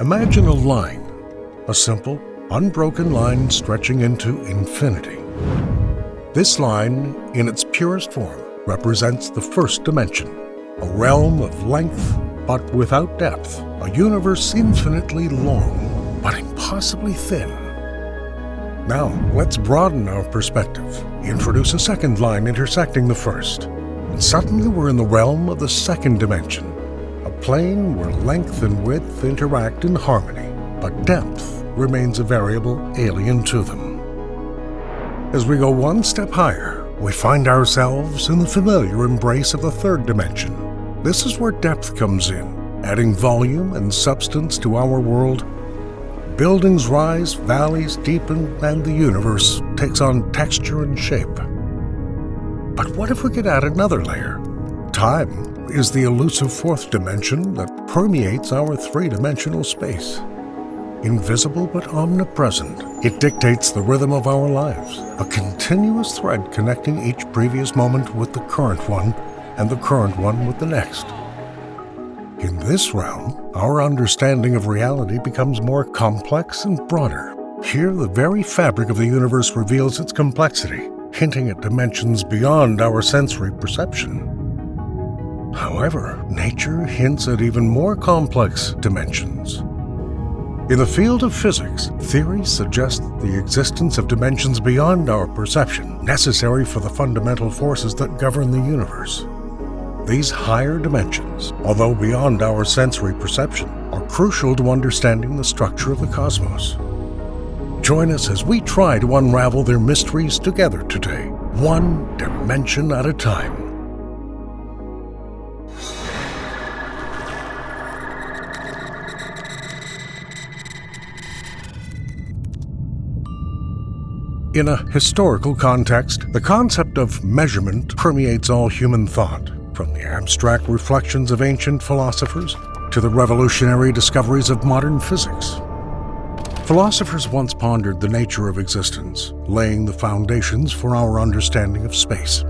Imagine a line, a simple, unbroken line stretching into infinity. This line, in its purest form, represents the first dimension, a realm of length but without depth, a universe infinitely long but impossibly thin. Now, let's broaden our perspective, introduce a second line intersecting the first, and suddenly we're in the realm of the second dimension, a plane where length and width interact in harmony, but depth remains a variable alien to them. As we go one step higher, we find ourselves in the familiar embrace of the third dimension. This is where depth comes in, adding volume and substance to our world. Buildings rise, valleys deepen, and the universe takes on texture and shape. But what if we could add another layer? Time is the elusive fourth dimension that permeates our three-dimensional space. Invisible but omnipresent, it dictates the rhythm of our lives, a continuous thread connecting each previous moment with the current one, and the current one with the next. In this realm, our understanding of reality becomes more complex and broader. Here, the very fabric of the universe reveals its complexity, hinting at dimensions beyond our sensory perception. However, nature hints at even more complex dimensions. In the field of physics, theories suggest the existence of dimensions beyond our perception, necessary for the fundamental forces that govern the universe. These higher dimensions, although beyond our sensory perception, are crucial to understanding the structure of the cosmos. Join us as we try to unravel their mysteries together today, one dimension at a time. In a historical context, the concept of measurement permeates all human thought, from the abstract reflections of ancient philosophers to the revolutionary discoveries of modern physics. Philosophers once pondered the nature of existence, laying the foundations for our understanding of space.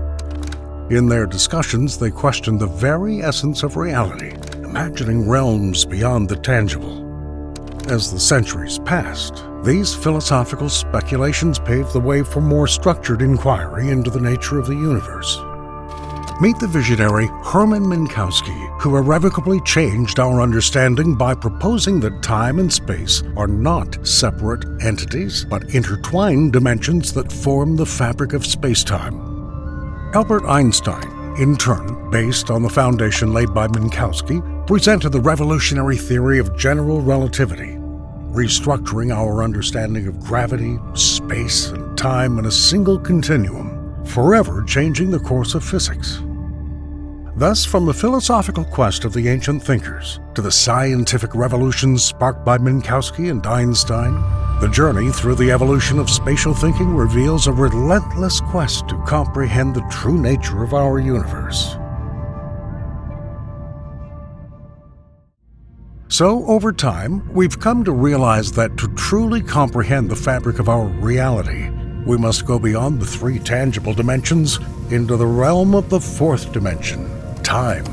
In their discussions, they questioned the very essence of reality, imagining realms beyond the tangible. As the centuries passed, these philosophical speculations paved the way for more structured inquiry into the nature of the universe. Meet the visionary Hermann Minkowski, who irrevocably changed our understanding by proposing that time and space are not separate entities, but intertwined dimensions that form the fabric of space-time. Albert Einstein, in turn, based on the foundation laid by Minkowski, presented the revolutionary theory of general relativity, restructuring our understanding of gravity, space, and time in a single continuum, forever changing the course of physics. Thus, from the philosophical quest of the ancient thinkers to the scientific revolutions sparked by Minkowski and Einstein, the journey through the evolution of spatial thinking reveals a relentless quest to comprehend the true nature of our universe. So, over time, we've come to realize that to truly comprehend the fabric of our reality, we must go beyond the three tangible dimensions into the realm of the fourth dimension, time.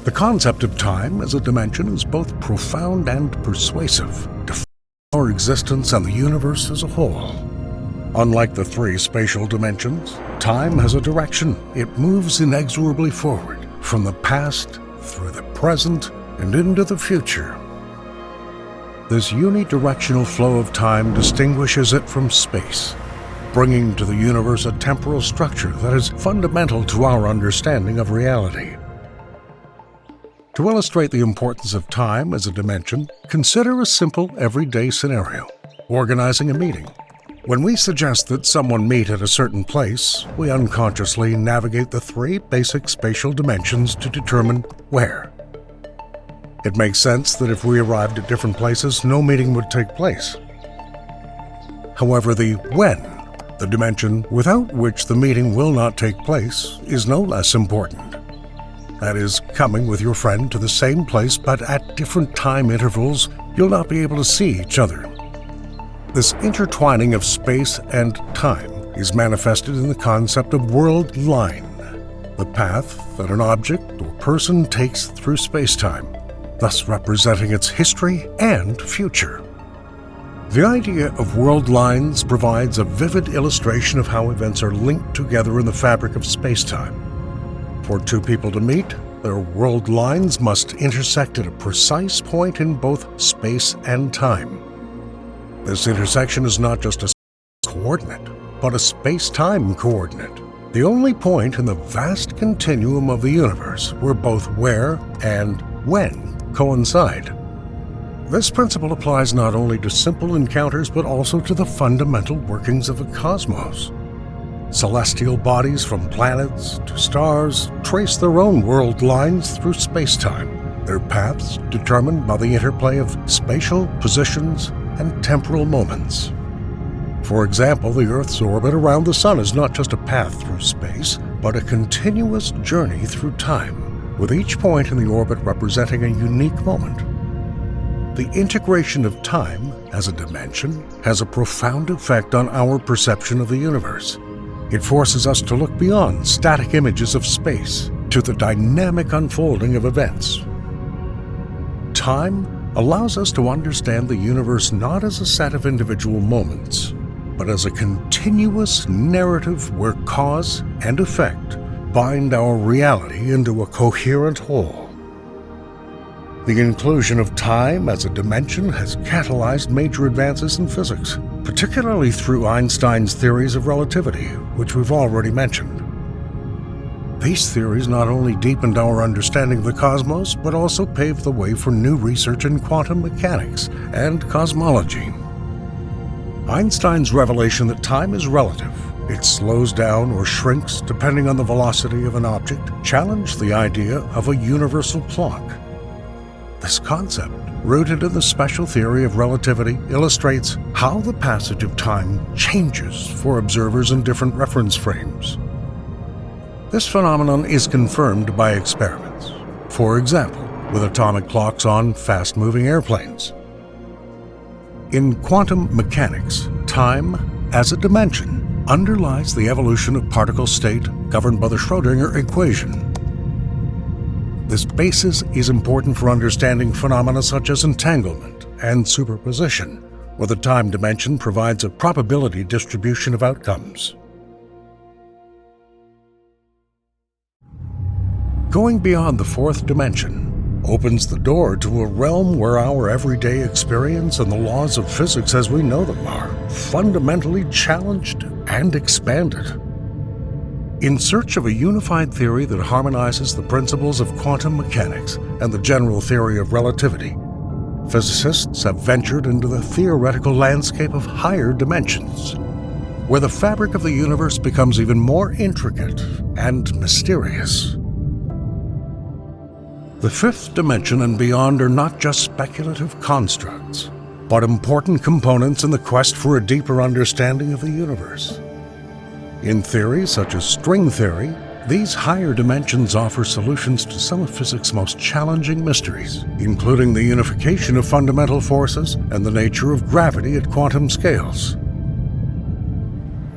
The concept of time as a dimension is both profound and persuasive, defining our existence and the universe as a whole. Unlike the three spatial dimensions, time has a direction. It moves inexorably forward, from the past through the present and into the future. This unidirectional flow of time distinguishes it from space, bringing to the universe a temporal structure that is fundamental to our understanding of reality. To illustrate the importance of time as a dimension, consider a simple everyday scenario: organizing a meeting. When we suggest that someone meet at a certain place, we unconsciously navigate the three basic spatial dimensions to determine where. It makes sense that if we arrived at different places, no meeting would take place. However, the when, the dimension without which the meeting will not take place, is no less important. That is, coming with your friend to the same place, but at different time intervals, you'll not be able to see each other. This intertwining of space and time is manifested in the concept of world line, the path that an object or person takes through space-time. thus representing its history and future. The idea of world lines provides a vivid illustration of how events are linked together in the fabric of space-time. For two people to meet, their world lines must intersect at a precise point in both space and time. This intersection is not just a coordinate, but a space-time coordinate, the only point in the vast continuum of the universe where both where and when coincide. This principle applies not only to simple encounters but also to the fundamental workings of the cosmos. Celestial bodies from planets to stars trace their own world lines through space-time, their paths determined by the interplay of spatial positions and temporal moments. For example, the Earth's orbit around the Sun is not just a path through space, but a continuous journey through time, with each point in the orbit representing a unique moment. The integration of time as a dimension has a profound effect on our perception of the universe. It forces us to look beyond static images of space to the dynamic unfolding of events. Time allows us to understand the universe not as a set of individual moments, but as a continuous narrative where cause and effect bind our reality into a coherent whole. The inclusion of time as a dimension has catalyzed major advances in physics, particularly through Einstein's theories of relativity, which we've already mentioned. These theories not only deepened our understanding of the cosmos, but also paved the way for new research in quantum mechanics and cosmology. Einstein's revelation that time is relative, it slows down or shrinks depending on the velocity of an object, challenged the idea of a universal clock. This concept, rooted in the special theory of relativity, illustrates how the passage of time changes for observers in different reference frames. This phenomenon is confirmed by experiments, for example, with atomic clocks on fast-moving airplanes. In quantum mechanics, time as a dimension underlies the evolution of particle state governed by the Schrödinger equation. This basis is important for understanding phenomena such as entanglement and superposition, where the time dimension provides a probability distribution of outcomes. Going beyond the fourth dimension opens the door to a realm where our everyday experience and the laws of physics as we know them are fundamentally challenged and expanded. In search of a unified theory that harmonizes the principles of quantum mechanics and the general theory of relativity, physicists have ventured into the theoretical landscape of higher dimensions, where the fabric of the universe becomes even more intricate and mysterious. The fifth dimension and beyond are not just speculative constructs, but important components in the quest for a deeper understanding of the universe. In theories such as string theory, these higher dimensions offer solutions to some of physics' most challenging mysteries, including the unification of fundamental forces and the nature of gravity at quantum scales.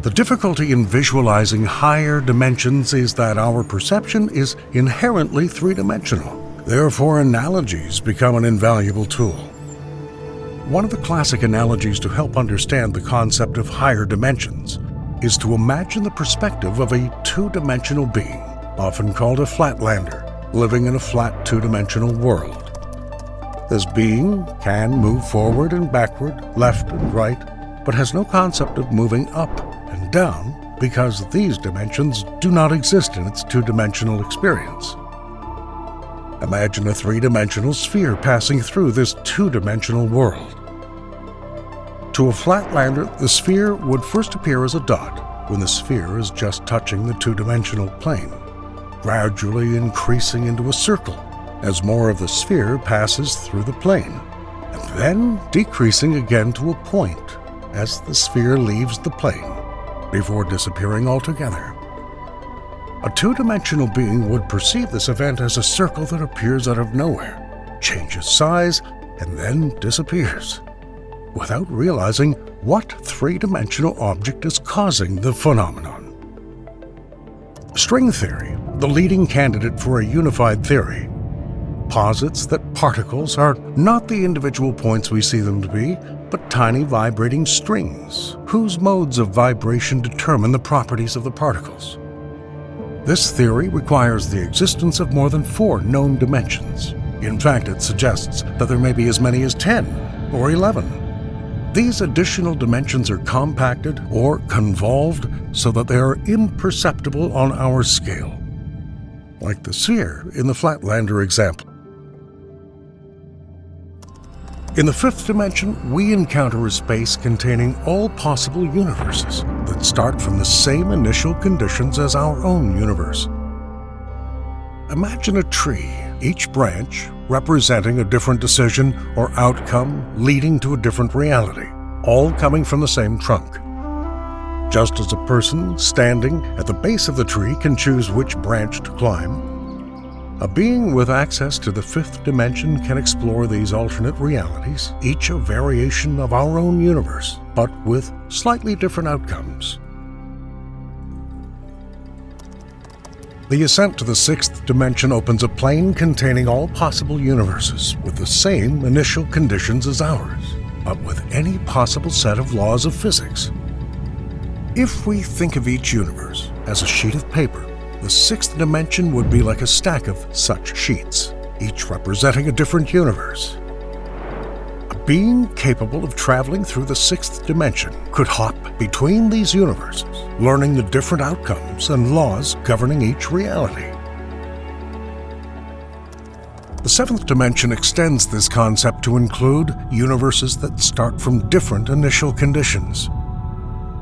The difficulty in visualizing higher dimensions is that our perception is inherently three-dimensional. Therefore, analogies become an invaluable tool. One of the classic analogies to help understand the concept of higher dimensions is to imagine the perspective of a two-dimensional being, often called a flatlander, living in a flat two-dimensional world. This being can move forward and backward, left and right, but has no concept of moving up and down because these dimensions do not exist in its two-dimensional experience. Imagine a three-dimensional sphere passing through this two-dimensional world. To a flatlander, the sphere would first appear as a dot when the sphere is just touching the two-dimensional plane, gradually increasing into a circle as more of the sphere passes through the plane, and then decreasing again to a point as the sphere leaves the plane, before disappearing altogether. A two-dimensional being would perceive this event as a circle that appears out of nowhere, changes size, and then disappears, without realizing what three-dimensional object is causing the phenomenon. String theory, the leading candidate for a unified theory, posits that particles are not the individual points we see them to be, but tiny vibrating strings, whose modes of vibration determine the properties of the particles. This theory requires the existence of more than 4 known dimensions. In fact, it suggests that there may be as many as 10 or 11. These additional dimensions are compacted or convolved so that they are imperceptible on our scale, like the sphere in the Flatlander example. In the 5th dimension, we encounter a space containing all possible universes that start from the same initial conditions as our own universe. Imagine a tree, each branch representing a different decision or outcome leading to a different reality, all coming from the same trunk. Just as a person standing at the base of the tree can choose which branch to climb, a being with access to the 5th dimension can explore these alternate realities, each a variation of our own universe, but with slightly different outcomes. The ascent to the 6th dimension opens a plane containing all possible universes with the same initial conditions as ours, but with any possible set of laws of physics. If we think of each universe as a sheet of paper, the 6th dimension would be like a stack of such sheets, each representing a different universe. A being capable of traveling through the 6th dimension could hop between these universes, learning the different outcomes and laws governing each reality. The 7th dimension extends this concept to include universes that start from different initial conditions.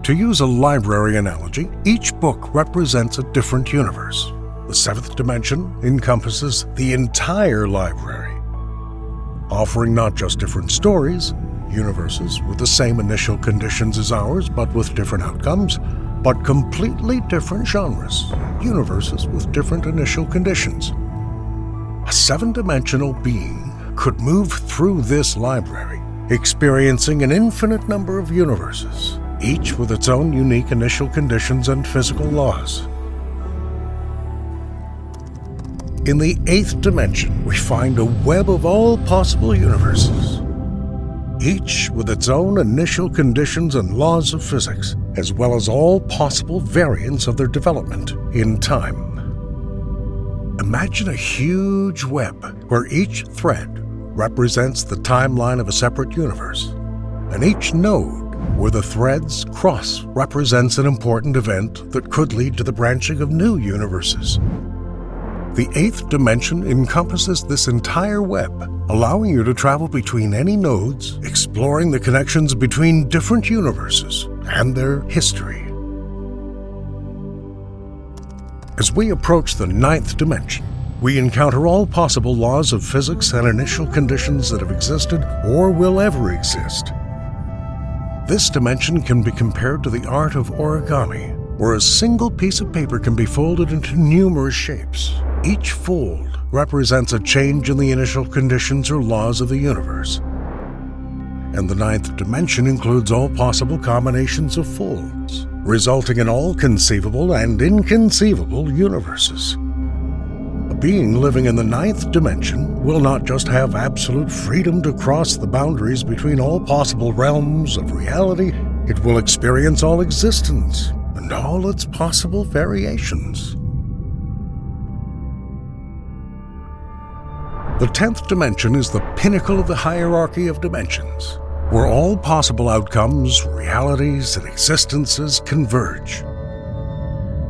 To use a library analogy, each book represents a different universe. The 7th dimension encompasses the entire library, offering not just different stories, universes with the same initial conditions as ours but with different outcomes, but completely different genres, universes with different initial conditions. A 7-dimensional being could move through this library, experiencing an infinite number of universes, each with its own unique initial conditions and physical laws. In the 8th dimension, we find a web of all possible universes, each with its own initial conditions and laws of physics, as well as all possible variants of their development in time. Imagine a huge web where each thread represents the timeline of a separate universe, and each node where the threads cross represents an important event that could lead to the branching of new universes. The 8th dimension encompasses this entire web, allowing you to travel between any nodes, exploring the connections between different universes and their history. As we approach the 9th dimension, we encounter all possible laws of physics and initial conditions that have existed or will ever exist. This dimension can be compared to the art of origami, where a single piece of paper can be folded into numerous shapes. Each fold represents a change in the initial conditions or laws of the universe. And the 9th dimension includes all possible combinations of folds, resulting in all conceivable and inconceivable universes. A being living in the 9th dimension will not just have absolute freedom to cross the boundaries between all possible realms of reality, it will experience all existence and all its possible variations. The 10th dimension is the pinnacle of the hierarchy of dimensions, where all possible outcomes, realities, and existences converge.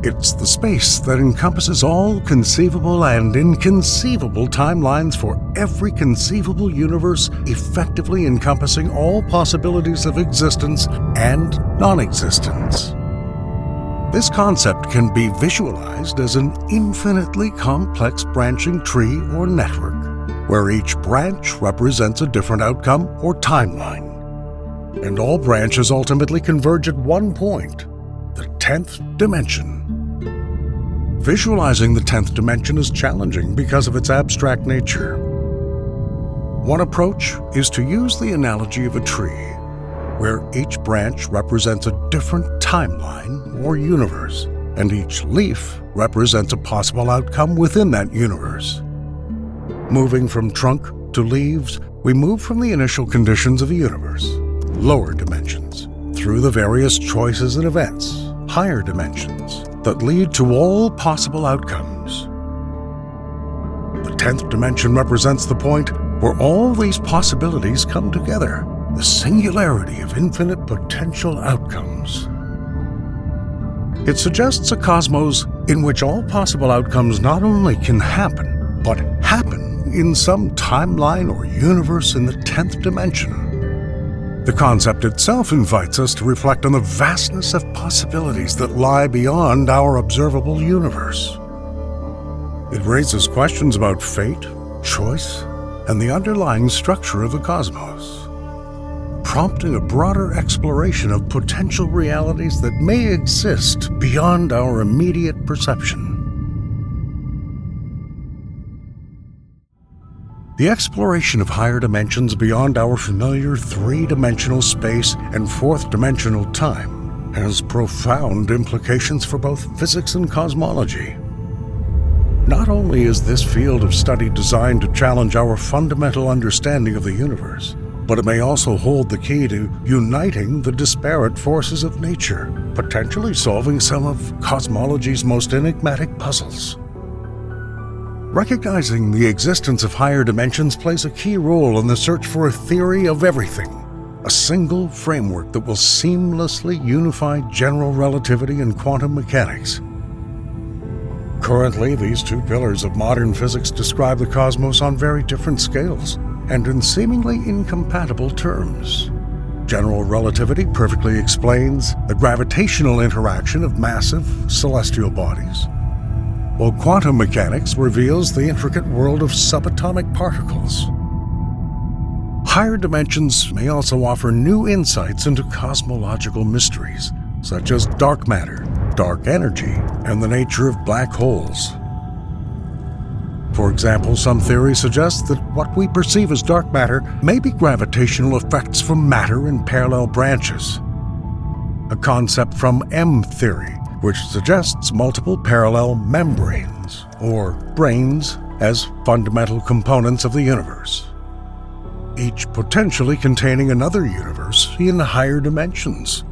It's the space that encompasses all conceivable and inconceivable timelines for every conceivable universe, effectively encompassing all possibilities of existence and non-existence. This concept can be visualized as an infinitely complex branching tree or network, where each branch represents a different outcome or timeline, and all branches ultimately converge at one point, the 10th dimension. Visualizing the 10th dimension is challenging because of its abstract nature. One approach is to use the analogy of a tree, where each branch represents a different timeline or universe, and each leaf represents a possible outcome within that universe. Moving from trunk to leaves, we move from the initial conditions of the universe, lower dimensions, through the various choices and events, higher dimensions, that lead to all possible outcomes. The 10th dimension represents the point where all these possibilities come together, the singularity of infinite potential outcomes. It suggests a cosmos in which all possible outcomes not only can happen, but happen in some timeline or universe in the 10th dimension. The concept itself invites us to reflect on the vastness of possibilities that lie beyond our observable universe. It raises questions about fate, choice, and the underlying structure of the cosmos, prompting a broader exploration of potential realities that may exist beyond our immediate perception. The exploration of higher dimensions beyond our familiar three-dimensional space and fourth-dimensional time has profound implications for both physics and cosmology. Not only is this field of study designed to challenge our fundamental understanding of the universe, but it may also hold the key to uniting the disparate forces of nature, potentially solving some of cosmology's most enigmatic puzzles. Recognizing the existence of higher dimensions plays a key role in the search for a theory of everything, a single framework that will seamlessly unify general relativity and quantum mechanics. Currently, these two pillars of modern physics describe the cosmos on very different scales and in seemingly incompatible terms. General relativity perfectly explains the gravitational interaction of massive celestial bodies, while quantum mechanics reveals the intricate world of subatomic particles. Higher dimensions may also offer new insights into cosmological mysteries, such as dark matter, dark energy, and the nature of black holes. For example, some theories suggest that what we perceive as dark matter may be gravitational effects from matter in parallel branches, a concept from M-theory, which suggests multiple parallel membranes, or branes, as fundamental components of the universe, each potentially containing another universe in higher dimensions.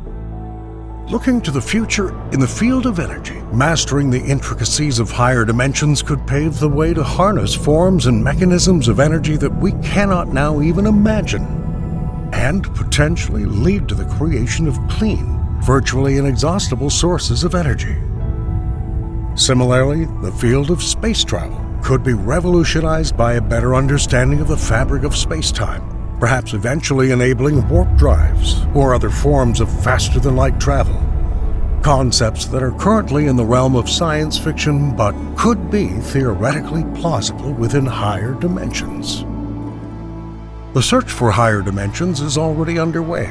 Looking to the future in the field of energy, mastering the intricacies of higher dimensions could pave the way to harness forms and mechanisms of energy that we cannot now even imagine, and potentially lead to the creation of clean, virtually inexhaustible sources of energy. Similarly, the field of space travel could be revolutionized by a better understanding of the fabric of space-time, perhaps eventually enabling warp drives or other forms of faster-than-light travel. Concepts that are currently in the realm of science fiction but could be theoretically plausible within higher dimensions. The search for higher dimensions is already underway.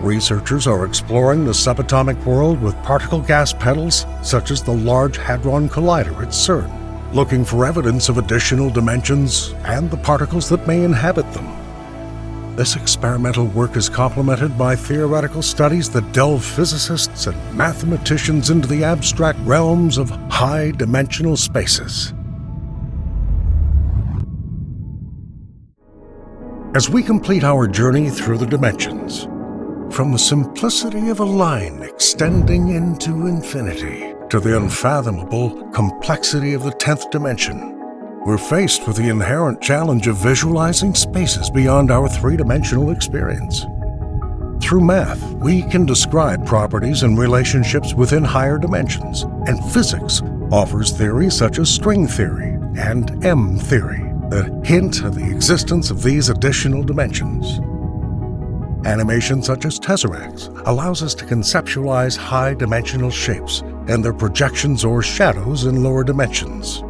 Researchers are exploring the subatomic world with particle gas pedals such as the Large Hadron Collider at CERN, looking for evidence of additional dimensions and the particles that may inhabit them. This experimental work is complemented by theoretical studies that delve physicists and mathematicians into the abstract realms of high-dimensional spaces. As we complete our journey through the dimensions, from the simplicity of a line extending into infinity to the unfathomable complexity of the 10th dimension, we're faced with the inherent challenge of visualizing spaces beyond our three-dimensional experience. Through math, we can describe properties and relationships within higher dimensions, and physics offers theories such as string theory and M-theory that hint at the existence of these additional dimensions. Animation such as tesseracts allows us to conceptualize high-dimensional shapes and their projections or shadows in lower dimensions.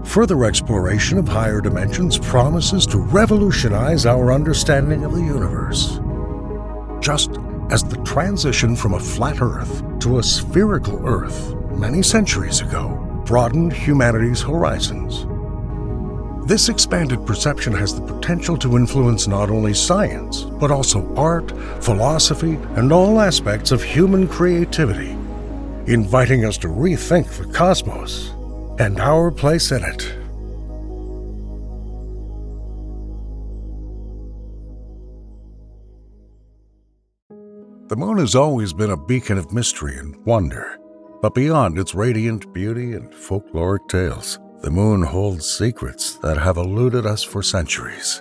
Further exploration of higher dimensions promises to revolutionize our understanding of the universe. Just as the transition from a flat Earth to a spherical Earth many centuries ago broadened humanity's horizons, this expanded perception has the potential to influence not only science, but also art, philosophy, and all aspects of human creativity, inviting us to rethink the cosmos and our place in it. The moon has always been a beacon of mystery and wonder, but beyond its radiant beauty and folkloric tales, the moon holds secrets that have eluded us for centuries.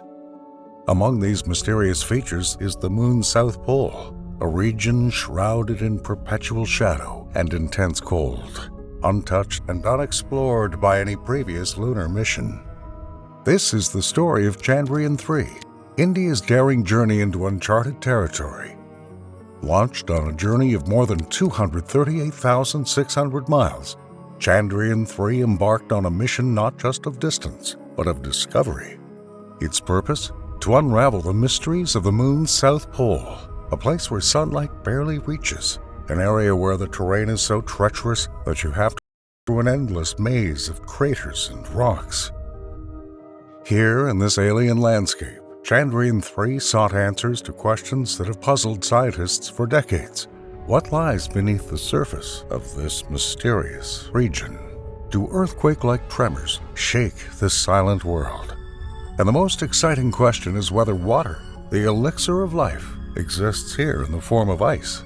Among these mysterious features is the moon's south pole, a region shrouded in perpetual shadow and intense cold, untouched and unexplored by any previous lunar mission. This is the story of Chandrayaan-3, India's daring journey into uncharted territory. Launched on a journey of more than 238,600 miles, Chandrayaan-3 embarked on a mission not just of distance, but of discovery. Its purpose? To unravel the mysteries of the moon's south pole, a place where sunlight barely reaches, an area where the terrain is so treacherous that you have to go through an endless maze of craters and rocks. Here, in this alien landscape, Chandrayaan-3 sought answers to questions that have puzzled scientists for decades. What lies beneath the surface of this mysterious region? Do earthquake-like tremors shake this silent world? And the most exciting question is whether water, the elixir of life, exists here in the form of ice.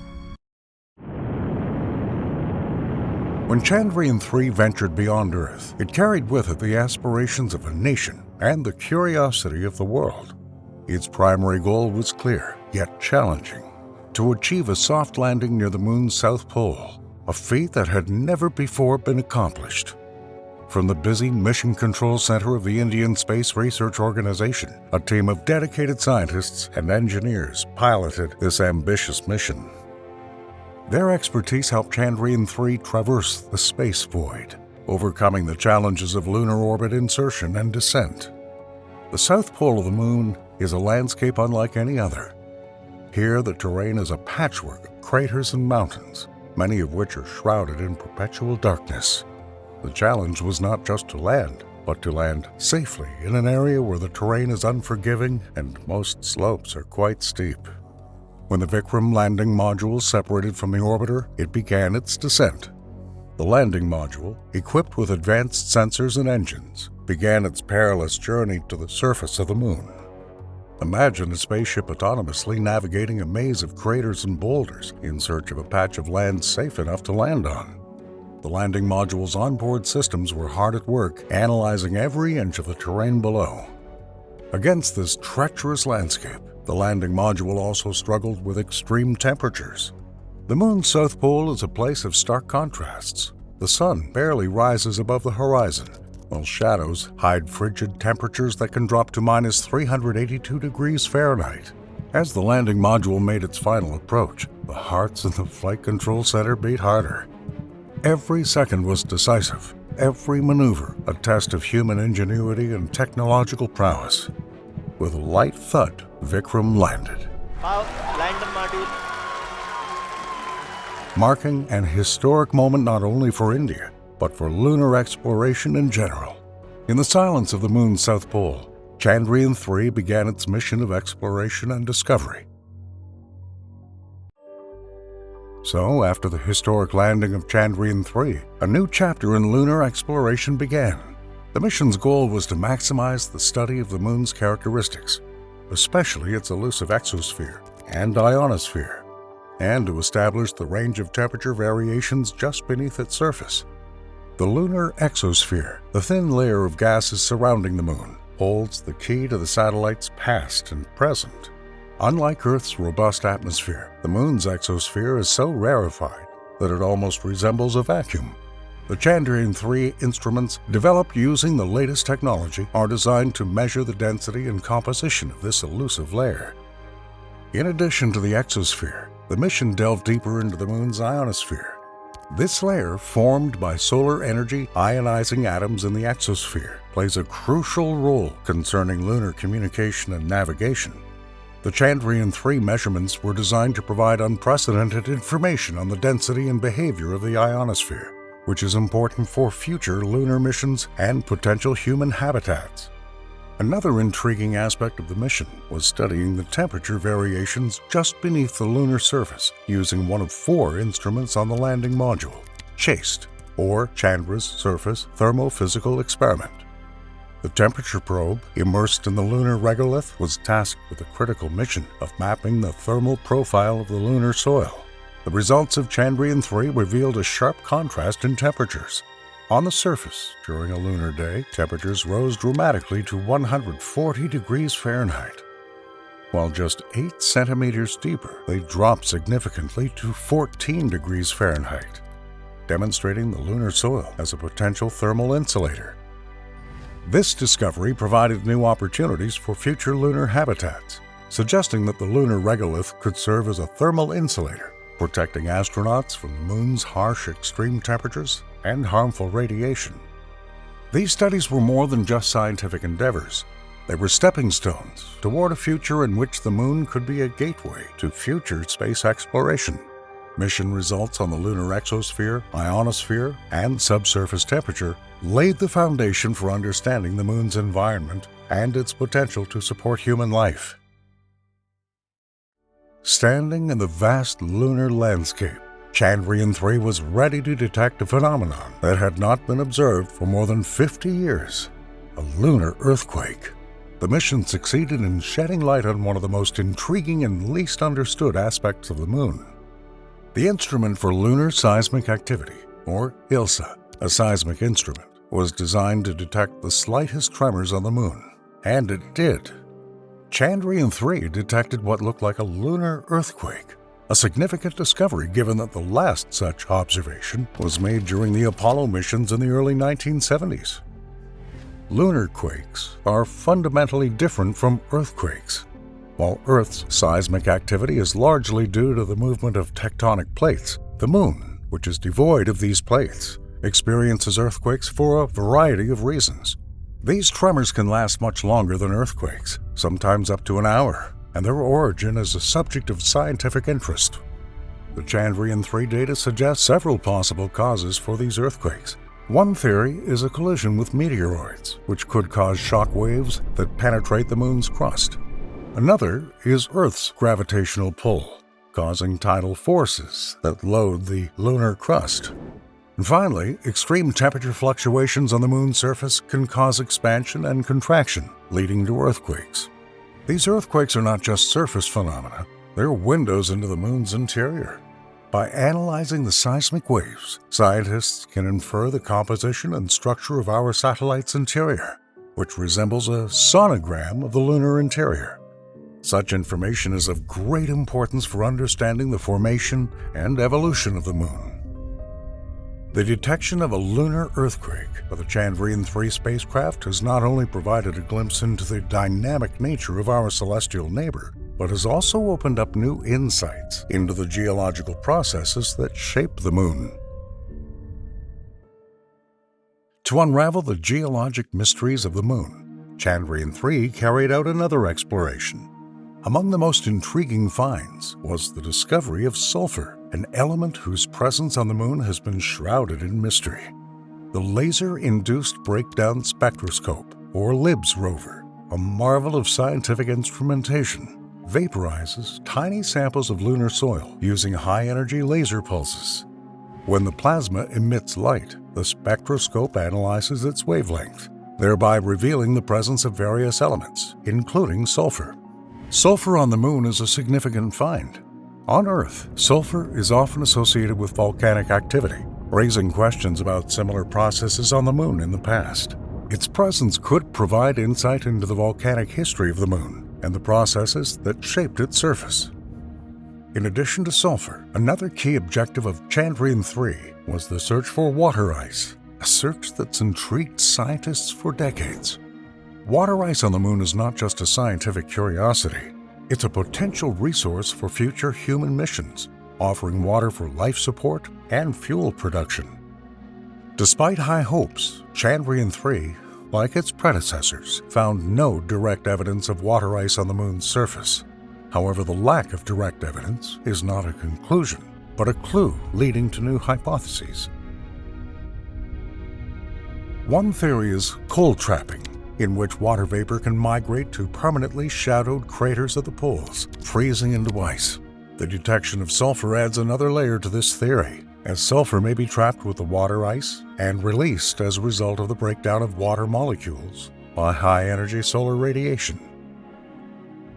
When Chandrayaan-3 ventured beyond Earth, it carried with it the aspirations of a nation and the curiosity of the world. Its primary goal was clear, yet challenging: to achieve a soft landing near the moon's south pole, a feat that had never before been accomplished. From the busy Mission Control Center of the Indian Space Research Organization, a team of dedicated scientists and engineers piloted this ambitious mission. Their expertise helped Chandrayaan-3 traverse the space void, overcoming the challenges of lunar orbit insertion and descent. The south pole of the moon is a landscape unlike any other. Here, the terrain is a patchwork of craters and mountains, many of which are shrouded in perpetual darkness. The challenge was not just to land, but to land safely in an area where the terrain is unforgiving and most slopes are quite steep. When the Vikram landing module separated from the orbiter, it began its descent. The landing module, equipped with advanced sensors and engines, began its perilous journey to the surface of the moon. Imagine a spaceship autonomously navigating a maze of craters and boulders in search of a patch of land safe enough to land on. The landing module's onboard systems were hard at work, analyzing every inch of the terrain below. Against this treacherous landscape, the landing module also struggled with extreme temperatures. The moon's south pole is a place of stark contrasts. The sun barely rises above the horizon, while shadows hide frigid temperatures that can drop to minus 382 degrees Fahrenheit. As the landing module made its final approach, the hearts in the Flight Control Center beat harder. Every second was decisive, every maneuver a test of human ingenuity and technological prowess. With a light thud, Vikram landed, marking an historic moment not only for India, but for lunar exploration in general. In the silence of the moon's south pole, Chandrayaan-3 began its mission of exploration and discovery. So, after the historic landing of Chandrayaan-3, a new chapter in lunar exploration began. The mission's goal was to maximize the study of the moon's characteristics, especially its elusive exosphere and ionosphere, and to establish the range of temperature variations just beneath its surface. The lunar exosphere, the thin layer of gases surrounding the moon, holds the key to the satellite's past and present. Unlike Earth's robust atmosphere, the moon's exosphere is so rarefied that it almost resembles a vacuum. The Chandrayaan-3 instruments, developed using the latest technology, are designed to measure the density and composition of this elusive layer. In addition to the exosphere, the mission delved deeper into the moon's ionosphere. This layer, formed by solar energy ionizing atoms in the exosphere, plays a crucial role concerning lunar communication and navigation. The Chandrayaan-3 measurements were designed to provide unprecedented information on the density and behavior of the ionosphere, which is important for future lunar missions and potential human habitats. Another intriguing aspect of the mission was studying the temperature variations just beneath the lunar surface using one of 4 instruments on the landing module, JWST, or Chandra's Surface Thermophysical Experiment. The The temperature probe, immersed in the lunar regolith, was tasked with the critical mission of mapping the thermal profile of the lunar soil. The results of Chandrayaan-3 revealed a sharp contrast in temperatures. On the surface, during a lunar day, temperatures rose dramatically to 140 degrees Fahrenheit. While just 8 centimeters deeper, they dropped significantly to 14 degrees Fahrenheit, demonstrating the lunar soil as a potential thermal insulator. This discovery provided new opportunities for future lunar habitats, suggesting that the lunar regolith could serve as a thermal insulator, protecting astronauts from the moon's harsh extreme temperatures and harmful radiation. These studies were more than just scientific endeavors. They were stepping stones toward a future in which the moon could be a gateway to future space exploration. Mission results on the lunar exosphere, ionosphere, and subsurface temperature laid the foundation for understanding the moon's environment and its potential to support human life. Standing in the vast lunar landscape, Chandrayaan-3 was ready to detect a phenomenon that had not been observed for more than 50 years, a lunar earthquake. The mission succeeded in shedding light on one of the most intriguing and least understood aspects of the moon. The Instrument for Lunar Seismic Activity, or ILSA, a seismic instrument, was designed to detect the slightest tremors on the moon, and it did. Chandrayaan-3 detected what looked like a lunar earthquake, a significant discovery given that the last such observation was made during the Apollo missions in the early 1970s. Lunar quakes are fundamentally different from earthquakes. While Earth's seismic activity is largely due to the movement of tectonic plates, the Moon, which is devoid of these plates, experiences earthquakes for a variety of reasons. These tremors can last much longer than earthquakes, sometimes up to an hour, and their origin is a subject of scientific interest. The Chandrayaan-3 data suggests several possible causes for these earthquakes. One theory is a collision with meteoroids, which could cause shock waves that penetrate the Moon's crust. Another is Earth's gravitational pull, causing tidal forces that load the lunar crust. And finally, extreme temperature fluctuations on the Moon's surface can cause expansion and contraction, leading to earthquakes. These earthquakes are not just surface phenomena, they're windows into the Moon's interior. By analyzing the seismic waves, scientists can infer the composition and structure of our satellite's interior, which resembles a sonogram of the lunar interior. Such information is of great importance for understanding the formation and evolution of the Moon. The detection of a lunar earthquake by the Chandrayaan-3 spacecraft has not only provided a glimpse into the dynamic nature of our celestial neighbor, but has also opened up new insights into the geological processes that shape the Moon. To unravel the geologic mysteries of the Moon, Chandrayaan-3 carried out another exploration. Among the most intriguing finds was the discovery of sulfur, an element whose presence on the Moon has been shrouded in mystery. The Laser-Induced Breakdown Spectroscope, or LIBS rover, a marvel of scientific instrumentation, vaporizes tiny samples of lunar soil using high-energy laser pulses. When the plasma emits light, the spectroscope analyzes its wavelength, thereby revealing the presence of various elements, including sulfur. Sulfur on the Moon is a significant find. On Earth, sulfur is often associated with volcanic activity, raising questions about similar processes on the Moon in the past. Its presence could provide insight into the volcanic history of the Moon and the processes that shaped its surface. In addition to sulfur, another key objective of Chandrayaan-3 was the search for water ice, a search that's intrigued scientists for decades. Water ice on the Moon is not just a scientific curiosity. It's a potential resource for future human missions, offering water for life support and fuel production. Despite high hopes, Chandrayaan-3, like its predecessors, found no direct evidence of water ice on the Moon's surface. However, the lack of direct evidence is not a conclusion, but a clue leading to new hypotheses. One theory is cold trapping, in which water vapor can migrate to permanently shadowed craters at the poles, freezing into ice. The detection of sulfur adds another layer to this theory, as sulfur may be trapped with the water ice and released as a result of the breakdown of water molecules by high-energy solar radiation.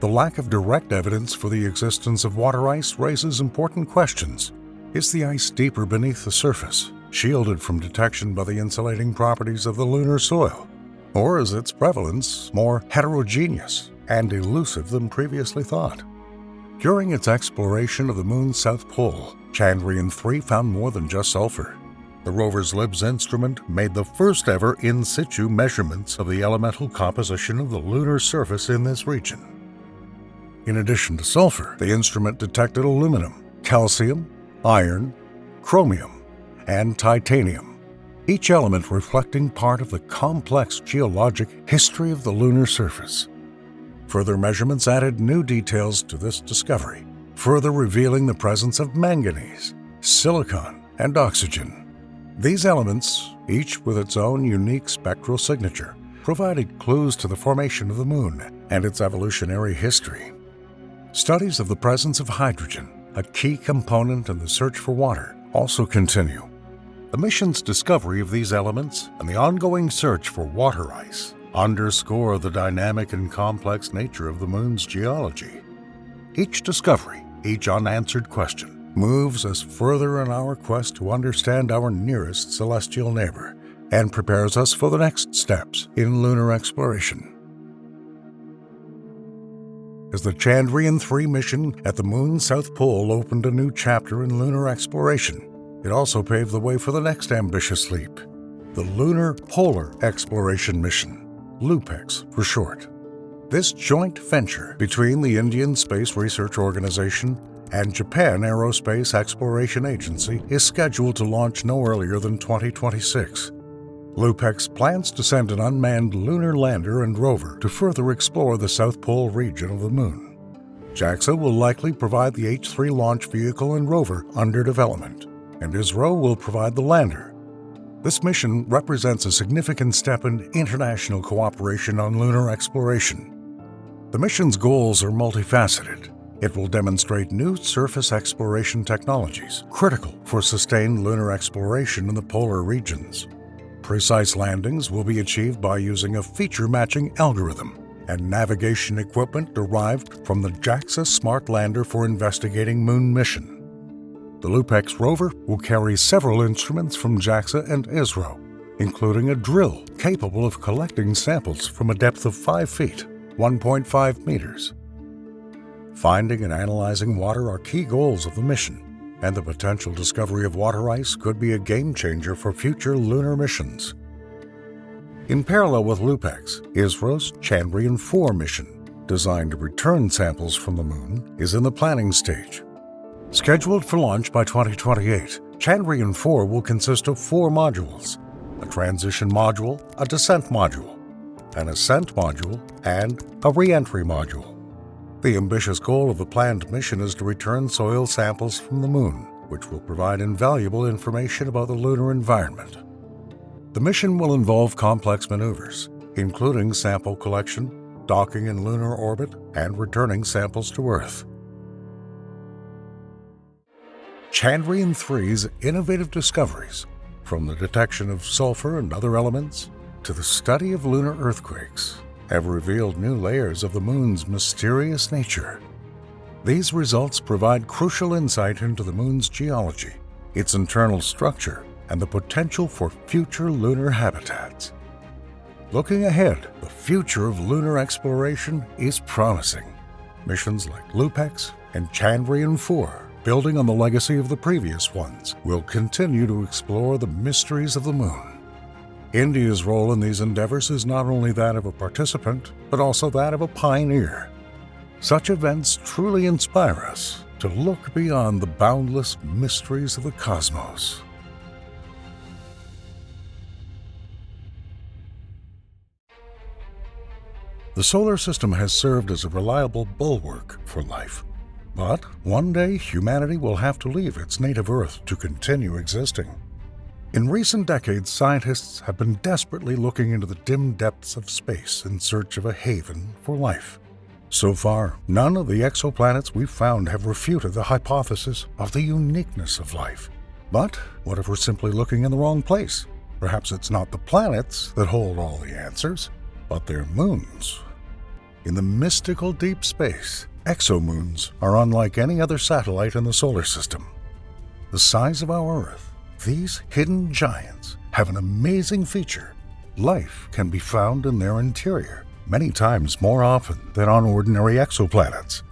The lack of direct evidence for the existence of water ice raises important questions. Is the ice deeper beneath the surface, shielded from detection by the insulating properties of the lunar soil? Or is its prevalence more heterogeneous and elusive than previously thought? During its exploration of the moon's south pole, Chandrayaan-3 found more than just sulfur. The rover's LIBS instrument made the first ever in situ measurements of the elemental composition of the lunar surface in this region. In addition to sulfur, the instrument detected aluminum, calcium, iron, chromium, and titanium, each element reflecting part of the complex geologic history of the lunar surface. Further measurements added new details to this discovery, further revealing the presence of manganese, silicon, and oxygen. These elements, each with its own unique spectral signature, provided clues to the formation of the moon and its evolutionary history. Studies of the presence of hydrogen, a key component in the search for water, also continue. The mission's discovery of these elements and the ongoing search for water ice underscore the dynamic and complex nature of the moon's geology. Each discovery, each unanswered question, moves us further in our quest to understand our nearest celestial neighbor and prepares us for the next steps in lunar exploration. As the Chandrayaan-3 mission at the moon's south pole opened a new chapter in lunar exploration, it also paved the way for the next ambitious leap, the Lunar Polar Exploration Mission, LUPEX for short. This joint venture between the Indian Space Research Organization and Japan Aerospace Exploration Agency is scheduled to launch no earlier than 2026. LUPEX plans to send an unmanned lunar lander and rover to further explore the South Pole region of the Moon. JAXA will likely provide the H-3 launch vehicle and rover under development, and ISRO will provide the lander. This mission represents a significant step in international cooperation on lunar exploration. The mission's goals are multifaceted. It will demonstrate new surface exploration technologies critical for sustained lunar exploration in the polar regions. Precise landings will be achieved by using a feature-matching algorithm and navigation equipment derived from the JAXA Smart Lander for Investigating Moon mission. The LUPEX rover will carry several instruments from JAXA and ISRO, including a drill capable of collecting samples from a depth of 5 feet, 1.5 meters. Finding and analyzing water are key goals of the mission, and the potential discovery of water ice could be a game-changer for future lunar missions. In parallel with LUPEX, ISRO's Chandrayaan-4 mission, designed to return samples from the Moon, is in the planning stage. Scheduled for launch by 2028, Chandrayaan-4 will consist of 4 modules: a transition module, a descent module, an ascent module, and a re-entry module. The ambitious goal of the planned mission is to return soil samples from the Moon, which will provide invaluable information about the lunar environment. The mission will involve complex maneuvers, including sample collection, docking in lunar orbit, and returning samples to Earth. Chandrayaan-3's innovative discoveries, from the detection of sulfur and other elements to the study of lunar earthquakes, have revealed new layers of the Moon's mysterious nature. These results provide crucial insight into the Moon's geology, its internal structure, and the potential for future lunar habitats. Looking ahead, the future of lunar exploration is promising. Missions like LUPEX and Chandrayaan-4, building on the legacy of the previous ones, will continue to explore the mysteries of the Moon. India's role in these endeavors is not only that of a participant, but also that of a pioneer. Such events truly inspire us to look beyond the boundless mysteries of the cosmos. The solar system has served as a reliable bulwark for life. But one day, humanity will have to leave its native Earth to continue existing. In recent decades, scientists have been desperately looking into the dim depths of space in search of a haven for life. So far, none of the exoplanets we've found have refuted the hypothesis of the uniqueness of life. But what if we're simply looking in the wrong place? Perhaps it's not the planets that hold all the answers, but they're moons. In the mystical deep space, exomoons are unlike any other satellite in the solar system. The size of our Earth, these hidden giants have an amazing feature. Life can be found in their interior, many times more often than on ordinary exoplanets.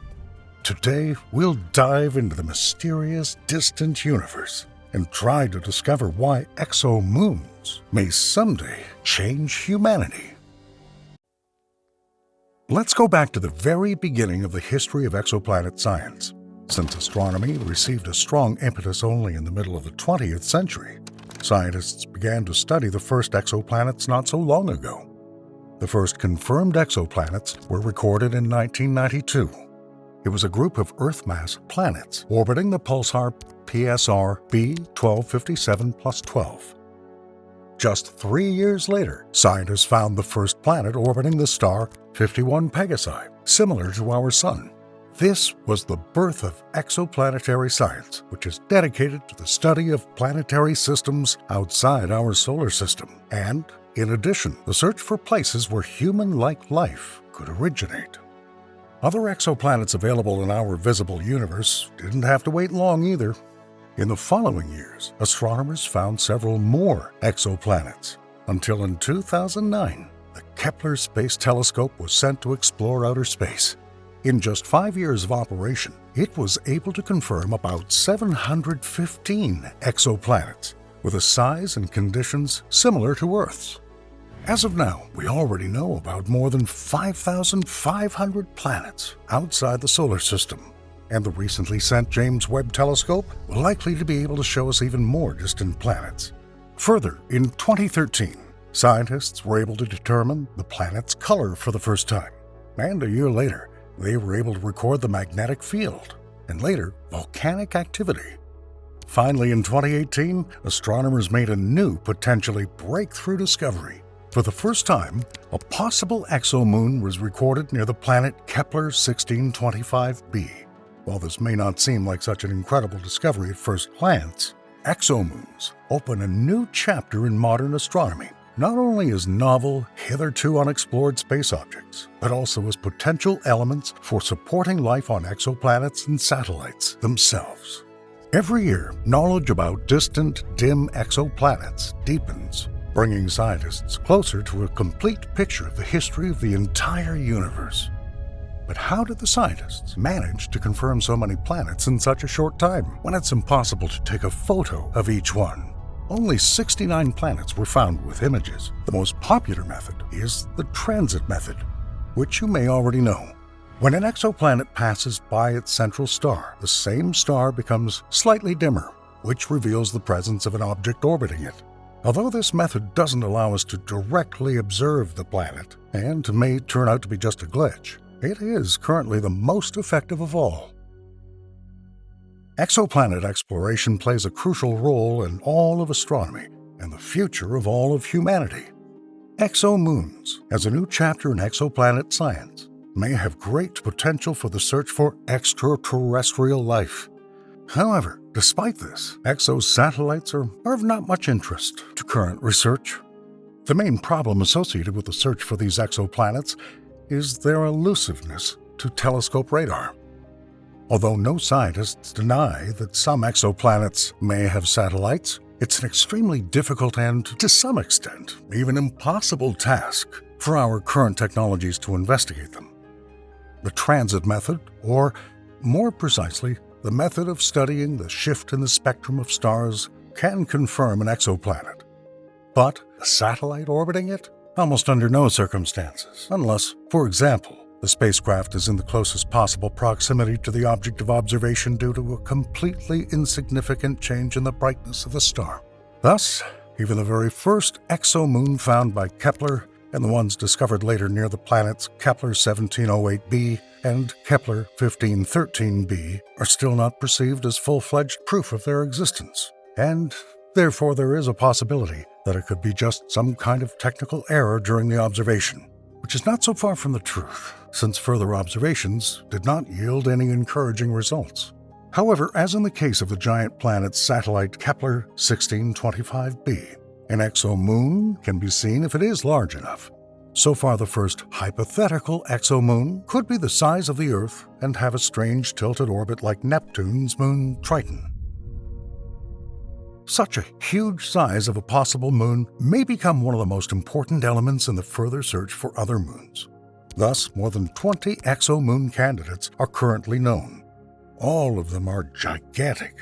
Today, we'll dive into the mysterious, distant universe and try to discover why exomoons may someday change humanity. Let's go back to the very beginning of the history of exoplanet science. Since astronomy received a strong impetus only in the middle of the 20th century, scientists began to study the first exoplanets not so long ago. The first confirmed exoplanets were recorded in 1992. It was a group of Earth-mass planets orbiting the pulsar PSR B1257+12. Just 3 years later, scientists found the first planet orbiting the star 51 Pegasi, similar to our Sun. This was the birth of exoplanetary science, which is dedicated to the study of planetary systems outside our solar system, and, in addition, the search for places where human-like life could originate. Other exoplanets available in our visible universe didn't have to wait long either. In the following years, astronomers found several more exoplanets, until in 2009, the Kepler Space Telescope was sent to explore outer space. In just 5 years of operation, it was able to confirm about 715 exoplanets, with a size and conditions similar to Earth's. As of now, we already know about more than 5,500 planets outside the solar system, and the recently sent James Webb Telescope will likely to be able to show us even more distant planets. Further, in 2013, scientists were able to determine the planet's color for the first time, and a year later, they were able to record the magnetic field, and later, volcanic activity. Finally, in 2018, astronomers made a new, potentially breakthrough discovery. For the first time, a possible exomoon was recorded near the planet Kepler 1625b. While this may not seem like such an incredible discovery at first glance, exomoons open a new chapter in modern astronomy, not only as novel, hitherto unexplored space objects, but also as potential elements for supporting life on exoplanets and satellites themselves. Every year, knowledge about distant, dim exoplanets deepens, bringing scientists closer to a complete picture of the history of the entire universe. But how did the scientists manage to confirm so many planets in such a short time, when it's impossible to take a photo of each one? Only 69 planets were found with images. The most popular method is the transit method, which you may already know. When an exoplanet passes by its central star, the same star becomes slightly dimmer, which reveals the presence of an object orbiting it. Although this method doesn't allow us to directly observe the planet, and may turn out to be just a glitch, it is currently the most effective of all. Exoplanet exploration plays a crucial role in all of astronomy and the future of all of humanity. Exomoons, as a new chapter in exoplanet science, may have great potential for the search for extraterrestrial life. However, despite this, exosatellites are of not much interest to current research. The main problem associated with the search for these exoplanets is their elusiveness to telescope radar. Although no scientists deny that some exoplanets may have satellites, it's an extremely difficult and, to some extent, even impossible task for our current technologies to investigate them. The transit method, or more precisely, the method of studying the shift in the spectrum of stars, can confirm an exoplanet. But a satellite orbiting it? Almost under no circumstances, unless, for example, the spacecraft is in the closest possible proximity to the object of observation due to a completely insignificant change in the brightness of the star. Thus, even the very first exomoon found by Kepler and the ones discovered later near the planets Kepler 1708b and Kepler 1513b are still not perceived as full-fledged proof of their existence, and therefore there is a possibility that it could be just some kind of technical error during the observation, which is not so far from the truth, since further observations did not yield any encouraging results. However, as in the case of the giant planet satellite Kepler 1625b, an exomoon can be seen if it is large enough. So far, the first hypothetical exomoon could be the size of the Earth and have a strange tilted orbit like Neptune's moon Triton. Such a huge size of a possible moon may become one of the most important elements in the further search for other moons. Thus, more than 20 exomoon candidates are currently known. All of them are gigantic.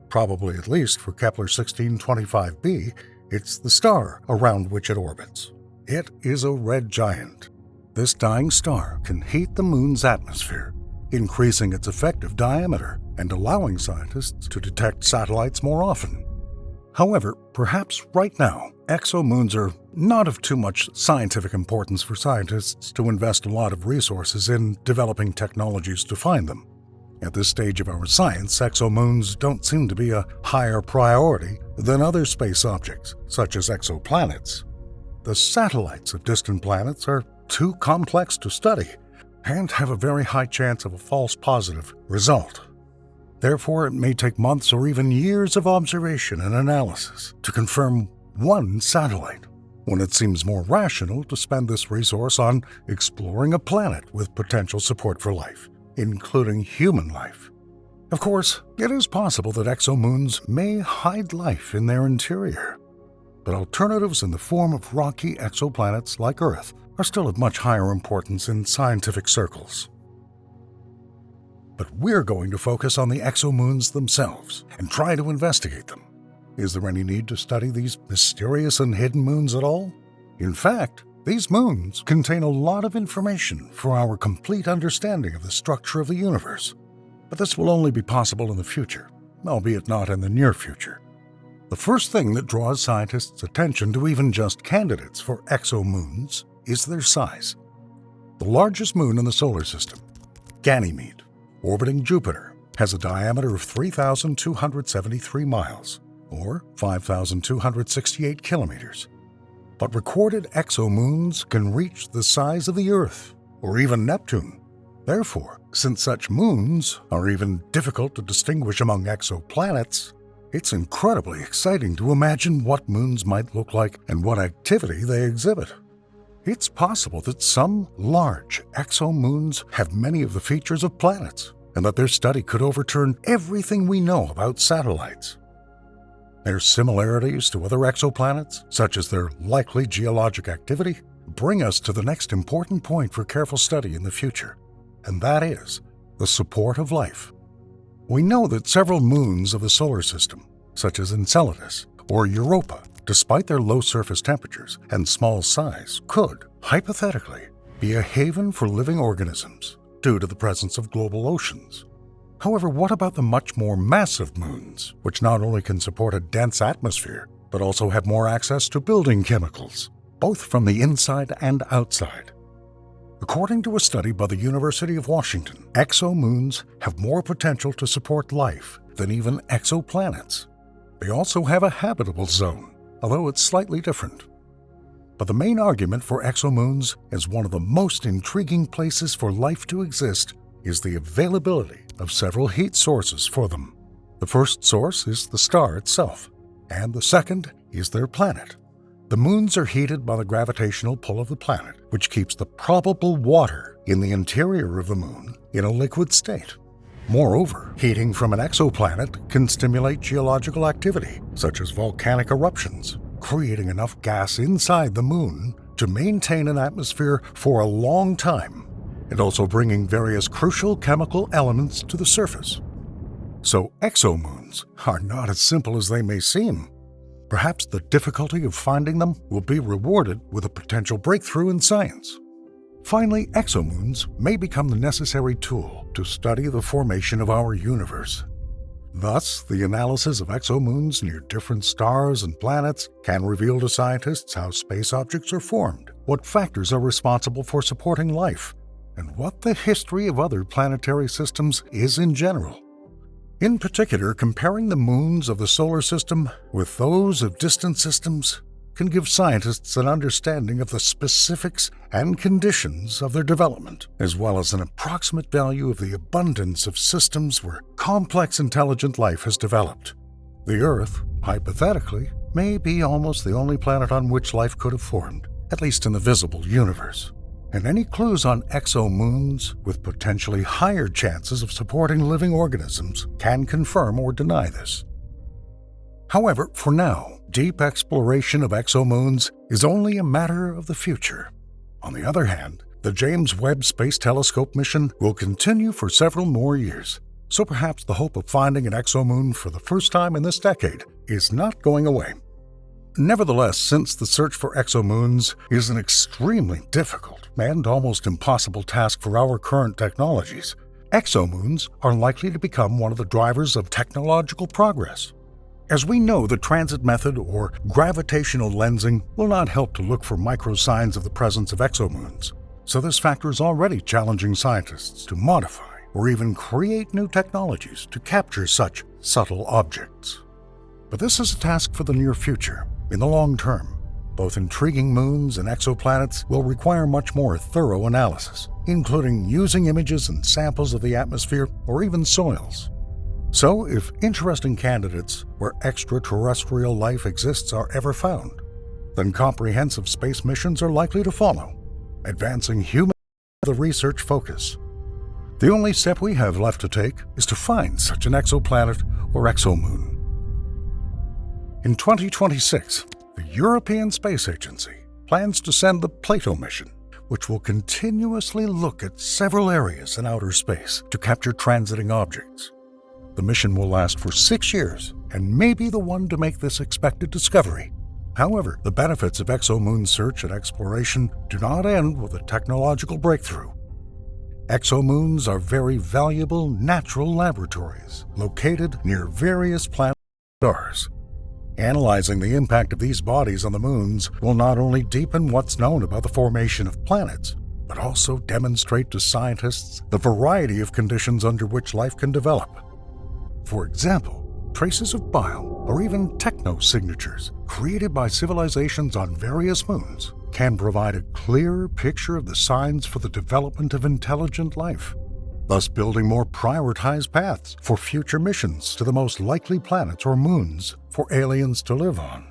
Probably at least for Kepler 1625b, it's the star around which it orbits. It is a red giant. This dying star can heat the moon's atmosphere, increasing its effective diameter and allowing scientists to detect satellites more often. However, perhaps right now, exomoons are not of too much scientific importance for scientists to invest a lot of resources in developing technologies to find them. At this stage of our science, exomoons don't seem to be a higher priority than other space objects, such as exoplanets. The satellites of distant planets are too complex to study and have a very high chance of a false positive result. Therefore, it may take months or even years of observation and analysis to confirm one satellite, when it seems more rational to spend this resource on exploring a planet with potential support for life, including human life. Of course, it is possible that exomoons may hide life in their interior, but alternatives in the form of rocky exoplanets like Earth are still of much higher importance in scientific circles. But we're going to focus on the exomoons themselves and try to investigate them. Is there any need to study these mysterious and hidden moons at all? In fact, these moons contain a lot of information for our complete understanding of the structure of the universe. But this will only be possible in the future, albeit not in the near future. The first thing that draws scientists' attention to even just candidates for exomoons is their size. The largest moon in the solar system, Ganymede, orbiting Jupiter, has a diameter of 3,273 miles, or 5,268 kilometers. But recorded exomoons can reach the size of the Earth, or even Neptune. Therefore, since such moons are even difficult to distinguish among exoplanets, it's incredibly exciting to imagine what moons might look like and what activity they exhibit. It's possible that some large exomoons have many of the features of planets, and that their study could overturn everything we know about satellites. Their similarities to other exoplanets, such as their likely geologic activity, bring us to the next important point for careful study in the future, and that is the support of life. We know that several moons of the solar system, such as Enceladus or Europa, despite their low surface temperatures and small size, could, hypothetically, be a haven for living organisms due to the presence of global oceans. However, what about the much more massive moons, which not only can support a dense atmosphere, but also have more access to building chemicals, both from the inside and outside? According to a study by the University of Washington, exomoons have more potential to support life than even exoplanets. They also have a habitable zone, although it's slightly different. But the main argument for exomoons as one of the most intriguing places for life to exist is the availability of several heat sources for them. The first source is the star itself, and the second is their planet. The moons are heated by the gravitational pull of the planet, which keeps the probable water in the interior of the moon in a liquid state. Moreover, heating from an exoplanet can stimulate geological activity, such as volcanic eruptions, creating enough gas inside the moon to maintain an atmosphere for a long time, and also bringing various crucial chemical elements to the surface. So exomoons are not as simple as they may seem. Perhaps the difficulty of finding them will be rewarded with a potential breakthrough in science. Finally, exomoons may become the necessary tool to study the formation of our universe. Thus, the analysis of exomoons near different stars and planets can reveal to scientists how space objects are formed, what factors are responsible for supporting life, and what the history of other planetary systems is in general. In particular, comparing the moons of the solar system with those of distant systems can give scientists an understanding of the specifics and conditions of their development, as well as an approximate value of the abundance of systems where complex intelligent life has developed. The Earth, hypothetically, may be almost the only planet on which life could have formed, at least in the visible universe. And any clues on exomoons with potentially higher chances of supporting living organisms can confirm or deny this. However, for now, deep exploration of exomoons is only a matter of the future. On the other hand, the James Webb Space Telescope mission will continue for several more years, so perhaps the hope of finding an exomoon for the first time in this decade is not going away. Nevertheless, since the search for exomoons is an extremely difficult and almost impossible task for our current technologies, exomoons are likely to become one of the drivers of technological progress. As we know, the transit method or gravitational lensing will not help to look for microsigns of the presence of exomoons, so this factor is already challenging scientists to modify or even create new technologies to capture such subtle objects. But this is a task for the near future. In the long term, both intriguing moons and exoplanets will require much more thorough analysis, including using images and samples of the atmosphere or even soils. So, if interesting candidates where extraterrestrial life exists are ever found, then comprehensive space missions are likely to follow, advancing human the research focus. The only step we have left to take is to find such an exoplanet or exomoon. In 2026, the European Space Agency plans to send the Plato mission, which will continuously look at several areas in outer space to capture transiting objects. The mission will last for 6 years and may be the one to make this expected discovery. However, the benefits of exomoon search and exploration do not end with a technological breakthrough. Exomoons are very valuable natural laboratories located near various planets and stars. Analyzing the impact of these bodies on the moons will not only deepen what's known about the formation of planets, but also demonstrate to scientists the variety of conditions under which life can develop. For example, traces of bio or even techno-signatures created by civilizations on various moons can provide a clearer picture of the signs for the development of intelligent life, thus building more prioritized paths for future missions to the most likely planets or moons for aliens to live on.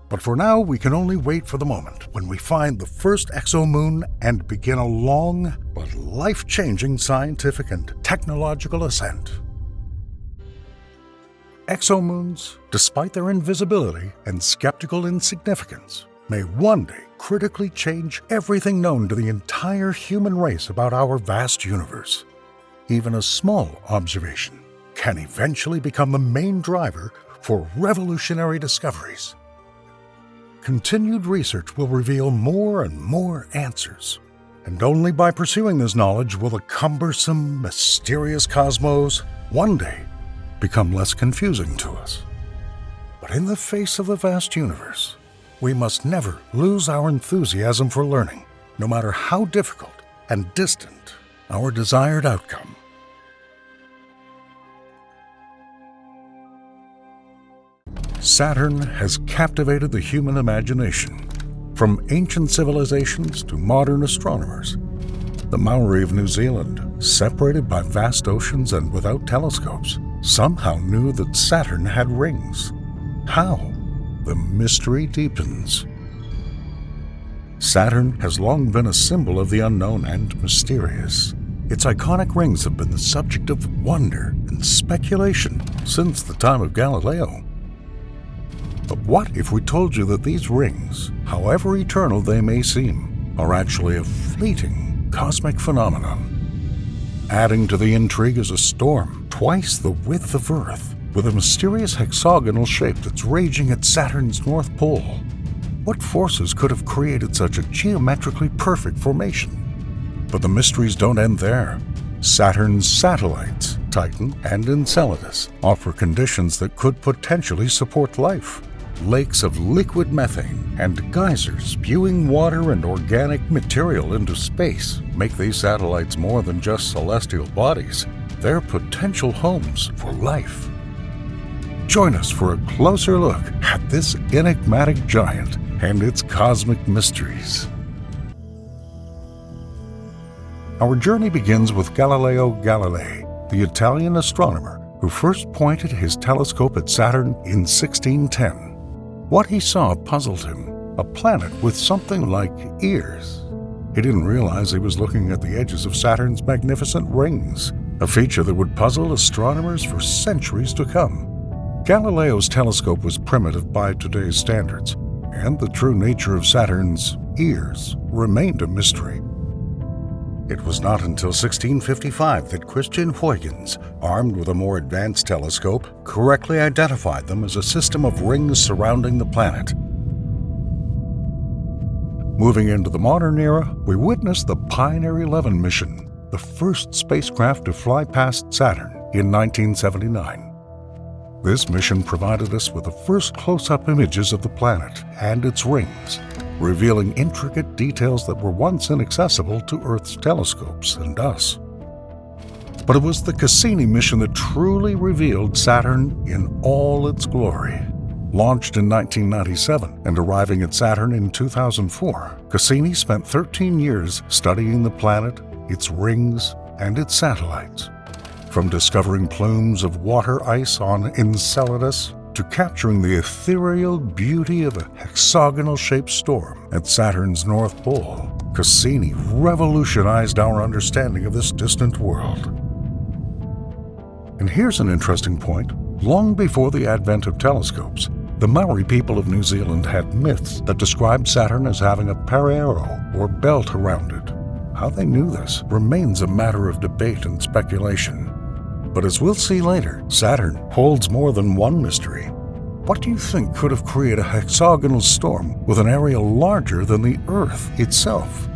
But for now, we can only wait for the moment when we find the first exomoon and begin a long but life-changing scientific and technological ascent. Exomoons, despite their invisibility and skeptical insignificance, may one day critically change everything known to the entire human race about our vast universe. Even a small observation can eventually become the main driver for revolutionary discoveries. Continued research will reveal more and more answers, and only by pursuing this knowledge will the cumbersome, mysterious cosmos one day become less confusing to us. But in the face of the vast universe, we must never lose our enthusiasm for learning, no matter how difficult and distant our desired outcome. Saturn has captivated the human imagination. From ancient civilizations to modern astronomers, the Maori of New Zealand, separated by vast oceans and without telescopes, somehow knew that Saturn had rings. How? The mystery deepens. Saturn has long been a symbol of the unknown and mysterious. Its iconic rings have been the subject of wonder and speculation since the time of Galileo. But what if we told you that these rings, however eternal they may seem, are actually a fleeting cosmic phenomenon? Adding to the intrigue is a storm twice the width of Earth, with a mysterious hexagonal shape that's raging at Saturn's North Pole. What forces could have created such a geometrically perfect formation? But the mysteries don't end there. Saturn's satellites, Titan and Enceladus, offer conditions that could potentially support life. Lakes of liquid methane and geysers spewing water and organic material into space make these satellites more than just celestial bodies. They're potential homes for life. Join us for a closer look at this enigmatic giant and its cosmic mysteries. Our journey begins with Galileo Galilei, the Italian astronomer who first pointed his telescope at Saturn in 1610. What he saw puzzled him, a planet with something like ears. He didn't realize he was looking at the edges of Saturn's magnificent rings, a feature that would puzzle astronomers for centuries to come. Galileo's telescope was primitive by today's standards, and the true nature of Saturn's ears remained a mystery. It was not until 1655 that Christian Huygens, armed with a more advanced telescope, correctly identified them as a system of rings surrounding the planet. Moving into the modern era, we witnessed the Pioneer 11 mission, the first spacecraft to fly past Saturn in 1979. This mission provided us with the first close-up images of the planet and its rings, revealing intricate details that were once inaccessible to Earth's telescopes and us. But it was the Cassini mission that truly revealed Saturn in all its glory. Launched in 1997 and arriving at Saturn in 2004, Cassini spent 13 years studying the planet, its rings, and its satellites. From discovering plumes of water ice on Enceladus to capturing the ethereal beauty of a hexagonal-shaped storm at Saturn's North Pole, Cassini revolutionized our understanding of this distant world. And here's an interesting point. Long before the advent of telescopes, the Maori people of New Zealand had myths that described Saturn as having a parero, or belt, around it. How they knew this remains a matter of debate and speculation. But as we'll see later, Saturn holds more than one mystery. What do you think could have created a hexagonal storm with an area larger than the Earth itself?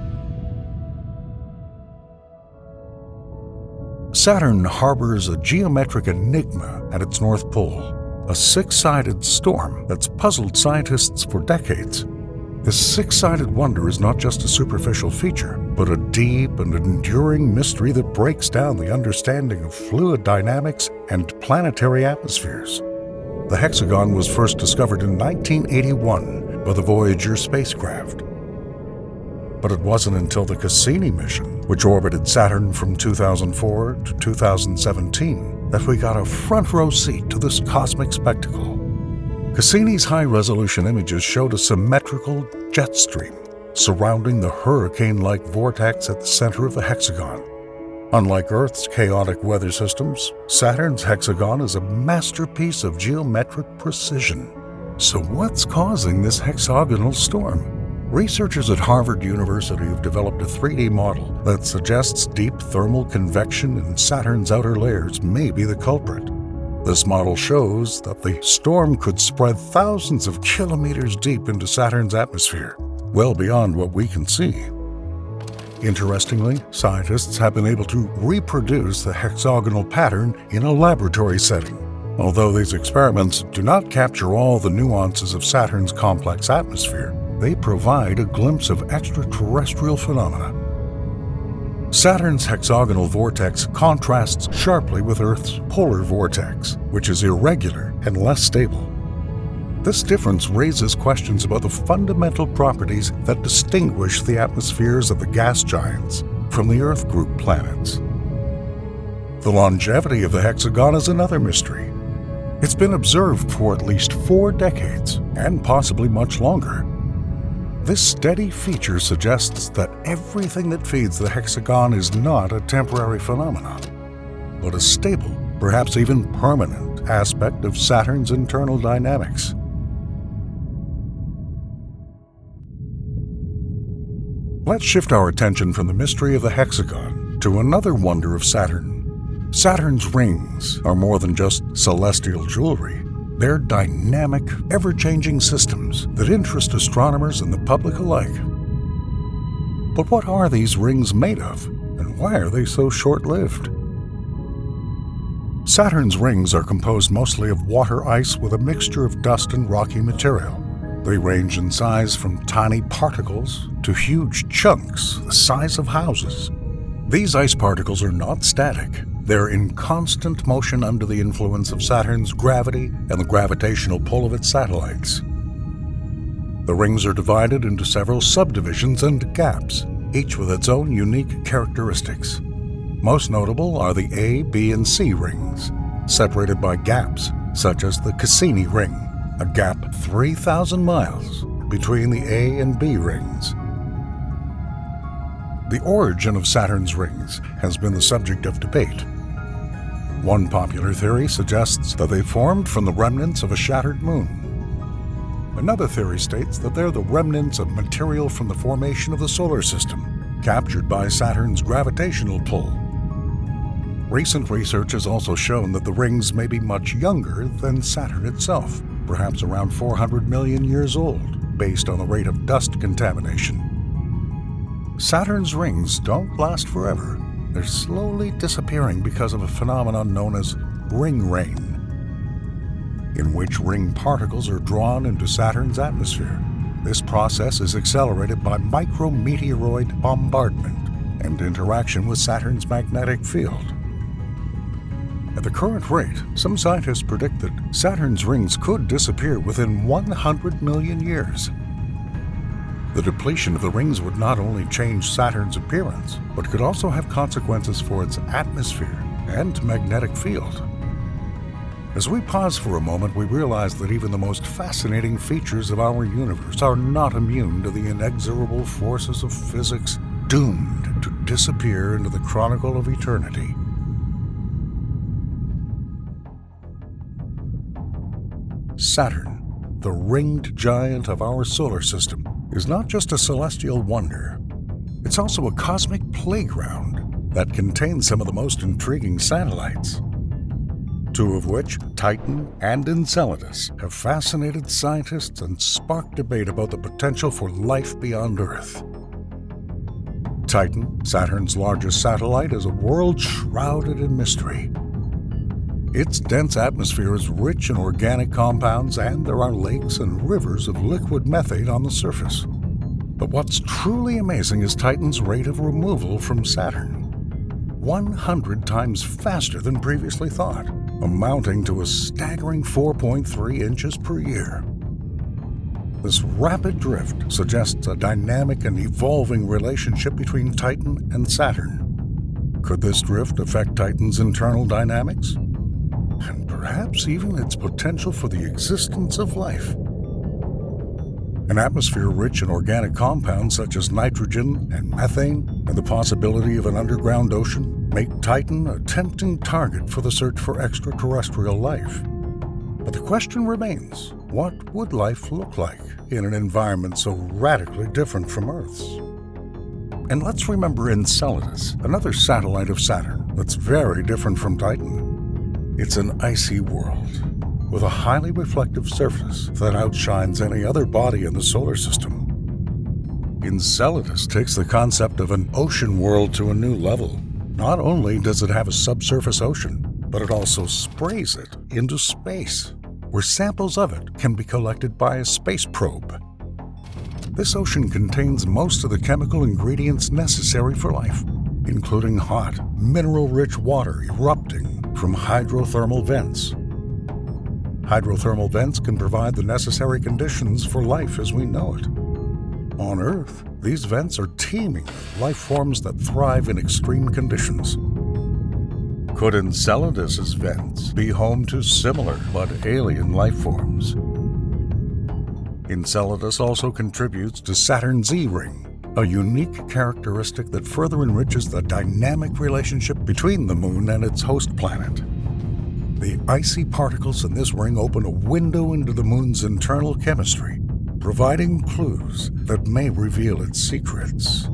Saturn harbors a geometric enigma at its North Pole, a six-sided storm that's puzzled scientists for decades. This six-sided wonder is not just a superficial feature, but a deep and enduring mystery that breaks down the understanding of fluid dynamics and planetary atmospheres. The hexagon was first discovered in 1981 by the Voyager spacecraft. But it wasn't until the Cassini mission, which orbited Saturn from 2004 to 2017, that we got a front-row seat to this cosmic spectacle. Cassini's high-resolution images showed a symmetrical jet stream surrounding the hurricane-like vortex at the center of the hexagon. Unlike Earth's chaotic weather systems, Saturn's hexagon is a masterpiece of geometric precision. So what's causing this hexagonal storm? Researchers at Harvard University have developed a 3D model that suggests deep thermal convection in Saturn's outer layers may be the culprit. This model shows that the storm could spread thousands of kilometers deep into Saturn's atmosphere, well beyond what we can see. Interestingly, scientists have been able to reproduce the hexagonal pattern in a laboratory setting. Although these experiments do not capture all the nuances of Saturn's complex atmosphere, they provide a glimpse of extraterrestrial phenomena. Saturn's hexagonal vortex contrasts sharply with Earth's polar vortex, which is irregular and less stable. This difference raises questions about the fundamental properties that distinguish the atmospheres of the gas giants from the Earth group planets. The longevity of the hexagon is another mystery. It's been observed for at least 4 decades, and possibly much longer. This steady feature suggests that everything that feeds the hexagon is not a temporary phenomenon, but a stable, perhaps even permanent, aspect of Saturn's internal dynamics. Let's shift our attention from the mystery of the hexagon to another wonder of Saturn. Saturn's rings are more than just celestial jewelry. They're dynamic, ever-changing systems that interest astronomers and the public alike. But what are these rings made of, and why are they so short-lived? Saturn's rings are composed mostly of water ice with a mixture of dust and rocky material. They range in size from tiny particles to huge chunks the size of houses. These ice particles are not static. They're in constant motion under the influence of Saturn's gravity and the gravitational pull of its satellites. The rings are divided into several subdivisions and gaps, each with its own unique characteristics. Most notable are the A, B, and C rings, separated by gaps, such as the Cassini ring, a gap 3,000 miles, between the A and B rings. The origin of Saturn's rings has been the subject of debate. One popular theory suggests that they formed from the remnants of a shattered moon. Another theory states that they're the remnants of material from the formation of the solar system, captured by Saturn's gravitational pull. Recent research has also shown that the rings may be much younger than Saturn itself, perhaps around 400 million years old, based on the rate of dust contamination. Saturn's rings don't last forever. They're slowly disappearing because of a phenomenon known as ring rain, in which ring particles are drawn into Saturn's atmosphere. This process is accelerated by micrometeoroid bombardment and interaction with Saturn's magnetic field. At the current rate, some scientists predict that Saturn's rings could disappear within 100 million years. The depletion of the rings would not only change Saturn's appearance, but could also have consequences for its atmosphere and magnetic field. As we pause for a moment, we realize that even the most fascinating features of our universe are not immune to the inexorable forces of physics, doomed to disappear into the chronicle of eternity. Saturn, the ringed giant of our solar system, is not just a celestial wonder. It's also a cosmic playground that contains some of the most intriguing satellites, two of which, Titan and Enceladus, have fascinated scientists and sparked debate about the potential for life beyond Earth. Titan, Saturn's largest satellite, is a world shrouded in mystery. Its dense atmosphere is rich in organic compounds, and there are lakes and rivers of liquid methane on the surface. But what's truly amazing is Titan's rate of removal from Saturn, 100 times faster than previously thought, amounting to a staggering 4.3 inches per year. This rapid drift suggests a dynamic and evolving relationship between Titan and Saturn. Could this drift affect Titan's internal dynamics? And perhaps even its potential for the existence of life. An atmosphere rich in organic compounds such as nitrogen and methane, and the possibility of an underground ocean, make Titan a tempting target for the search for extraterrestrial life. But the question remains, what would life look like in an environment so radically different from Earth's? And let's remember Enceladus, another satellite of Saturn that's very different from Titan. It's an icy world with a highly reflective surface that outshines any other body in the solar system. Enceladus takes the concept of an ocean world to a new level. Not only does it have a subsurface ocean, but it also sprays it into space, where samples of it can be collected by a space probe. This ocean contains most of the chemical ingredients necessary for life, including hot, mineral-rich water erupting from hydrothermal vents. Hydrothermal vents can provide the necessary conditions for life as we know it. On Earth, these vents are teeming with life forms that thrive in extreme conditions. Could Enceladus's vents be home to similar but alien life forms? Enceladus also contributes to Saturn's E-ring, a unique characteristic that further enriches the dynamic relationship between the Moon and its host planet. The icy particles in this ring open a window into the Moon's internal chemistry, providing clues that may reveal its secrets.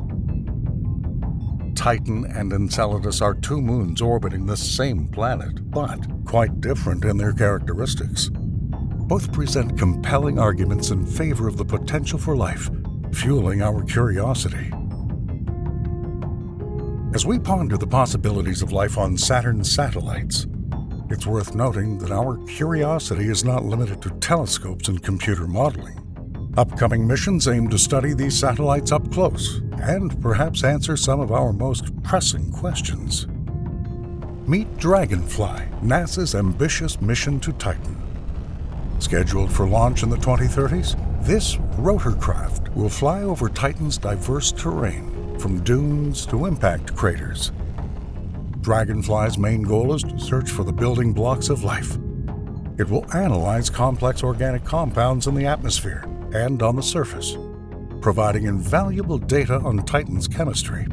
Titan and Enceladus are two moons orbiting the same planet, but quite different in their characteristics. Both present compelling arguments in favor of the potential for life, fueling our curiosity. As we ponder the possibilities of life on Saturn's satellites, it's worth noting that our curiosity is not limited to telescopes and computer modeling. Upcoming missions aim to study these satellites up close and perhaps answer some of our most pressing questions. Meet Dragonfly, NASA's ambitious mission to Titan. Scheduled for launch in the 2030s, this rotorcraft will fly over Titan's diverse terrain, from dunes to impact craters. Dragonfly's main goal is to search for the building blocks of life. It will analyze complex organic compounds in the atmosphere and on the surface, providing invaluable data on Titan's chemistry.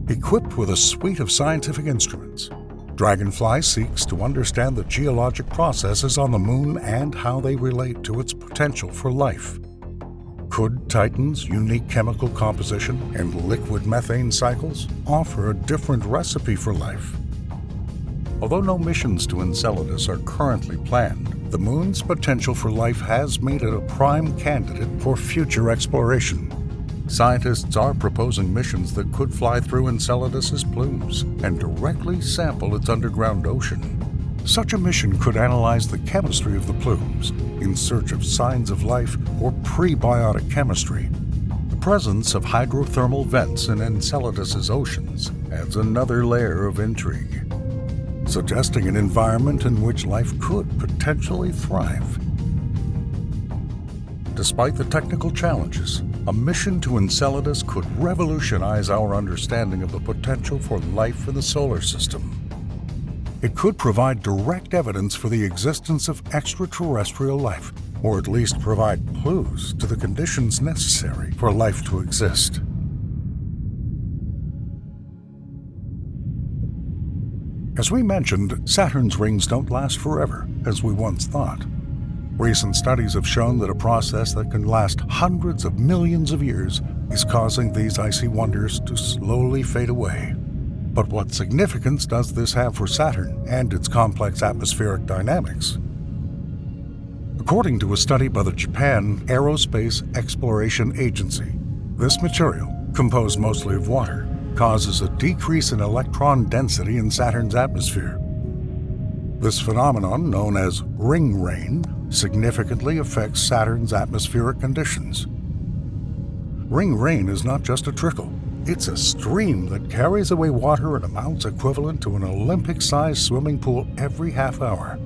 Equipped with a suite of scientific instruments, Dragonfly seeks to understand the geologic processes on the Moon and how they relate to its potential for life. Could Titan's unique chemical composition and liquid methane cycles offer a different recipe for life? Although no missions to Enceladus are currently planned, the Moon's potential for life has made it a prime candidate for future exploration. Scientists are proposing missions that could fly through Enceladus's plumes and directly sample its underground ocean. Such a mission could analyze the chemistry of the plumes in search of signs of life or prebiotic chemistry. The presence of hydrothermal vents in Enceladus's oceans adds another layer of intrigue, suggesting an environment in which life could potentially thrive. Despite the technical challenges, a mission to Enceladus could revolutionize our understanding of the potential for life in the solar system. It could provide direct evidence for the existence of extraterrestrial life, or at least provide clues to the conditions necessary for life to exist. As we mentioned, Saturn's rings don't last forever, as we once thought. Recent studies have shown that a process that can last hundreds of millions of years is causing these icy wonders to slowly fade away. But what significance does this have for Saturn and its complex atmospheric dynamics? According to a study by the Japan Aerospace Exploration Agency, this material, composed mostly of water, causes a decrease in electron density in Saturn's atmosphere. This phenomenon, known as ring rain, significantly affects Saturn's atmospheric conditions. Ring rain is not just a trickle. It's a stream that carries away water in amounts equivalent to an Olympic-sized swimming pool every half hour.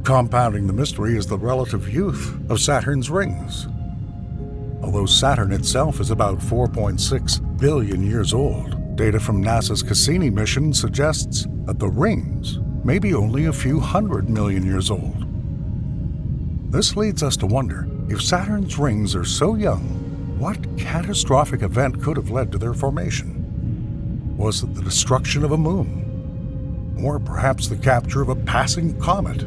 Compounding the mystery is the relative youth of Saturn's rings. Although Saturn itself is about 4.6 billion years old, data from NASA's Cassini mission suggests that the rings may be only a few 100 million years old. This leads us to wonder, if Saturn's rings are so young, what catastrophic event could have led to their formation? Was it the destruction of a moon? Or perhaps the capture of a passing comet?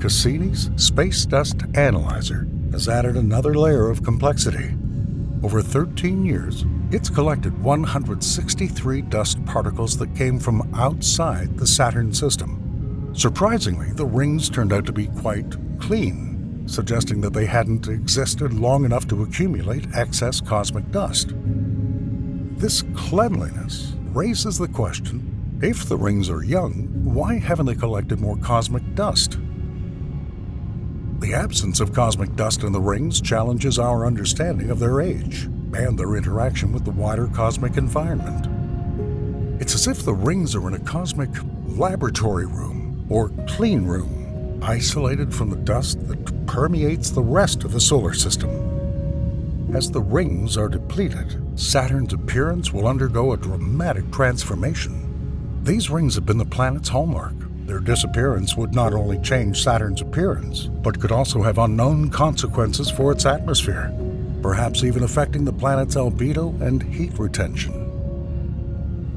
Cassini's Space Dust Analyzer has added another layer of complexity. Over 13 years, it's collected 163 dust particles that came from outside the Saturn system. Surprisingly, the rings turned out to be quite clean, suggesting that they hadn't existed long enough to accumulate excess cosmic dust. This cleanliness raises the question, if the rings are young, why haven't they collected more cosmic dust? The absence of cosmic dust in the rings challenges our understanding of their age and their interaction with the wider cosmic environment. It's as if the rings are in a cosmic laboratory room or clean room, isolated from the dust that permeates the rest of the solar system. As the rings are depleted, Saturn's appearance will undergo a dramatic transformation. These rings have been the planet's hallmark. Their disappearance would not only change Saturn's appearance, but could also have unknown consequences for its atmosphere, perhaps even affecting the planet's albedo and heat retention.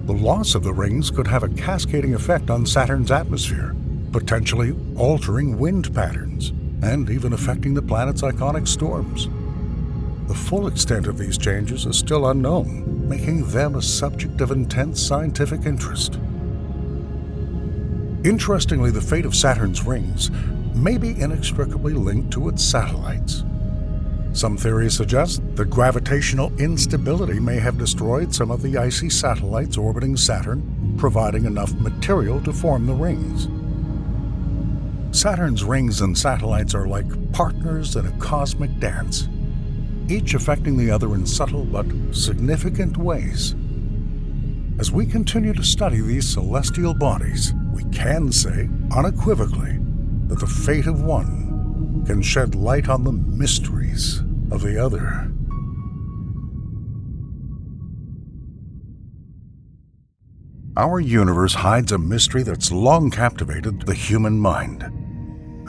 The loss of the rings could have a cascading effect on Saturn's atmosphere, potentially altering wind patterns and even affecting the planet's iconic storms. The full extent of these changes is still unknown, making them a subject of intense scientific interest. Interestingly, the fate of Saturn's rings may be inextricably linked to its satellites. Some theories suggest that gravitational instability may have destroyed some of the icy satellites orbiting Saturn, providing enough material to form the rings. Saturn's rings and satellites are like partners in a cosmic dance, each affecting the other in subtle but significant ways. As we continue to study these celestial bodies, we can say unequivocally that the fate of one can shed light on the mysteries of the other. Our universe hides a mystery that's long captivated the human mind.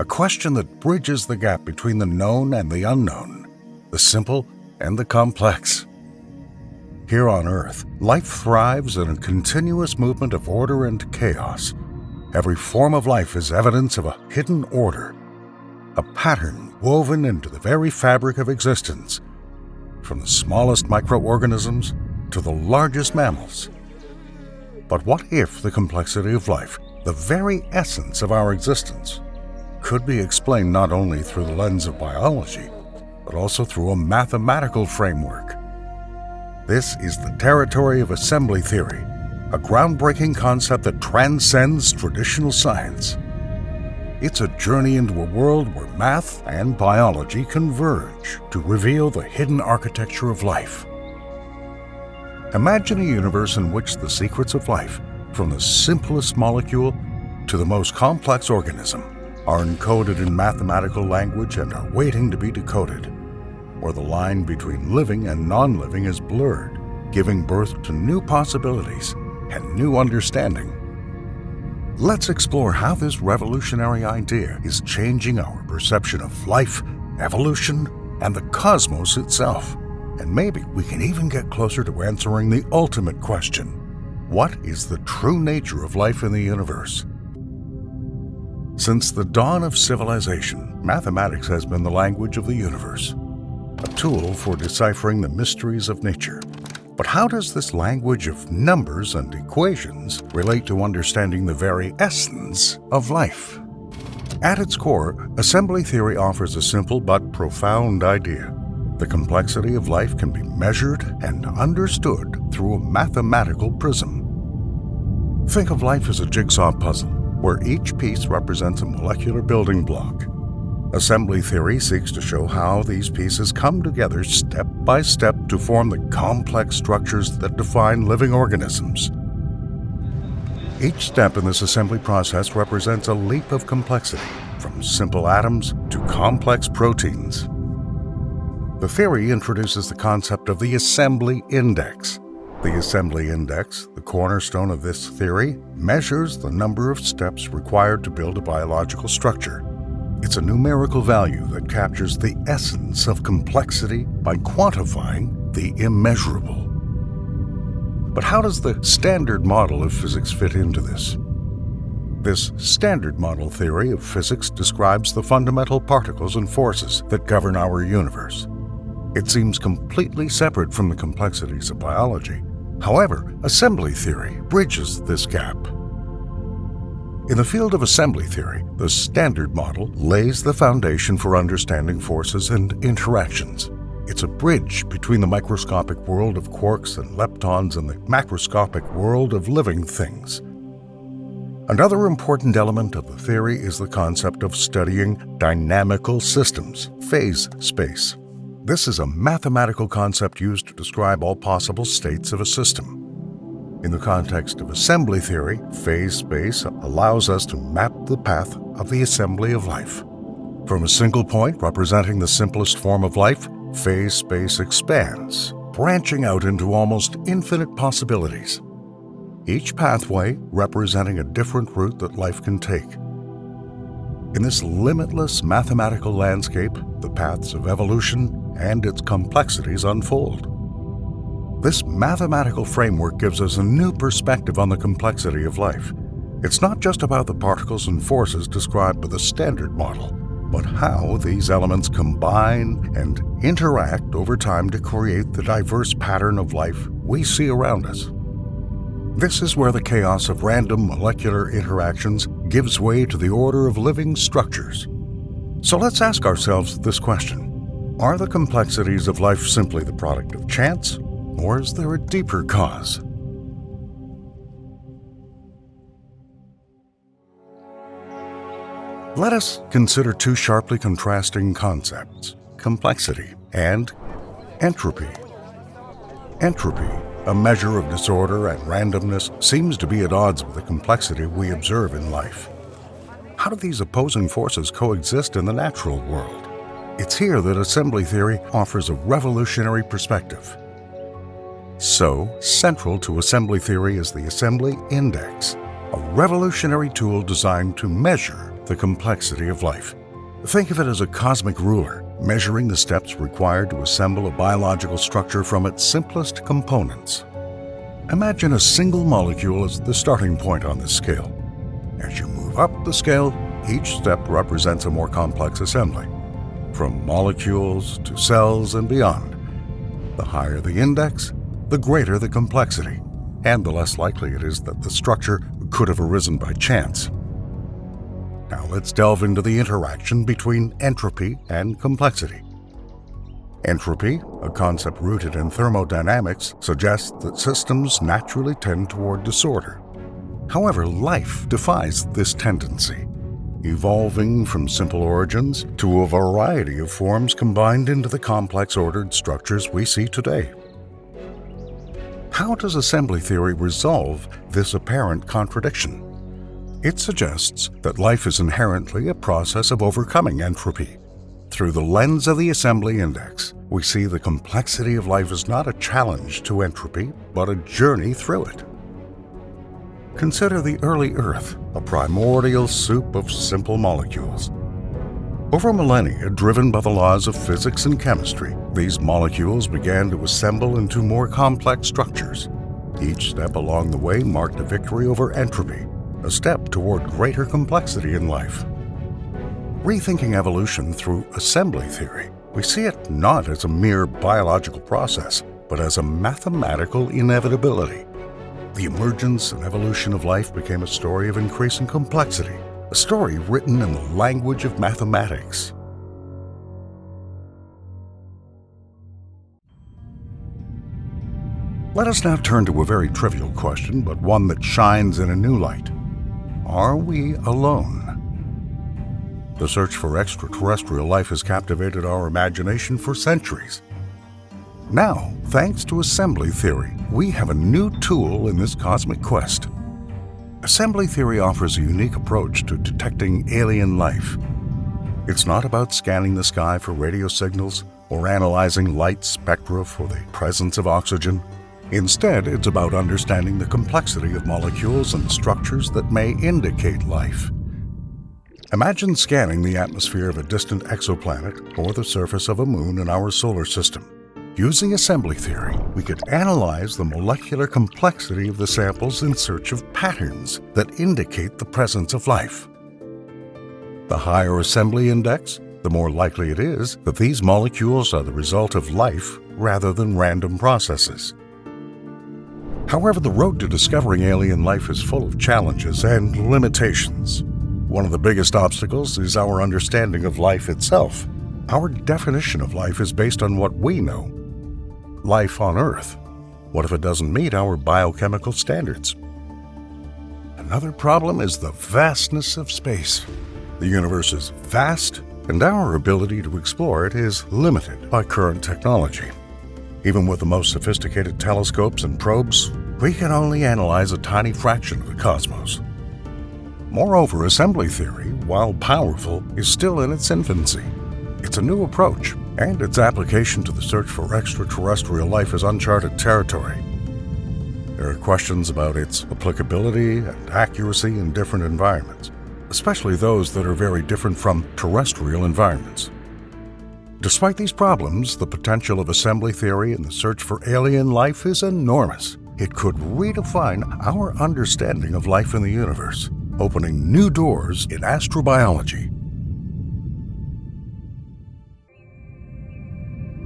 a question that bridges the gap between the known and the unknown, the simple and the complex. Here on Earth, life thrives in a continuous movement of order and chaos. Every form of life is evidence of a hidden order, a pattern woven into the very fabric of existence, from the smallest microorganisms to the largest mammals. But what if the complexity of life, the very essence of our existence, could be explained not only through the lens of biology, but also through a mathematical framework? This is the territory of assembly theory, a groundbreaking concept that transcends traditional science. It's a journey into a world where math and biology converge to reveal the hidden architecture of life. Imagine a universe in which the secrets of life, from the simplest molecule to the most complex organism, are encoded in mathematical language and are waiting to be decoded, where the line between living and non-living is blurred, giving birth to new possibilities and new understanding. Let's explore how this revolutionary idea is changing our perception of life, evolution, and the cosmos itself. And maybe we can even get closer to answering the ultimate question: what is the true nature of life in the universe? Since the dawn of civilization, mathematics has been the language of the universe, a tool for deciphering the mysteries of nature. But how does this language of numbers and equations relate to understanding the very essence of life? At its core, assembly theory offers a simple but profound idea. The complexity of life can be measured and understood through a mathematical prism. Think of life as a jigsaw puzzle, where each piece represents a molecular building block. Assembly theory seeks to show how these pieces come together step by step to form the complex structures that define living organisms. Each step in this assembly process represents a leap of complexity, from simple atoms to complex proteins. The theory introduces the concept of the assembly index. The assembly index, the cornerstone of this theory, measures the number of steps required to build a biological structure. It's a numerical value that captures the essence of complexity by quantifying the immeasurable. But how does the standard model of physics fit into this? This standard model theory of physics describes the fundamental particles and forces that govern our universe. It seems completely separate from the complexities of biology. However, assembly theory bridges this gap. In the field of assembly theory, the standard model lays the foundation for understanding forces and interactions. It's a bridge between the microscopic world of quarks and leptons and the macroscopic world of living things. Another important element of the theory is the concept of studying dynamical systems, phase space. This is a mathematical concept used to describe all possible states of a system. In the context of assembly theory, phase space allows us to map the path of the assembly of life. From a single point representing the simplest form of life, phase space expands, branching out into almost infinite possibilities, each pathway representing a different route that life can take. In this limitless mathematical landscape, the paths of evolution and its complexities unfold. This mathematical framework gives us a new perspective on the complexity of life. It's not just about the particles and forces described by the standard model, but how these elements combine and interact over time to create the diverse pattern of life we see around us. This is where the chaos of random molecular interactions gives way to the order of living structures. So let's ask ourselves this question: are the complexities of life simply the product of chance? Or is there a deeper cause? Let us consider two sharply contrasting concepts: complexity and entropy. Entropy, a measure of disorder and randomness, seems to be at odds with the complexity we observe in life. How do these opposing forces coexist in the natural world? It's here that assembly theory offers a revolutionary perspective. So, central to assembly theory is the assembly index, a revolutionary tool designed to measure the complexity of life. Think of it as a cosmic ruler, measuring the steps required to assemble a biological structure from its simplest components. Imagine a single molecule as the starting point on this scale. As you move up the scale, each step represents a more complex assembly, from molecules to cells and beyond. The higher the index, the greater the complexity, and the less likely it is that the structure could have arisen by chance. Now let's delve into the interaction between entropy and complexity. Entropy, a concept rooted in thermodynamics, suggests that systems naturally tend toward disorder. However, life defies this tendency, evolving from simple origins to a variety of forms combined into the complex ordered structures we see today. How does assembly theory resolve this apparent contradiction? It suggests that life is inherently a process of overcoming entropy. Through the lens of the assembly index, we see the complexity of life is not a challenge to entropy, but a journey through it. Consider the early Earth, a primordial soup of simple molecules. Over millennia, driven by the laws of physics and chemistry, these molecules began to assemble into more complex structures. Each step along the way marked a victory over entropy, a step toward greater complexity in life. Rethinking evolution through assembly theory, we see it not as a mere biological process, but as a mathematical inevitability. The emergence and evolution of life became a story of increasing complexity, a story written in the language of mathematics. Let us now turn to a very trivial question, but one that shines in a new light. Are we alone? The search for extraterrestrial life has captivated our imagination for centuries. Now, thanks to assembly theory, we have a new tool in this cosmic quest. Assembly theory offers a unique approach to detecting alien life. It's not about scanning the sky for radio signals or analyzing light spectra for the presence of oxygen. Instead, it's about understanding the complexity of molecules and structures that may indicate life. Imagine scanning the atmosphere of a distant exoplanet or the surface of a moon in our solar system. Using assembly theory, we could analyze the molecular complexity of the samples in search of patterns that indicate the presence of life. The higher assembly index, the more likely it is that these molecules are the result of life rather than random processes. However, the road to discovering alien life is full of challenges and limitations. One of the biggest obstacles is our understanding of life itself. Our definition of life is based on what we know. Life on Earth. What if it doesn't meet our biochemical standards? Another problem is the vastness of space. The universe is vast, and our ability to explore it is limited by current technology. Even with the most sophisticated telescopes and probes, we can only analyze a tiny fraction of the cosmos. Moreover, assembly theory, while powerful, is still in its infancy. It's a new approach, and its application to the search for extraterrestrial life is uncharted territory. There are questions about its applicability and accuracy in different environments, especially those that are very different from terrestrial environments. Despite these problems, the potential of assembly theory in the search for alien life is enormous. It could redefine our understanding of life in the universe, opening new doors in astrobiology.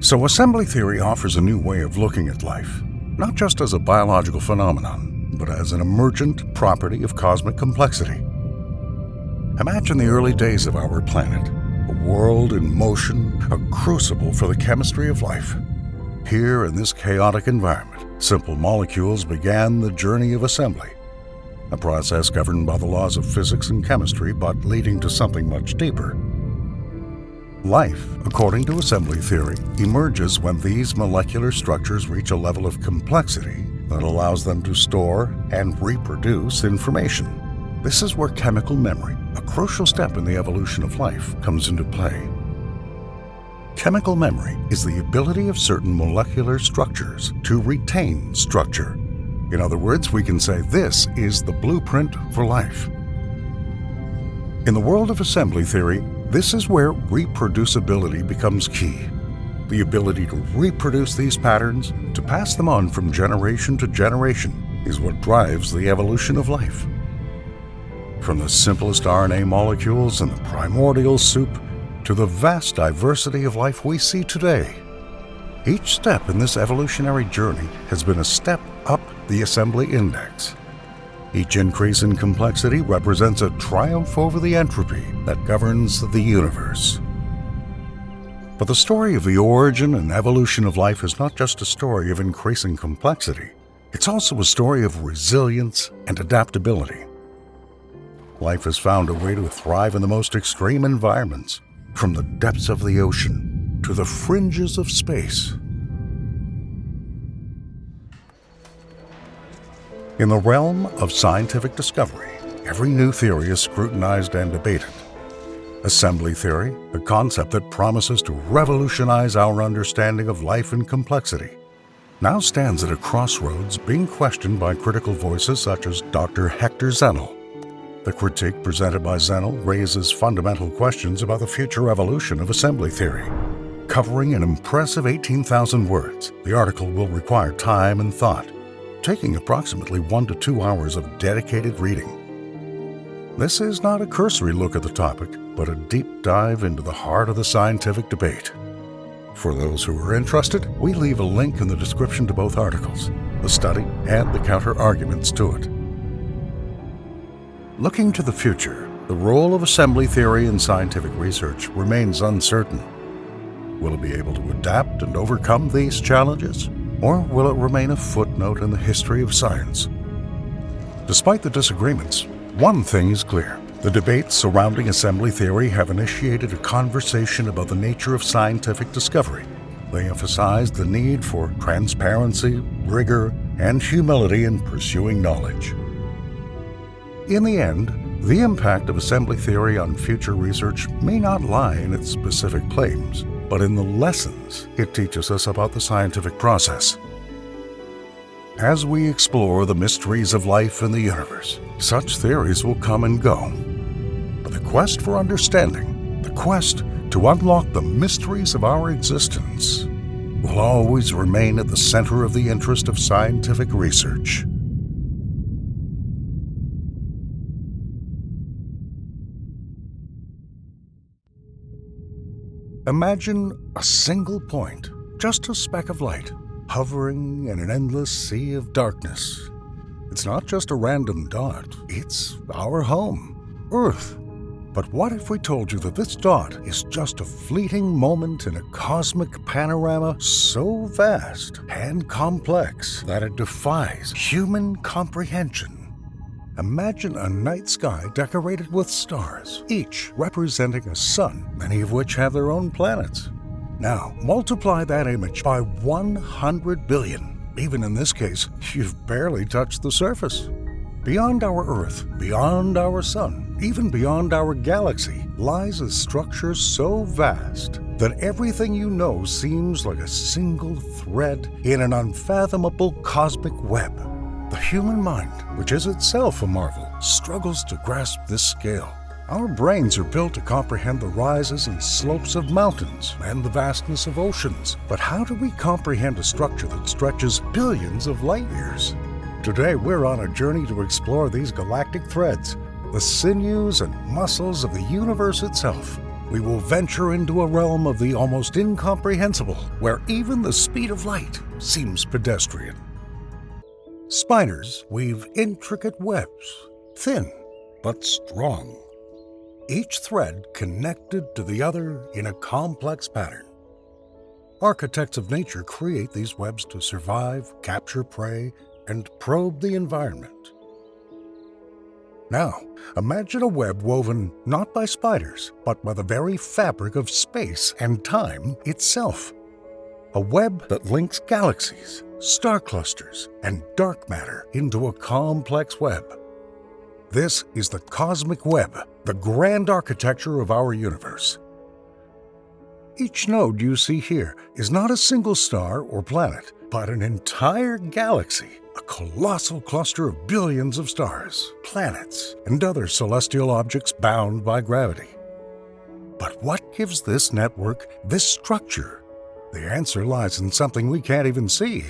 So assembly theory offers a new way of looking at life, not just as a biological phenomenon, but as an emergent property of cosmic complexity. Imagine the early days of our planet, a world in motion, a crucible for the chemistry of life. Here in this chaotic environment, simple molecules began the journey of assembly, a process governed by the laws of physics and chemistry, but leading to something much deeper. Life, according to assembly theory, emerges when these molecular structures reach a level of complexity that allows them to store and reproduce information. This is where chemical memory, a crucial step in the evolution of life, comes into play. Chemical memory is the ability of certain molecular structures to retain structure. In other words, we can say this is the blueprint for life. In the world of assembly theory, this is where reproducibility becomes key. The ability to reproduce these patterns, to pass them on from generation to generation, is what drives the evolution of life. From the simplest RNA molecules in the primordial soup to the vast diversity of life we see today, each step in this evolutionary journey has been a step up the assembly index. Each increase in complexity represents a triumph over the entropy that governs the universe. But the story of the origin and evolution of life is not just a story of increasing complexity. It's also a story of resilience and adaptability. Life has found a way to thrive in the most extreme environments, from the depths of the ocean to the fringes of space. In the realm of scientific discovery, every new theory is scrutinized and debated. Assembly theory, a concept that promises to revolutionize our understanding of life and complexity, now stands at a crossroads, being questioned by critical voices such as Dr. Hector Zennel. The critique presented by Zennel raises fundamental questions about the future evolution of assembly theory. Covering an impressive 18,000 words, the article will require time and thought, taking approximately 1 to 2 hours of dedicated reading. This is not a cursory look at the topic, but a deep dive into the heart of the scientific debate. For those who are interested, we leave a link in the description to both articles, the study and the counter-arguments to it. Looking to the future, the role of assembly theory in scientific research remains uncertain. Will it be able to adapt and overcome these challenges, or will it remain a footnote in the history of science? Despite the disagreements, one thing is clear. The debates surrounding assembly theory have initiated a conversation about the nature of scientific discovery. They emphasize the need for transparency, rigor, and humility in pursuing knowledge. In the end, the impact of assembly theory on future research may not lie in its specific claims, but in the lessons it teaches us about the scientific process. As we explore the mysteries of life in the universe, such theories will come and go. But the quest for understanding, the quest to unlock the mysteries of our existence, will always remain at the center of the interest of scientific research. Imagine a single point, just a speck of light, hovering in an endless sea of darkness. It's not just a random dot, it's our home, Earth. But what if we told you that this dot is just a fleeting moment in a cosmic panorama so vast and complex that it defies human comprehension? Imagine a night sky decorated with stars, each representing a sun, many of which have their own planets. Now, multiply that image by 100 billion. Even in this case, you've barely touched the surface. Beyond our Earth, beyond our Sun, even beyond our galaxy, lies a structure so vast that everything you know seems like a single thread in an unfathomable cosmic web. The human mind, which is itself a marvel, struggles to grasp this scale. Our brains are built to comprehend the rises and slopes of mountains and the vastness of oceans. But how do we comprehend a structure that stretches billions of light years? Today, we're on a journey to explore these galactic threads, the sinews and muscles of the universe itself. We will venture into a realm of the almost incomprehensible, where even the speed of light seems pedestrian. Spiders weave intricate webs, thin but strong, each thread connected to the other in a complex pattern. Architects of nature create these webs to survive, capture prey, and probe the environment. Now, imagine a web woven not by spiders, but by the very fabric of space and time itself. A web that links galaxies, star clusters, and dark matter into a complex web. This is the cosmic web, the grand architecture of our universe. Each node you see here is not a single star or planet, but an entire galaxy, a colossal cluster of billions of stars, planets, and other celestial objects bound by gravity. But what gives this network this structure? The answer lies in something we can't even see: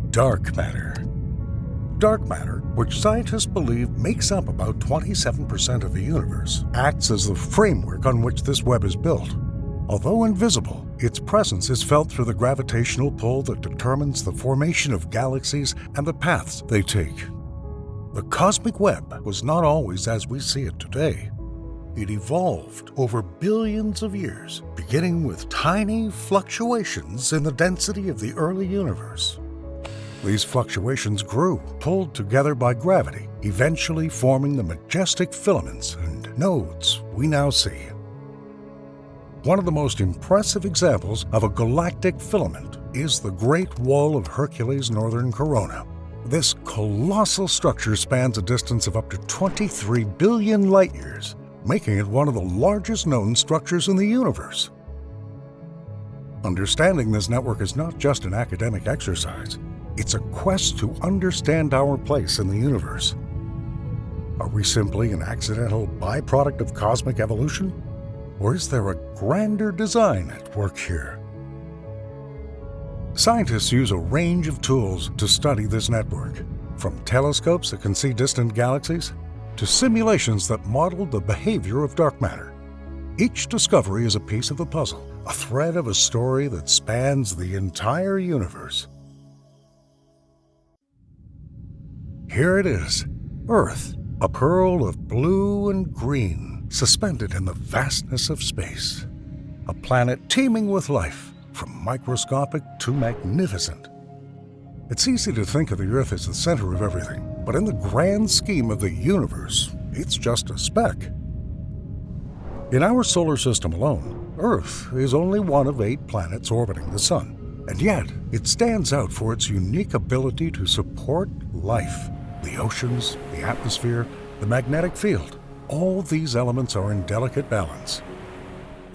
dark matter. Dark matter, which scientists believe makes up about 27% of the universe, acts as the framework on which this web is built. Although invisible, its presence is felt through the gravitational pull that determines the formation of galaxies and the paths they take. The cosmic web was not always as we see it today. It evolved over billions of years, beginning with tiny fluctuations in the density of the early universe. These fluctuations grew, pulled together by gravity, eventually forming the majestic filaments and nodes we now see. One of the most impressive examples of a galactic filament is the Great Wall of Hercules' northern corona. This colossal structure spans a distance of up to 23 billion light-years, making it one of the largest known structures in the universe. Understanding this network is not just an academic exercise. It's a quest to understand our place in the universe. Are we simply an accidental byproduct of cosmic evolution? Or is there a grander design at work here? Scientists use a range of tools to study this network, from telescopes that can see distant galaxies to simulations that model the behavior of dark matter. Each discovery is a piece of the puzzle, a thread of a story that spans the entire universe. Here it is, Earth, a pearl of blue and green, suspended in the vastness of space. A planet teeming with life, from microscopic to magnificent. It's easy to think of the Earth as the center of everything, but in the grand scheme of the universe, it's just a speck. In our solar system alone, Earth is only one of 8 planets orbiting the Sun, and yet it stands out for its unique ability to support life. The oceans, the atmosphere, the magnetic field, all these elements are in delicate balance.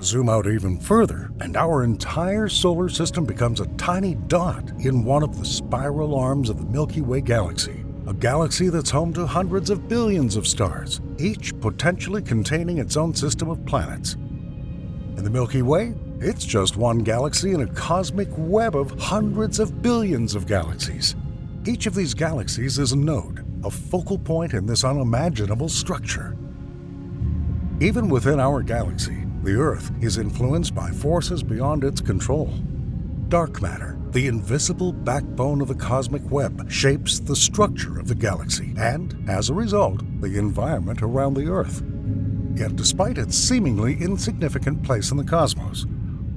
Zoom out even further, and our entire solar system becomes a tiny dot in one of the spiral arms of the Milky Way galaxy, a galaxy that's home to hundreds of billions of stars, each potentially containing its own system of planets. In the Milky Way, it's just one galaxy in a cosmic web of hundreds of billions of galaxies. Each of these galaxies is a node, a focal point in this unimaginable structure. Even within our galaxy, the Earth is influenced by forces beyond its control. Dark matter, the invisible backbone of the cosmic web, shapes the structure of the galaxy and, as a result, the environment around the Earth. Yet despite its seemingly insignificant place in the cosmos,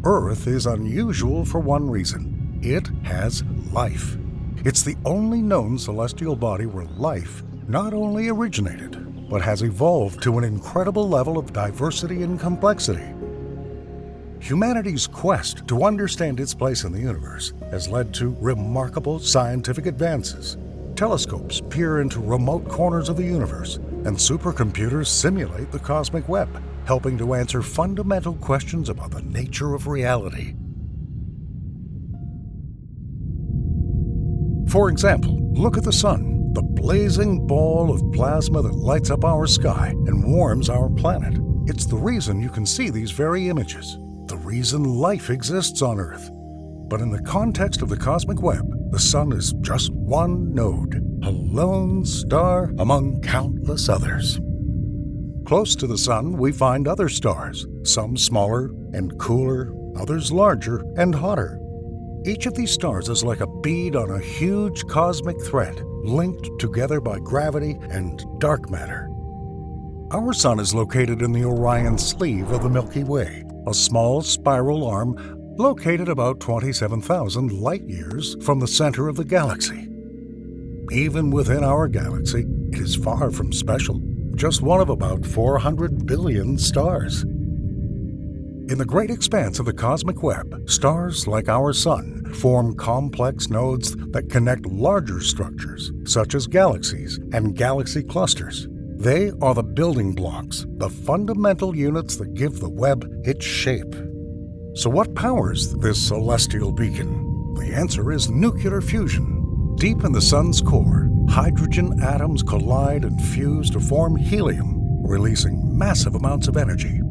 Earth is unusual for one reason: it has life. It's the only known celestial body where life not only originated, but has evolved to an incredible level of diversity and complexity. Humanity's quest to understand its place in the universe has led to remarkable scientific advances. Telescopes peer into remote corners of the universe, and supercomputers simulate the cosmic web, helping to answer fundamental questions about the nature of reality. For example, look at the Sun, the blazing ball of plasma that lights up our sky and warms our planet. It's the reason you can see these very images, the reason life exists on Earth. But in the context of the cosmic web, the Sun is just one node, a lone star among countless others. Close to the Sun, we find other stars, some smaller and cooler, others larger and hotter. Each of these stars is like a bead on a huge cosmic thread, linked together by gravity and dark matter. Our Sun is located in the Orion sleeve of the Milky Way, a small spiral arm located about 27,000 light-years from the center of the galaxy. Even within our galaxy, it is far from special, just one of about 400 billion stars. In the great expanse of the cosmic web, stars like our Sun form complex nodes that connect larger structures, such as galaxies and galaxy clusters. They are the building blocks, the fundamental units that give the web its shape. So what powers this celestial beacon? The answer is nuclear fusion. Deep in the sun's core, hydrogen atoms collide and fuse to form helium, releasing massive amounts of energy.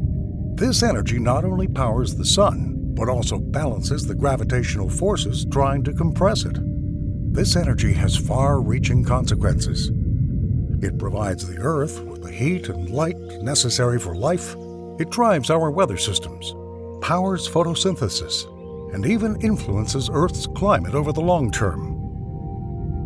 This energy not only powers the sun, but also balances the gravitational forces trying to compress it. This energy has far-reaching consequences. It provides the Earth with the heat and light necessary for life. It drives our weather systems, powers photosynthesis, and even influences Earth's climate over the long term.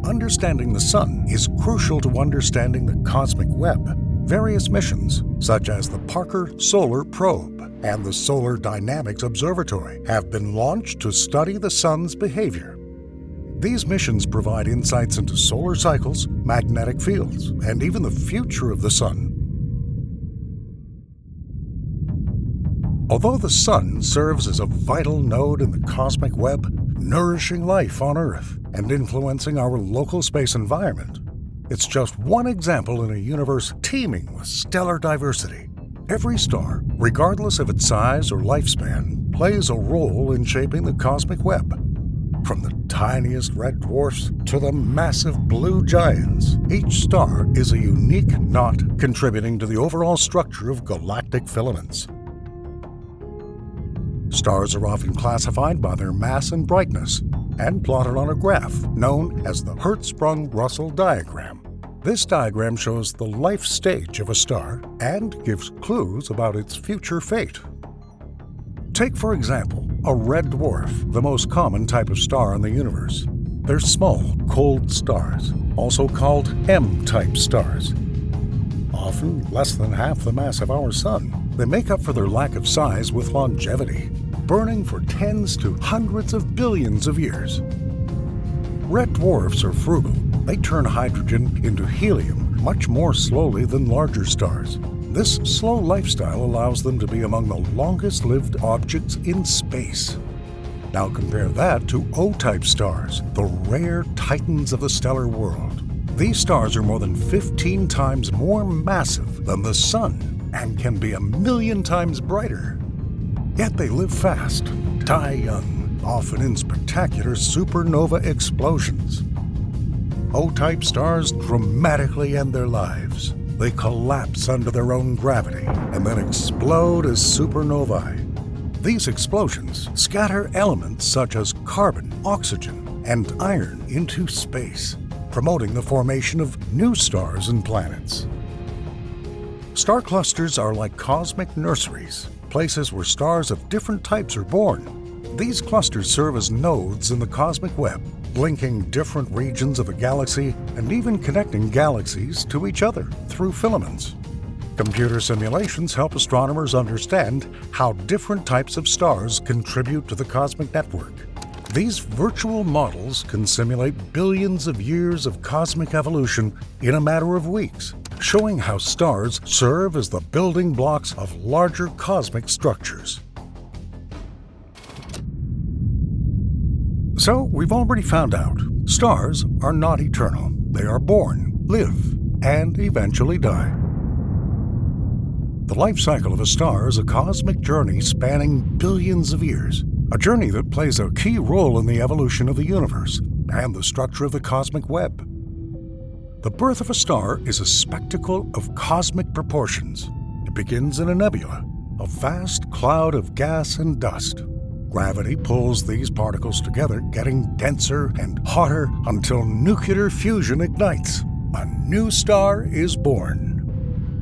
Understanding the sun is crucial to understanding the cosmic web. Various missions, such as the Parker Solar Probe and the Solar Dynamics Observatory, have been launched to study the sun's behavior. These missions provide insights into solar cycles, magnetic fields, and even the future of the sun. Although the sun serves as a vital node in the cosmic web, nourishing life on Earth and influencing our local space environment, it's just one example in a universe teeming with stellar diversity. Every star, regardless of its size or lifespan, plays a role in shaping the cosmic web. From the tiniest red dwarfs to the massive blue giants, each star is a unique knot contributing to the overall structure of galactic filaments. Stars are often classified by their mass and brightness and plotted on a graph known as the Hertzsprung-Russell diagram. This diagram shows the life stage of a star and gives clues about its future fate. Take, for example, a red dwarf, the most common type of star in the universe. They're small, cold stars, also called M-type stars. Often less than half the mass of our Sun, they make up for their lack of size with longevity, burning for tens to hundreds of billions of years. Red dwarfs are frugal. They turn hydrogen into helium much more slowly than larger stars. This slow lifestyle allows them to be among the longest-lived objects in space. Now compare that to O-type stars, the rare titans of the stellar world. These stars are more than 15 times more massive than the Sun and can be 1,000,000 times brighter. Yet they live fast, die young, often in spectacular supernova explosions. O-type stars dramatically end their lives. They collapse under their own gravity and then explode as supernovae. These explosions scatter elements such as carbon, oxygen, and iron into space, promoting the formation of new stars and planets. Star clusters are like cosmic nurseries, places where stars of different types are born. These clusters serve as nodes in the cosmic web, linking different regions of a galaxy and even connecting galaxies to each other through filaments. Computer simulations help astronomers understand how different types of stars contribute to the cosmic network. These virtual models can simulate billions of years of cosmic evolution in a matter of weeks, showing how stars serve as the building blocks of larger cosmic structures. So, we've already found out, stars are not eternal. They are born, live, and eventually die. The life cycle of a star is a cosmic journey spanning billions of years, a journey that plays a key role in the evolution of the universe and the structure of the cosmic web. The birth of a star is a spectacle of cosmic proportions. It begins in a nebula, a vast cloud of gas and dust. Gravity pulls these particles together, getting denser and hotter until nuclear fusion ignites. A new star is born.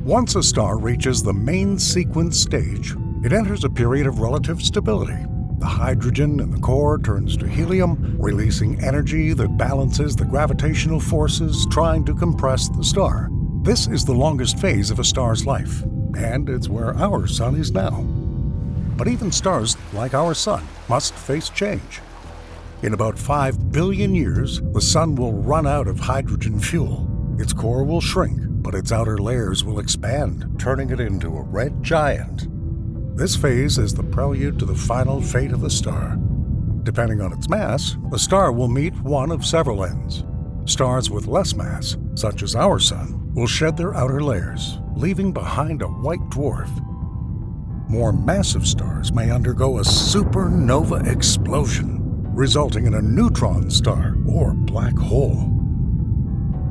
Once a star reaches the main sequence stage, it enters a period of relative stability. The hydrogen in the core turns to helium, releasing energy that balances the gravitational forces trying to compress the star. This is the longest phase of a star's life, and it's where our Sun is now. But even stars like our Sun must face change. In about 5 billion years, the Sun will run out of hydrogen fuel. Its core will shrink, but its outer layers will expand, turning it into a red giant. This phase is the prelude to the final fate of the star. Depending on its mass, the star will meet one of several ends. Stars with less mass, such as our Sun, will shed their outer layers, leaving behind a white dwarf. More massive stars may undergo a supernova explosion. resulting in a neutron star or black hole.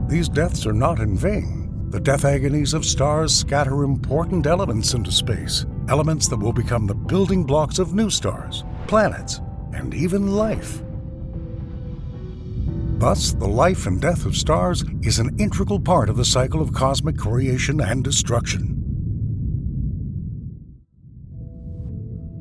These deaths are not in vain. The death agonies of stars scatter important elements into space, elements that will become the building blocks of new stars, planets, and even life. Thus, the life and death of stars is an integral part of the cycle of cosmic creation and destruction.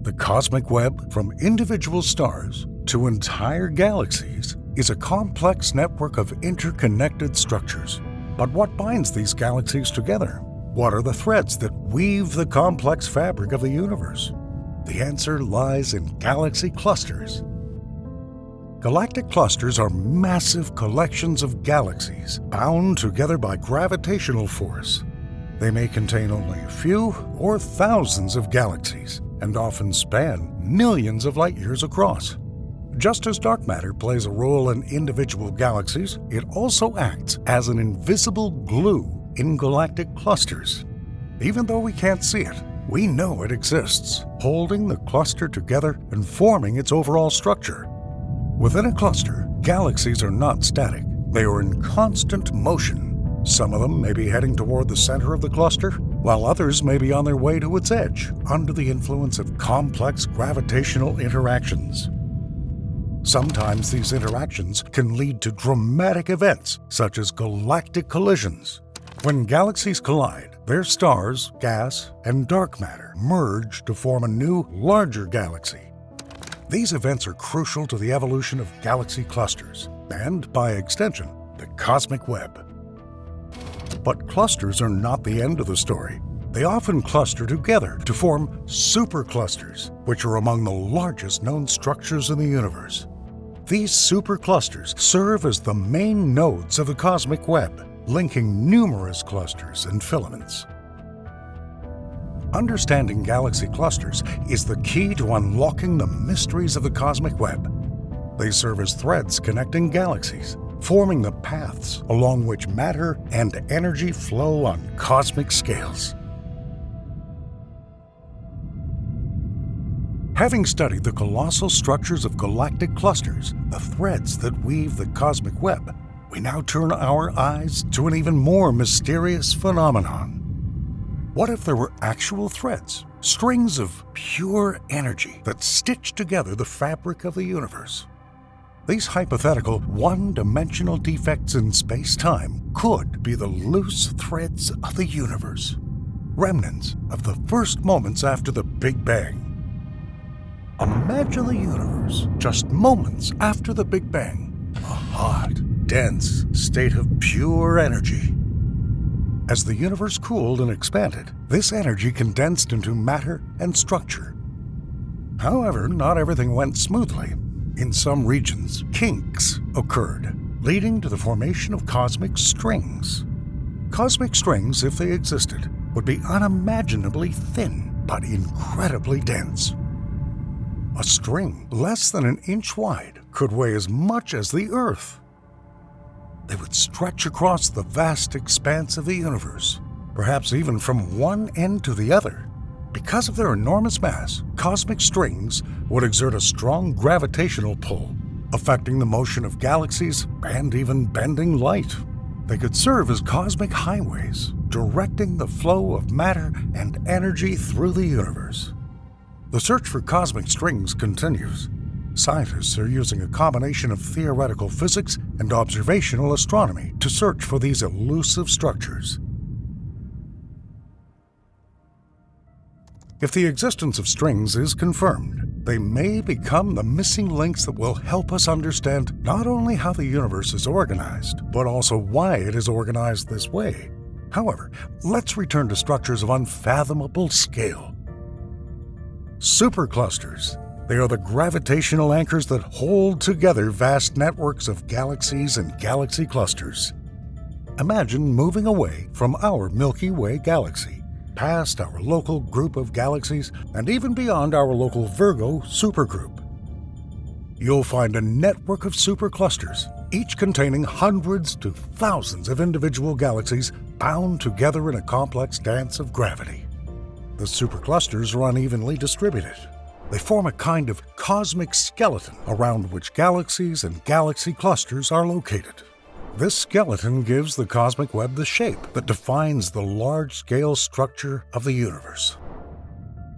The cosmic web, from individual stars to entire galaxies, is a complex network of interconnected structures. But what binds these galaxies together? What are the threads that weave the complex fabric of the universe? The answer lies in galaxy clusters. Galactic clusters are massive collections of galaxies bound together by gravitational force. They may contain only a few or thousands of galaxies and often span millions of light years across. Just as dark matter plays a role in individual galaxies, it also acts as an invisible glue in galactic clusters. Even though we can't see it, we know it exists, holding the cluster together and forming its overall structure. Within a cluster, galaxies are not static. They are in constant motion. Some of them may be heading toward the center of the cluster, while others may be on their way to its edge, under the influence of complex gravitational interactions. Sometimes these interactions can lead to dramatic events, such as galactic collisions. When galaxies collide, their stars, gas, and dark matter merge to form a new, larger galaxy. These events are crucial to the evolution of galaxy clusters, and, by extension, the cosmic web. But clusters are not the end of the story. They often cluster together to form superclusters, which are among the largest known structures in the universe. These superclusters serve as the main nodes of the cosmic web, linking numerous clusters and filaments. Understanding galaxy clusters is the key to unlocking the mysteries of the cosmic web. They serve as threads connecting galaxies, forming the paths along which matter and energy flow on cosmic scales. Having studied the colossal structures of galactic clusters, the threads that weave the cosmic web, we now turn our eyes to an even more mysterious phenomenon. What if there were actual threads, strings of pure energy that stitch together the fabric of the universe? These hypothetical one-dimensional defects in space-time could be the loose threads of the universe, remnants of the first moments after the Big Bang. Imagine the universe just moments after the Big Bang, a hot, dense state of pure energy. As the universe cooled and expanded, this energy condensed into matter and structure. However, not everything went smoothly. In some regions, kinks occurred, leading to the formation of cosmic strings. Cosmic strings, if they existed, would be unimaginably thin but incredibly dense. A string less than an inch wide could weigh as much as the Earth. They would stretch across the vast expanse of the universe, perhaps even from one end to the other. Because of their enormous mass, cosmic strings would exert a strong gravitational pull, affecting the motion of galaxies and even bending light. They could serve as cosmic highways, directing the flow of matter and energy through the universe. The search for cosmic strings continues. Scientists are using a combination of theoretical physics and observational astronomy to search for these elusive structures. If the existence of strings is confirmed, they may become the missing links that will help us understand not only how the universe is organized, but also why it is organized this way. However, let's return to structures of unfathomable scale. Superclusters. They are the gravitational anchors that hold together vast networks of galaxies and galaxy clusters. Imagine moving away from our Milky Way galaxy, past our local group of galaxies, and even beyond our local Virgo supergroup. You'll find a network of superclusters, each containing hundreds to thousands of individual galaxies bound together in a complex dance of gravity. The superclusters are unevenly distributed. They form a kind of cosmic skeleton around which galaxies and galaxy clusters are located. This skeleton gives the cosmic web the shape that defines the large-scale structure of the universe.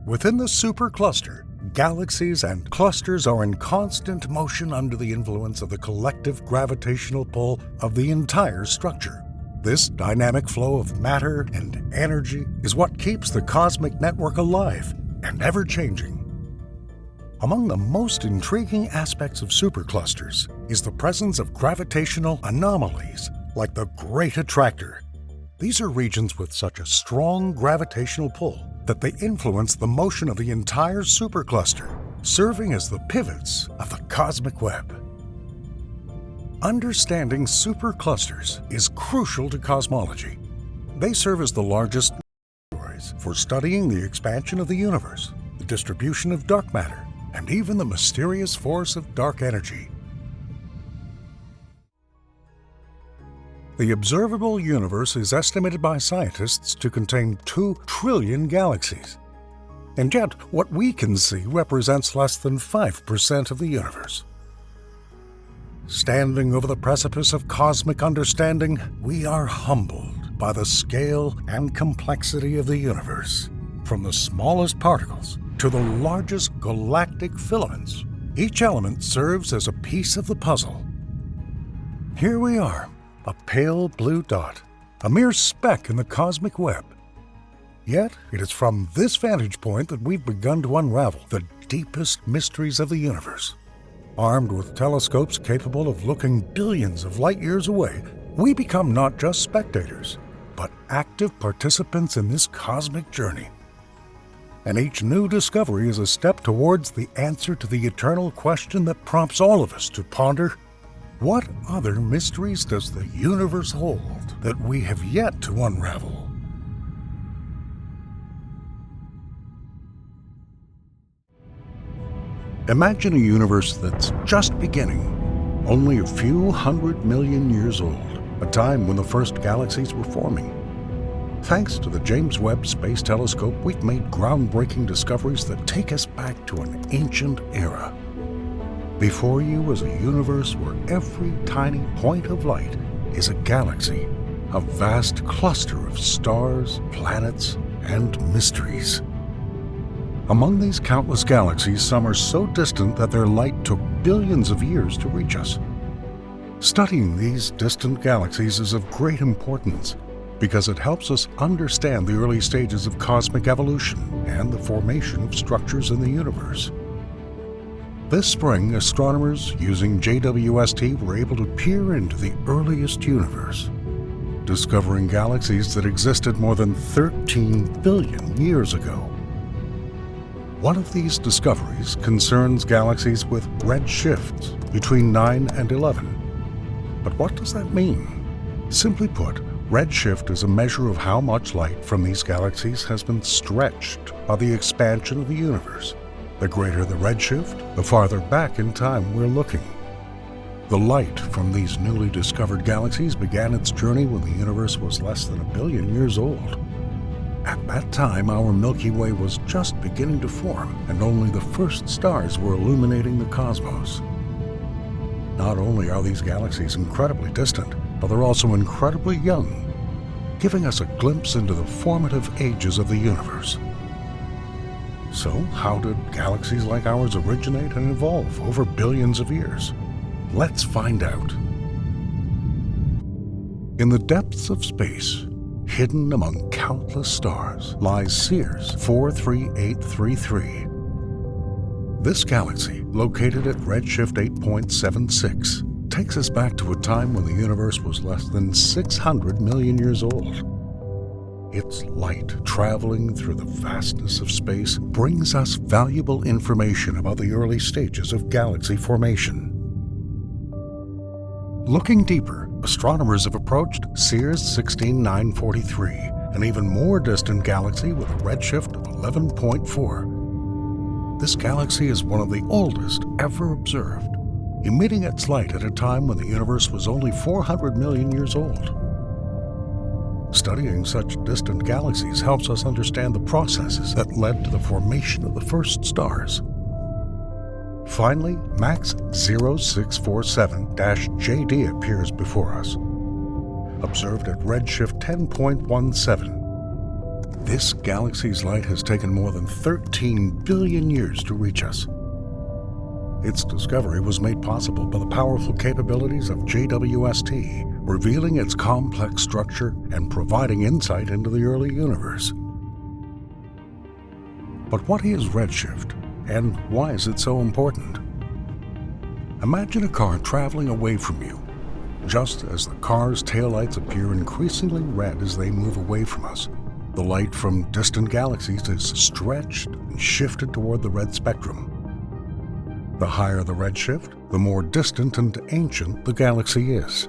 Within the supercluster, galaxies and clusters are in constant motion under the influence of the collective gravitational pull of the entire structure. This dynamic flow of matter and energy is what keeps the cosmic network alive and ever-changing. Among the most intriguing aspects of superclusters is the presence of gravitational anomalies like the Great Attractor. These are regions with such a strong gravitational pull that they influence the motion of the entire supercluster, serving as the pivots of the cosmic web. Understanding superclusters is crucial to cosmology. They serve as the largest laboratories for studying the expansion of the universe, the distribution of dark matter, and even the mysterious force of dark energy. The observable universe is estimated by scientists to contain 2 trillion galaxies. And yet, what we can see represents less than 5% of the universe. Standing over the precipice of cosmic understanding, we are humbled by the scale and complexity of the universe. From the smallest particles to the largest galactic filaments, each element serves as a piece of the puzzle. Here we are, a pale blue dot, a mere speck in the cosmic web. Yet, it is from this vantage point that we've begun to unravel the deepest mysteries of the universe. Armed with telescopes capable of looking billions of light years away, we become not just spectators, but active participants in this cosmic journey. And each new discovery is a step towards the answer to the eternal question that prompts all of us to ponder: what other mysteries does the universe hold that we have yet to unravel? Imagine a universe that's just beginning, only a few 100 million years old, a time when the first galaxies were forming. Thanks to the James Webb Space Telescope, we've made groundbreaking discoveries that take us back to an ancient era. Before you is a universe where every tiny point of light is a galaxy, a vast cluster of stars, planets, and mysteries. Among these countless galaxies, some are so distant that their light took billions of years to reach us. Studying these distant galaxies is of great importance because it helps us understand the early stages of cosmic evolution and the formation of structures in the universe. This spring, astronomers using JWST were able to peer into the earliest universe, discovering galaxies that existed more than 13 billion years ago. One of these discoveries concerns galaxies with red shifts between 9 and 11. But what does that mean? Simply put, redshift is a measure of how much light from these galaxies has been stretched by the expansion of the universe. The greater the redshift, the farther back in time we're looking. The light from these newly discovered galaxies began its journey when the universe was less than 1 billion years old. At that time, our Milky Way was just beginning to form, and only the first stars were illuminating the cosmos. Not only are these galaxies incredibly distant, but they're also incredibly young, giving us a glimpse into the formative ages of the universe. So, how did galaxies like ours originate and evolve over billions of years? Let's find out. In the depths of space, hidden among countless stars, lies Sears 43833. This galaxy, located at redshift 8.76, takes us back to a time when the universe was less than 600 million years old. Its light, traveling through the vastness of space, brings us valuable information about the early stages of galaxy formation. Looking deeper, astronomers have approached Sears 16943, an even more distant galaxy with a redshift of 11.4. This galaxy is one of the oldest ever observed, emitting its light at a time when the universe was only 400 million years old. Studying such distant galaxies helps us understand the processes that led to the formation of the first stars, Finally, MAX 0647-JD appears before us, observed at redshift 10.17. This galaxy's light has taken more than 13 billion years to reach us. Its discovery was made possible by the powerful capabilities of JWST, revealing its complex structure and providing insight into the early universe. But what is redshift, and why is it so important? Imagine a car traveling away from you, just as the car's taillights appear increasingly red as they move away from us. The light from distant galaxies is stretched and shifted toward the red spectrum. The higher the redshift, the more distant and ancient the galaxy is.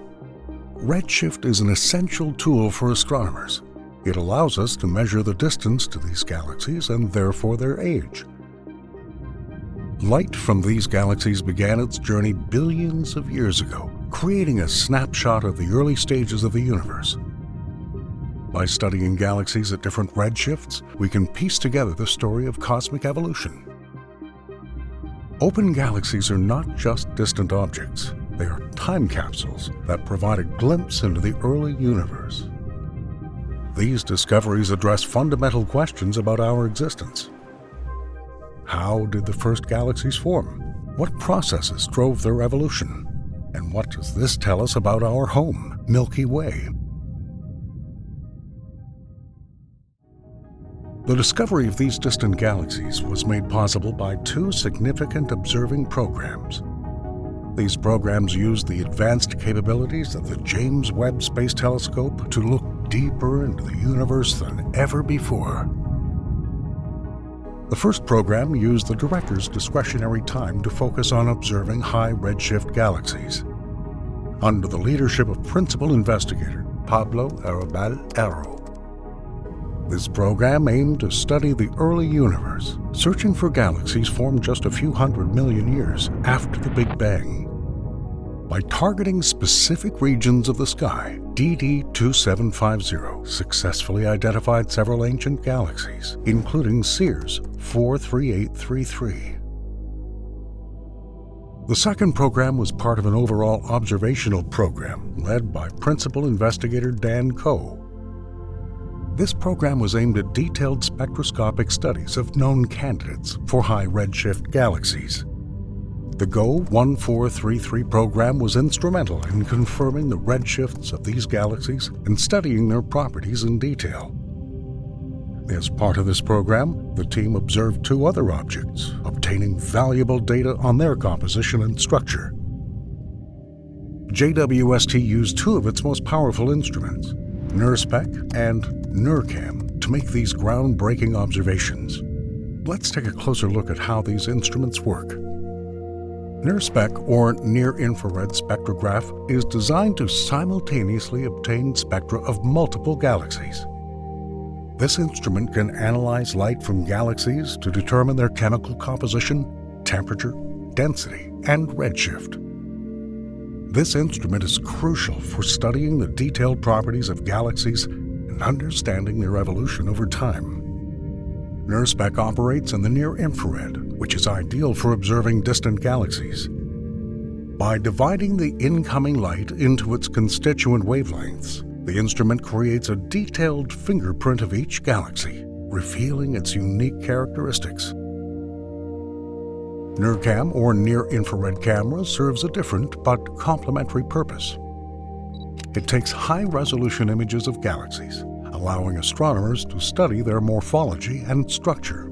Redshift is an essential tool for astronomers. It allows us to measure the distance to these galaxies and therefore their age. Light from these galaxies began its journey billions of years ago, creating a snapshot of the early stages of the universe. By studying galaxies at different redshifts, we can piece together the story of cosmic evolution. Open galaxies are not just distant objects. They are time capsules that provide a glimpse into the early universe. These discoveries address fundamental questions about our existence. How did the first galaxies form? What processes drove their evolution? And what does this tell us about our home, Milky Way? The discovery of these distant galaxies was made possible by two significant observing programs. These programs used the advanced capabilities of the James Webb Space Telescope to look deeper into the universe than ever before. The first program used the director's discretionary time to focus on observing high redshift galaxies. Under the leadership of principal investigator Pablo Arrabal-Aro. This program aimed to study the early universe, searching for galaxies formed just a few 100 million years after the Big Bang. By targeting specific regions of the sky, DD2750 successfully identified several ancient galaxies, including Sears 43833. The second program was part of an overall observational program led by principal investigator Dan Coe. This program was aimed at detailed spectroscopic studies of known candidates for high redshift galaxies. The GO 1433 program was instrumental in confirming the redshifts of these galaxies and studying their properties in detail. As part of this program, the team observed two other objects, obtaining valuable data on their composition and structure. JWST used two of its most powerful instruments, NIRSpec and NIRCam, to make these groundbreaking observations. Let's take a closer look at how these instruments work. NIRSpec, or Near-Infrared Spectrograph, is designed to simultaneously obtain spectra of multiple galaxies. This instrument can analyze light from galaxies to determine their chemical composition, temperature, density, and redshift. This instrument is crucial for studying the detailed properties of galaxies and understanding their evolution over time. NIRSpec operates in the near-infrared, which is ideal for observing distant galaxies. By dividing the incoming light into its constituent wavelengths, the instrument creates a detailed fingerprint of each galaxy, revealing its unique characteristics. NIRCam, or near-infrared camera, serves a different but complementary purpose. It takes high-resolution images of galaxies, allowing astronomers to study their morphology and structure.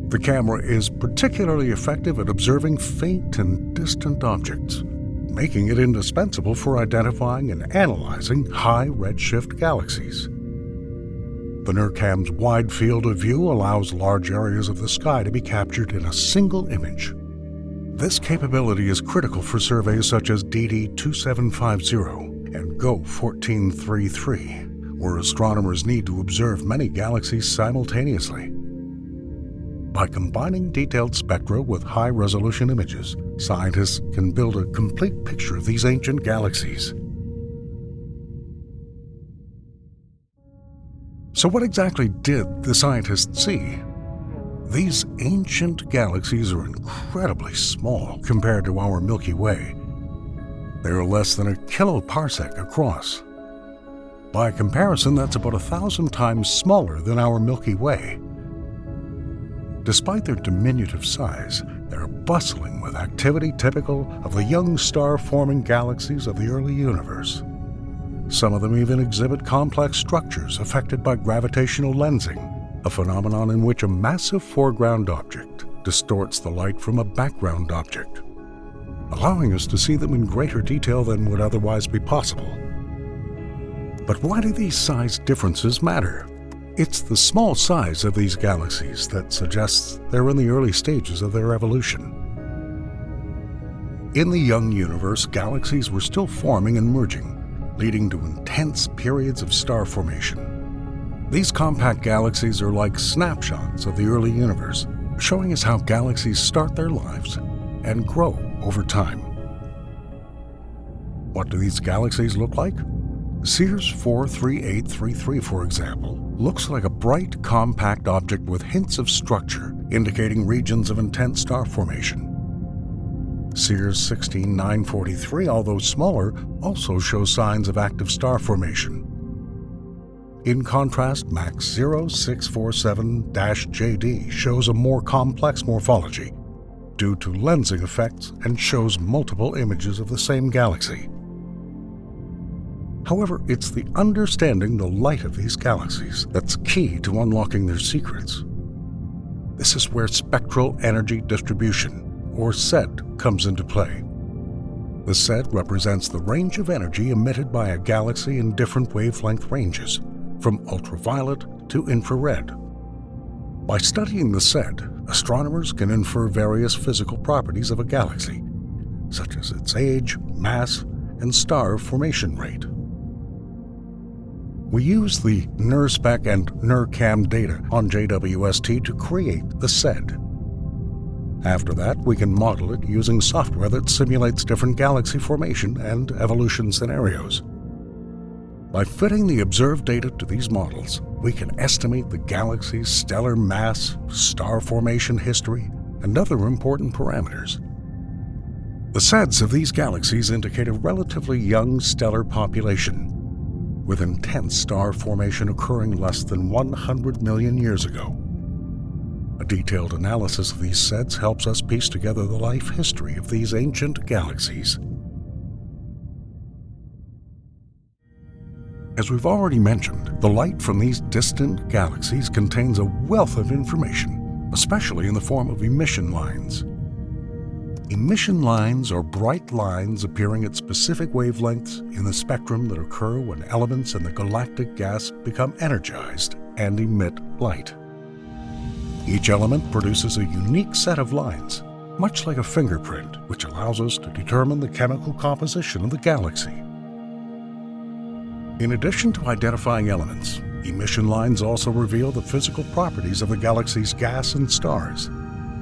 The camera is particularly effective at observing faint and distant objects, making it indispensable for identifying and analyzing high redshift galaxies. The NIRCam's wide field of view allows large areas of the sky to be captured in a single image. This capability is critical for surveys such as DD2750 and GO 1433, where astronomers need to observe many galaxies simultaneously. By combining detailed spectra with high-resolution images, scientists can build a complete picture of these ancient galaxies. So what exactly did the scientists see? These ancient galaxies are incredibly small compared to our Milky Way. They are less than a kiloparsec across. By comparison, that's about 1,000 times smaller than our Milky Way. Despite their diminutive size, they are bustling with activity typical of the young star-forming galaxies of the early universe. Some of them even exhibit complex structures affected by gravitational lensing, a phenomenon in which a massive foreground object distorts the light from a background object, allowing us to see them in greater detail than would otherwise be possible. But why do these size differences matter? It's the small size of these galaxies that suggests they're in the early stages of their evolution. In the young universe, galaxies were still forming and merging, leading to intense periods of star formation. These compact galaxies are like snapshots of the early universe, showing us how galaxies start their lives and grow over time. What do these galaxies look like? Sears 43833, for example, looks like a bright, compact object with hints of structure, indicating regions of intense star formation. Sears 16943, although smaller, also shows signs of active star formation. In contrast, MAX 0647-JD shows a more complex morphology due to lensing effects and shows multiple images of the same galaxy. However, it's the understanding the light of these galaxies that's key to unlocking their secrets. This is where spectral energy distribution, or SED, comes into play. The SED represents the range of energy emitted by a galaxy in different wavelength ranges, from ultraviolet to infrared. By studying the SED, astronomers can infer various physical properties of a galaxy, such as its age, mass, and star formation rate. We use the NIRSpec and NIRCam data on JWST to create the SED. After that, we can model it using software that simulates different galaxy formation and evolution scenarios. By fitting the observed data to these models, we can estimate the galaxy's stellar mass, star formation history, and other important parameters. The SEDs of these galaxies indicate a relatively young stellar population, with intense star formation occurring less than 100 million years ago. A detailed analysis of these SEDs helps us piece together the life history of these ancient galaxies. As we've already mentioned, the light from these distant galaxies contains a wealth of information, especially in the form of emission lines. Emission lines are bright lines appearing at specific wavelengths in the spectrum that occur when elements in the galactic gas become energized and emit light. Each element produces a unique set of lines, much like a fingerprint, which allows us to determine the chemical composition of the galaxy. In addition to identifying elements, emission lines also reveal the physical properties of the galaxy's gas and stars.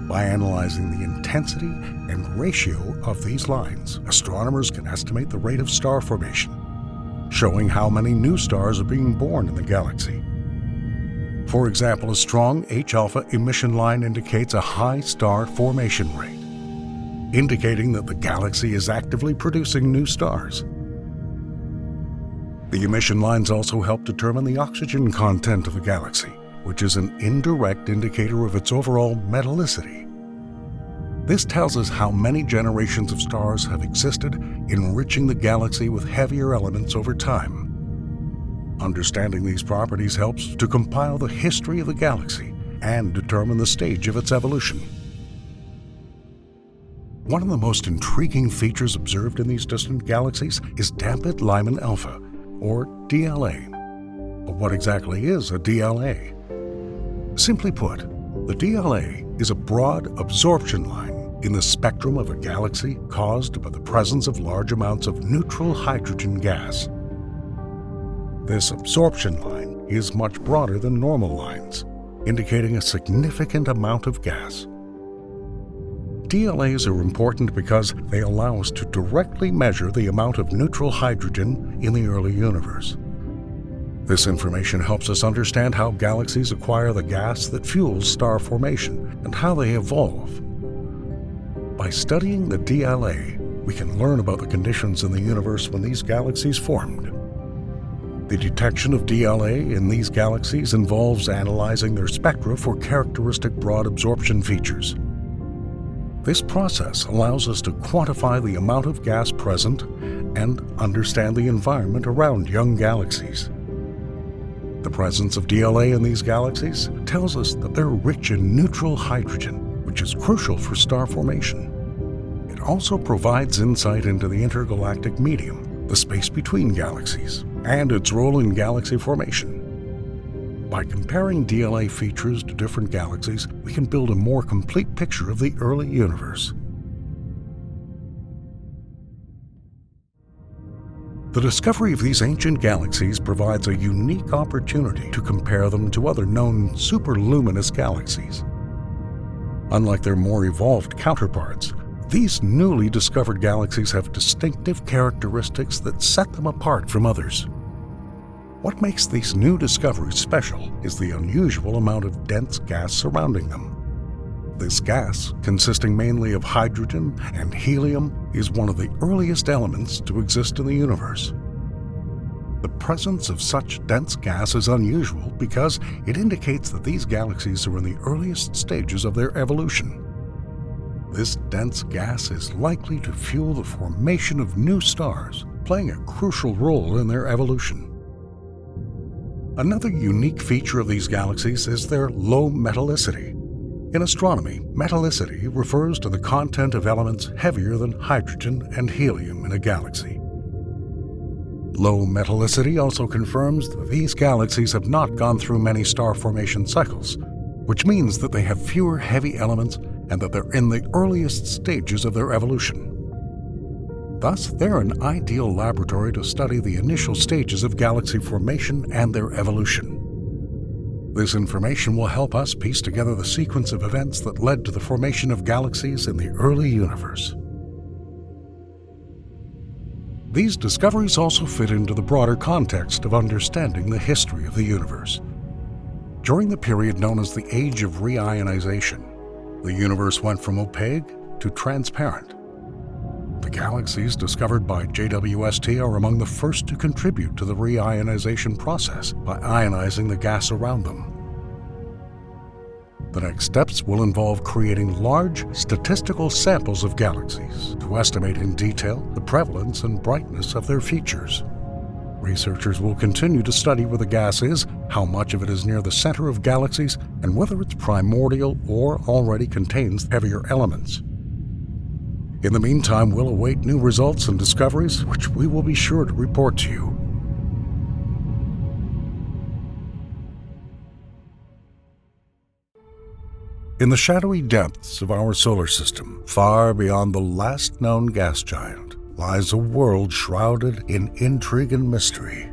By analyzing the intensity and ratio of these lines, astronomers can estimate the rate of star formation, showing how many new stars are being born in the galaxy. For example, a strong H-alpha emission line indicates a high star formation rate, indicating that the galaxy is actively producing new stars. The emission lines also help determine the oxygen content of the galaxy, which is an indirect indicator of its overall metallicity. This tells us how many generations of stars have existed, enriching the galaxy with heavier elements over time. Understanding these properties helps to compile the history of the galaxy and determine the stage of its evolution. One of the most intriguing features observed in these distant galaxies is damped Lyman alpha, or DLA. But what exactly is a DLA? Simply put, the DLA is a broad absorption line in the spectrum of a galaxy caused by the presence of large amounts of neutral hydrogen gas. This absorption line is much broader than normal lines, indicating a significant amount of gas. DLAs are important because they allow us to directly measure the amount of neutral hydrogen in the early universe. This information helps us understand how galaxies acquire the gas that fuels star formation and how they evolve. By studying the DLA, we can learn about the conditions in the universe when these galaxies formed. The detection of DLA in these galaxies involves analyzing their spectra for characteristic broad absorption features. This process allows us to quantify the amount of gas present and understand the environment around young galaxies. The presence of DLA in these galaxies tells us that they're rich in neutral hydrogen, which is crucial for star formation. It also provides insight into the intergalactic medium, the space between galaxies, and its role in galaxy formation. By comparing DLA features to different galaxies, we can build a more complete picture of the early universe. The discovery of these ancient galaxies provides a unique opportunity to compare them to other known superluminous galaxies. Unlike their more evolved counterparts, these newly discovered galaxies have distinctive characteristics that set them apart from others. What makes these new discoveries special is the unusual amount of dense gas surrounding them. This gas, consisting mainly of hydrogen and helium, is one of the earliest elements to exist in the universe. The presence of such dense gas is unusual because it indicates that these galaxies are in the earliest stages of their evolution. This dense gas is likely to fuel the formation of new stars, playing a crucial role in their evolution. Another unique feature of these galaxies is their low metallicity. In astronomy, metallicity refers to the content of elements heavier than hydrogen and helium in a galaxy. Low metallicity also confirms that these galaxies have not gone through many star formation cycles, which means that they have fewer heavy elements and that they're in the earliest stages of their evolution. Thus, they're an ideal laboratory to study the initial stages of galaxy formation and their evolution. This information will help us piece together the sequence of events that led to the formation of galaxies in the early universe. These discoveries also fit into the broader context of understanding the history of the universe. During the period known as the Age of Reionization, the universe went from opaque to transparent. The galaxies discovered by JWST are among the first to contribute to the reionization process by ionizing the gas around them. The next steps will involve creating large statistical samples of galaxies to estimate in detail the prevalence and brightness of their features. Researchers will continue to study where the gas is, how much of it is near the center of galaxies, and whether it's primordial or already contains heavier elements. In the meantime, we'll await new results and discoveries, which we will be sure to report to you. In the shadowy depths of our solar system, far beyond the last known gas giant, lies a world shrouded in intrigue and mystery.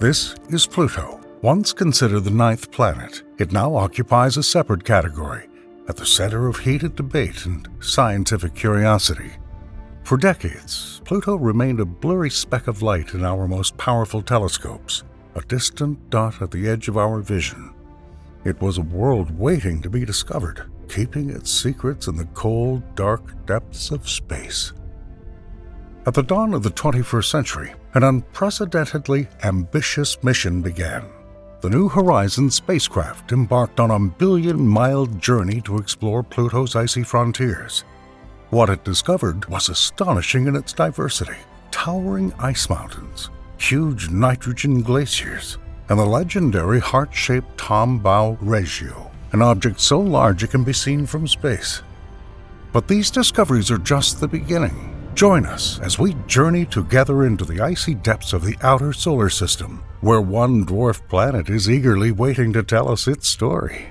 This is Pluto. Once considered the 9th planet, it now occupies a separate category, at the center of heated debate and scientific curiosity. For decades, Pluto remained a blurry speck of light in our most powerful telescopes, a distant dot at the edge of our vision. It was a world waiting to be discovered, keeping its secrets in the cold, dark depths of space. At the dawn of the 21st century, an unprecedentedly ambitious mission began. The New Horizons spacecraft embarked on a billion-mile journey to explore Pluto's icy frontiers. What it discovered was astonishing in its diversity: towering ice mountains, huge nitrogen glaciers, and the legendary heart-shaped Tombaugh Regio, an object so large it can be seen from space. But these discoveries are just the beginning. Join us as we journey together into the icy depths of the outer solar system, where one dwarf planet is eagerly waiting to tell us its story.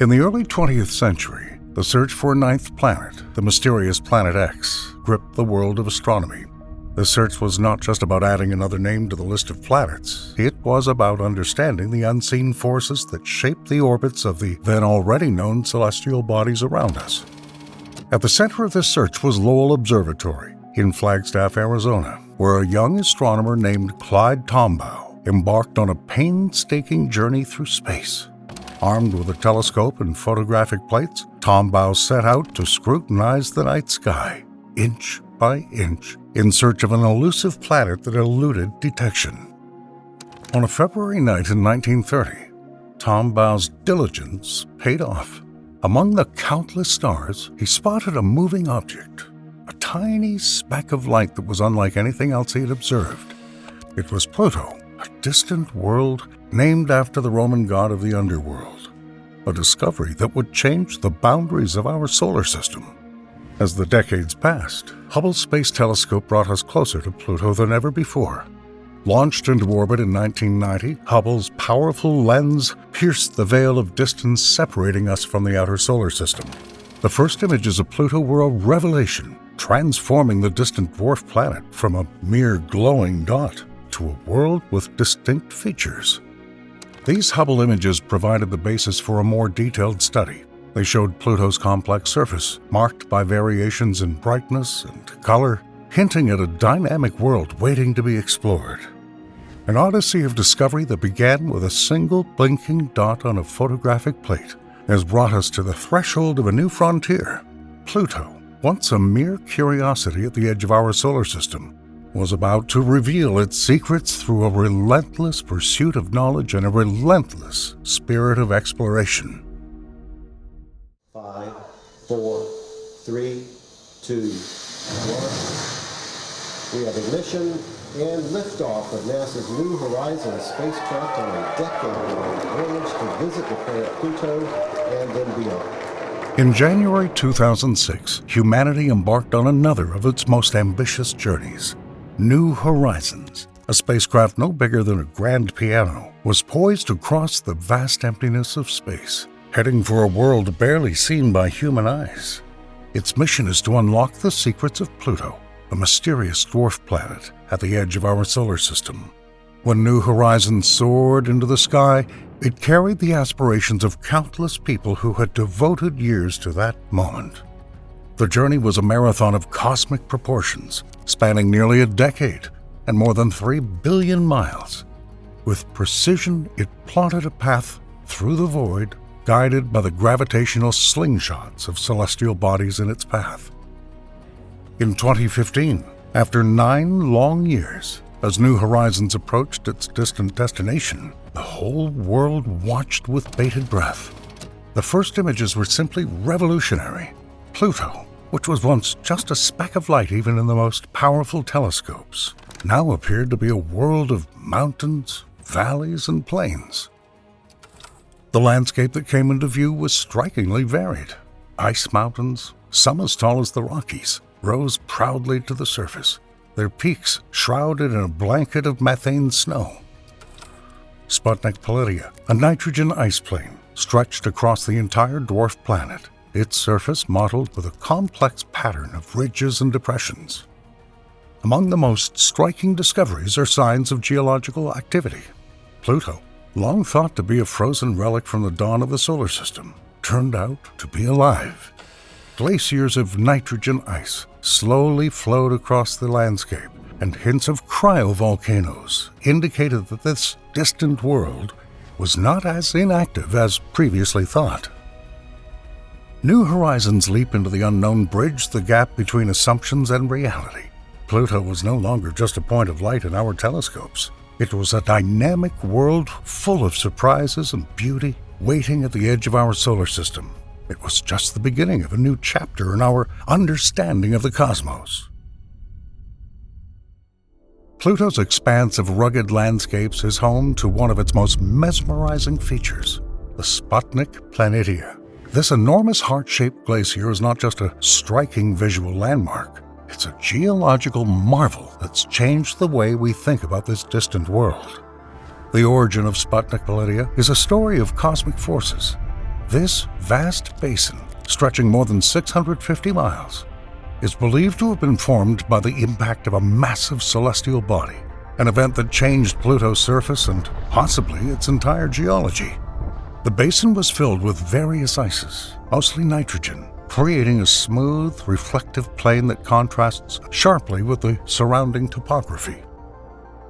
In the early 20th century, the search for a 9th planet, the mysterious Planet X, gripped the world of astronomy. The search was not just about adding another name to the list of planets. It was about understanding the unseen forces that shape the orbits of the then already known celestial bodies around us. At the center of this search was Lowell Observatory in Flagstaff, Arizona, where a young astronomer named Clyde Tombaugh embarked on a painstaking journey through space. Armed with a telescope and photographic plates, Tombaugh set out to scrutinize the night sky, inch by inch, in search of an elusive planet that eluded detection. On a February night in 1930, Tombaugh's diligence paid off. Among the countless stars, he spotted a moving object, a tiny speck of light that was unlike anything else he had observed. It was Pluto, a distant world named after the Roman god of the underworld, a discovery that would change the boundaries of our solar system. As the decades passed, Hubble's Space Telescope brought us closer to Pluto than ever before. Launched into orbit in 1990, Hubble's powerful lens pierced the veil of distance separating us from the outer solar system. The first images of Pluto were a revelation, transforming the distant dwarf planet from a mere glowing dot to a world with distinct features. These Hubble images provided the basis for a more detailed study. They showed Pluto's complex surface, marked by variations in brightness and color, hinting at a dynamic world waiting to be explored. An odyssey of discovery that began with a single blinking dot on a photographic plate has brought us to the threshold of a new frontier. Pluto, once a mere curiosity at the edge of our solar system, was about to reveal its secrets through a relentless pursuit of knowledge and a relentless spirit of exploration. 5, 4, 3, 2, 1. We have ignition and liftoff of NASA's New Horizons spacecraft on a decade-long voyage to visit the planet Pluto and then beyond. In January 2006, humanity embarked on another of its most ambitious journeys. New Horizons, a spacecraft no bigger than a grand piano, was poised to cross the vast emptiness of space, heading for a world barely seen by human eyes. Its mission is to unlock the secrets of Pluto, a mysterious dwarf planet at the edge of our solar system. When New Horizons soared into the sky, it carried the aspirations of countless people who had devoted years to that moment. The journey was a marathon of cosmic proportions, spanning nearly a decade and more than 3 billion miles. With precision, it plotted a path through the void, guided by the gravitational slingshots of celestial bodies in its path. In 2015, after 9 long years, as New Horizons approached its distant destination, the whole world watched with bated breath. The first images were simply revolutionary. Pluto, which was once just a speck of light even in the most powerful telescopes, now appeared to be a world of mountains, valleys, and plains. The landscape that came into view was strikingly varied. Ice mountains, some as tall as the Rockies, rose proudly to the surface, their peaks shrouded in a blanket of methane snow. Sputnik Pallidie, a nitrogen ice plain, stretched across the entire dwarf planet, its surface mottled with a complex pattern of ridges and depressions. Among the most striking discoveries are signs of geological activity. Pluto, long thought to be a frozen relic from the dawn of the solar system, turned out to be alive. Glaciers of nitrogen ice slowly flowed across the landscape, and hints of cryovolcanoes indicated that this distant world was not as inactive as previously thought. New Horizons' leap into the unknown bridged the gap between assumptions and reality. Pluto was no longer just a point of light in our telescopes. It was a dynamic world full of surprises and beauty waiting at the edge of our solar system. It was just the beginning of a new chapter in our understanding of the cosmos. Pluto's expanse of rugged landscapes is home to one of its most mesmerizing features, the Sputnik Planitia. This enormous heart-shaped glacier is not just a striking visual landmark. It's a geological marvel that's changed the way we think about this distant world. The origin of Sputnik Pallidie is a story of cosmic forces. This vast basin, stretching more than 650 miles, is believed to have been formed by the impact of a massive celestial body, an event that changed Pluto's surface and possibly its entire geology. The basin was filled with various ices, mostly nitrogen, creating a smooth, reflective plane that contrasts sharply with the surrounding topography.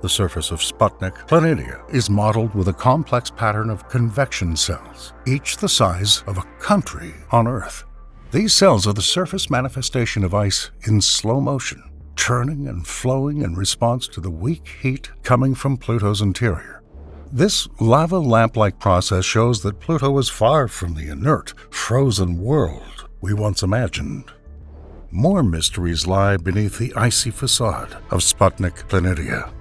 The surface of Sputnik Planitia is modeled with a complex pattern of convection cells, each the size of a country on Earth. These cells are the surface manifestation of ice in slow motion, churning and flowing in response to the weak heat coming from Pluto's interior. This lava lamp-like process shows that Pluto is far from the inert, frozen world we once imagined. More mysteries lie beneath the icy facade of Sputnik Planitia.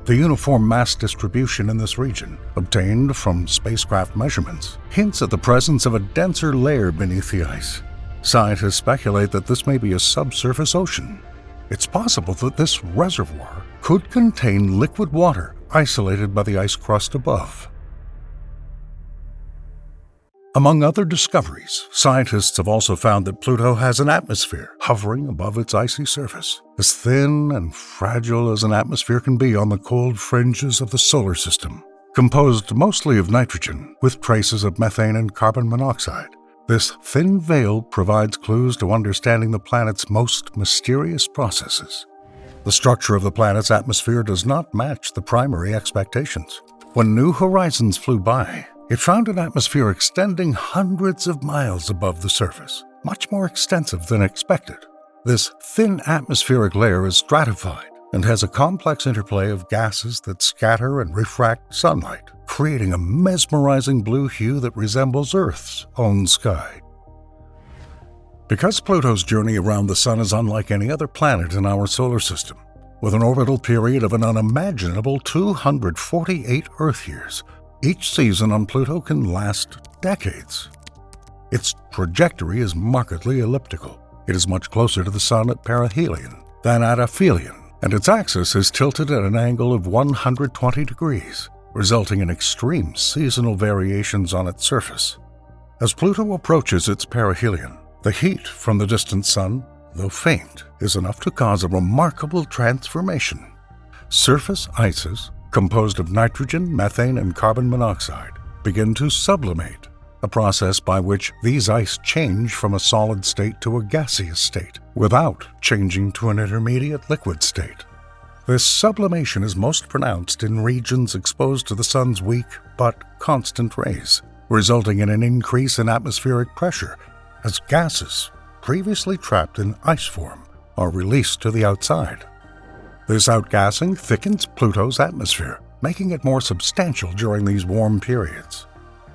The uniform mass distribution in this region, obtained from spacecraft measurements, hints at the presence of a denser layer beneath the ice. Scientists speculate that this may be a subsurface ocean. It's possible that this reservoir could contain liquid water isolated by the ice crust above. Among other discoveries, scientists have also found that Pluto has an atmosphere hovering above its icy surface, as thin and fragile as an atmosphere can be on the cold fringes of the solar system. Composed mostly of nitrogen, with traces of methane and carbon monoxide, this thin veil provides clues to understanding the planet's most mysterious processes. The structure of the planet's atmosphere does not match the primary expectations. When New Horizons flew by, it found an atmosphere extending hundreds of miles above the surface, much more extensive than expected. This thin atmospheric layer is stratified and has a complex interplay of gases that scatter and refract sunlight, creating a mesmerizing blue hue that resembles Earth's own sky. Because Pluto's journey around the Sun is unlike any other planet in our solar system, with an orbital period of an unimaginable 248 Earth years, each season on Pluto can last decades. Its trajectory is markedly elliptical. It is much closer to the Sun at perihelion than at aphelion, and its axis is tilted at an angle of 120 degrees, resulting in extreme seasonal variations on its surface. As Pluto approaches its perihelion, the heat from the distant Sun, though faint, is enough to cause a remarkable transformation. Surface ices, composed of nitrogen, methane, and carbon monoxide, begin to sublimate, a process by which these ice change from a solid state to a gaseous state, without changing to an intermediate liquid state. This sublimation is most pronounced in regions exposed to the Sun's weak but constant rays, resulting in an increase in atmospheric pressure as gases previously trapped in ice form are released to the outside. This outgassing thickens Pluto's atmosphere, making it more substantial during these warm periods.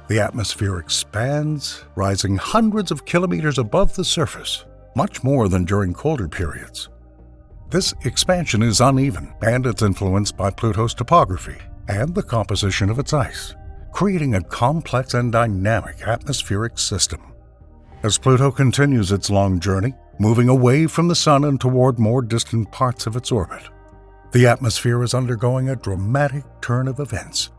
The atmosphere expands, rising hundreds of kilometers above the surface, much more than during colder periods. This expansion is uneven, and it's influenced by Pluto's topography and the composition of its ice, creating a complex and dynamic atmospheric system. As Pluto continues its long journey, moving away from the Sun and toward more distant parts of its orbit, the atmosphere is undergoing a dramatic turn of events.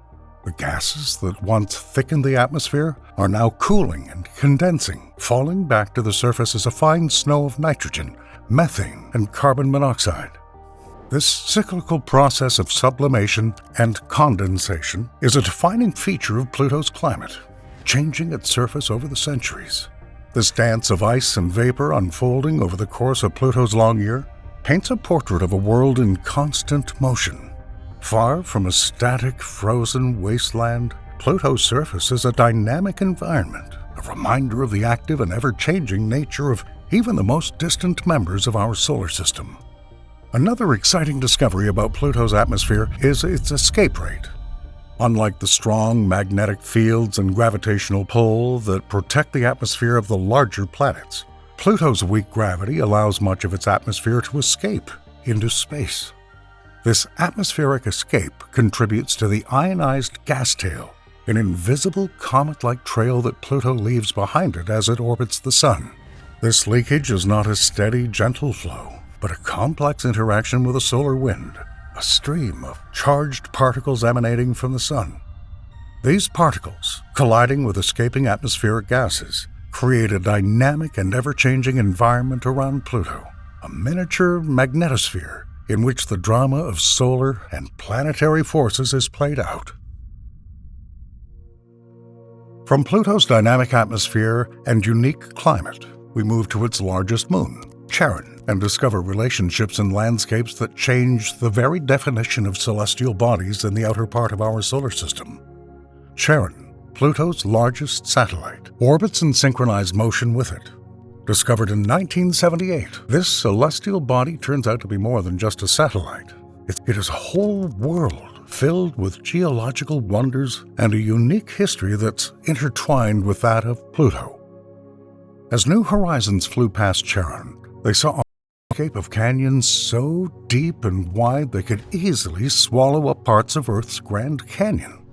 The gases that once thickened the atmosphere are now cooling and condensing, falling back to the surface as a fine snow of nitrogen, methane, and carbon monoxide. This cyclical process of sublimation and condensation is a defining feature of Pluto's climate, changing its surface over the centuries. This dance of ice and vapor unfolding over the course of Pluto's long year paints a portrait of a world in constant motion. Far from a static, frozen wasteland, Pluto's surface is a dynamic environment, a reminder of the active and ever-changing nature of even the most distant members of our solar system. Another exciting discovery about Pluto's atmosphere is its escape rate. Unlike the strong magnetic fields and gravitational pull that protect the atmosphere of the larger planets, Pluto's weak gravity allows much of its atmosphere to escape into space. This atmospheric escape contributes to the ionized gas tail, an invisible comet-like trail that Pluto leaves behind it as it orbits the Sun. This leakage is not a steady, gentle flow, but a complex interaction with a solar wind, a stream of charged particles emanating from the Sun. These particles, colliding with escaping atmospheric gases, create a dynamic and ever-changing environment around Pluto. a miniature magnetosphere in which the drama of solar and planetary forces is played out. From Pluto's dynamic atmosphere and unique climate, we move to its largest moon, Charon, and discover relationships and landscapes that change the very definition of celestial bodies in the outer part of our solar system. Charon, Pluto's largest satellite, orbits in synchronized motion with it. Discovered in 1978, this celestial body turns out to be more than just a satellite. It is a whole world filled with geological wonders and a unique history that's intertwined with that of Pluto. As New Horizons flew past Charon, they saw a landscape of canyons so deep and wide they could easily swallow up parts of Earth's Grand Canyon.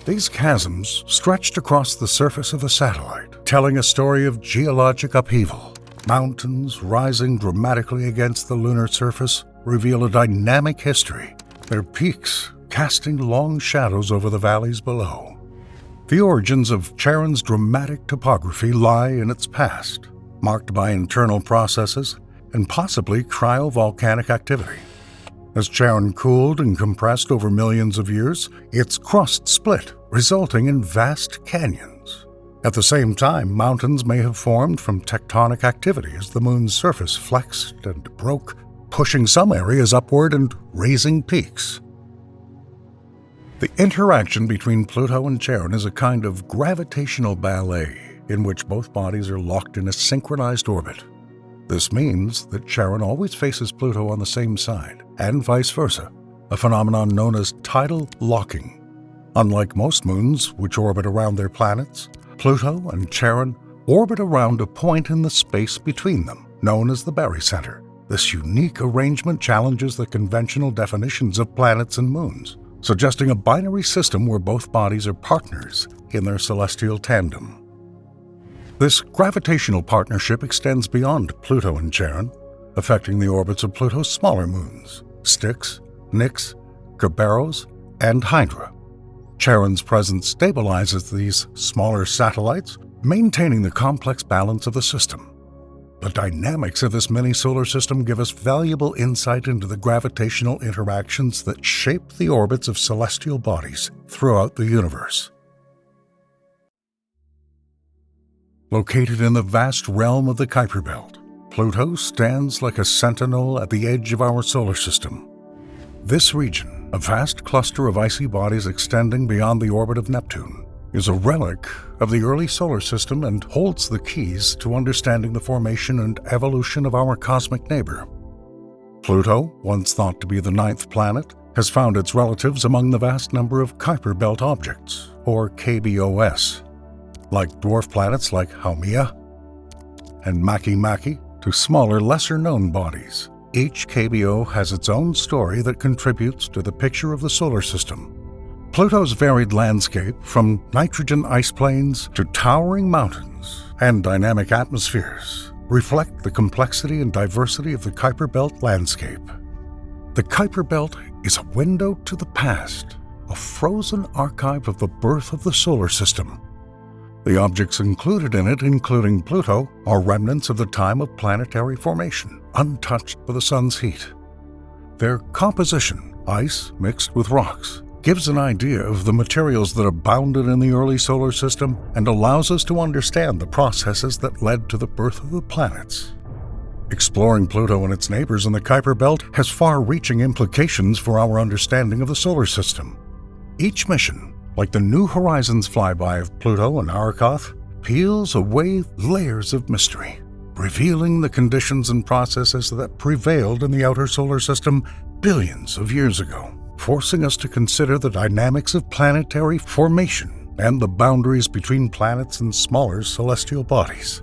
These chasms stretched across the surface of the satellite, telling a story of geologic upheaval. Mountains rising dramatically against the lunar surface reveal a dynamic history, their peaks casting long shadows over the valleys below. The origins of Charon's dramatic topography lie in its past, marked by internal processes and possibly cryovolcanic activity. As Charon cooled and compressed over millions of years, its crust split, resulting in vast canyons. At the same time, mountains may have formed from tectonic activity as the moon's surface flexed and broke, pushing some areas upward and raising peaks. The interaction between Pluto and Charon is a kind of gravitational ballet in which both bodies are locked in a synchronized orbit. This means that Charon always faces Pluto on the same side, and vice versa, a phenomenon known as tidal locking. Unlike most moons, which orbit around their planets, Pluto and Charon orbit around a point in the space between them, known as the barycenter. This unique arrangement challenges the conventional definitions of planets and moons, suggesting a binary system where both bodies are partners in their celestial tandem. This gravitational partnership extends beyond Pluto and Charon, affecting the orbits of Pluto's smaller moons, Styx, Nix, Kerberos, and Hydra. Charon's presence stabilizes these smaller satellites, maintaining the complex balance of the system. The dynamics of this mini-solar system give us valuable insight into the gravitational interactions that shape the orbits of celestial bodies throughout the universe. Located in the vast realm of the Kuiper Belt, Pluto stands like a sentinel at the edge of our solar system. This region, a vast cluster of icy bodies extending beyond the orbit of Neptune, is a relic of the early solar system and holds the keys to understanding the formation and evolution of our cosmic neighbor. Pluto, once thought to be the 9th planet, has found its relatives among the vast number of Kuiper Belt objects, or KBOS, like dwarf planets like Haumea and Makemake, to smaller, lesser-known bodies. Each KBO has its own story that contributes to the picture of the solar system. Pluto's varied landscape, from nitrogen ice plains to towering mountains and dynamic atmospheres, reflect the complexity and diversity of the Kuiper Belt landscape. The Kuiper Belt is a window to the past, a frozen archive of the birth of the solar system. The objects included in it, including Pluto, are remnants of the time of planetary formation, untouched by the sun's heat. Their composition, ice mixed with rocks, gives an idea of the materials that abounded in the early solar system and allows us to understand the processes that led to the birth of the planets. Exploring Pluto and its neighbors in the Kuiper Belt has far-reaching implications for our understanding of the solar system. Each mission, like the New Horizons flyby of Pluto and Arrokoth, peels away layers of mystery, revealing the conditions and processes that prevailed in the outer solar system billions of years ago, forcing us to consider the dynamics of planetary formation and the boundaries between planets and smaller celestial bodies.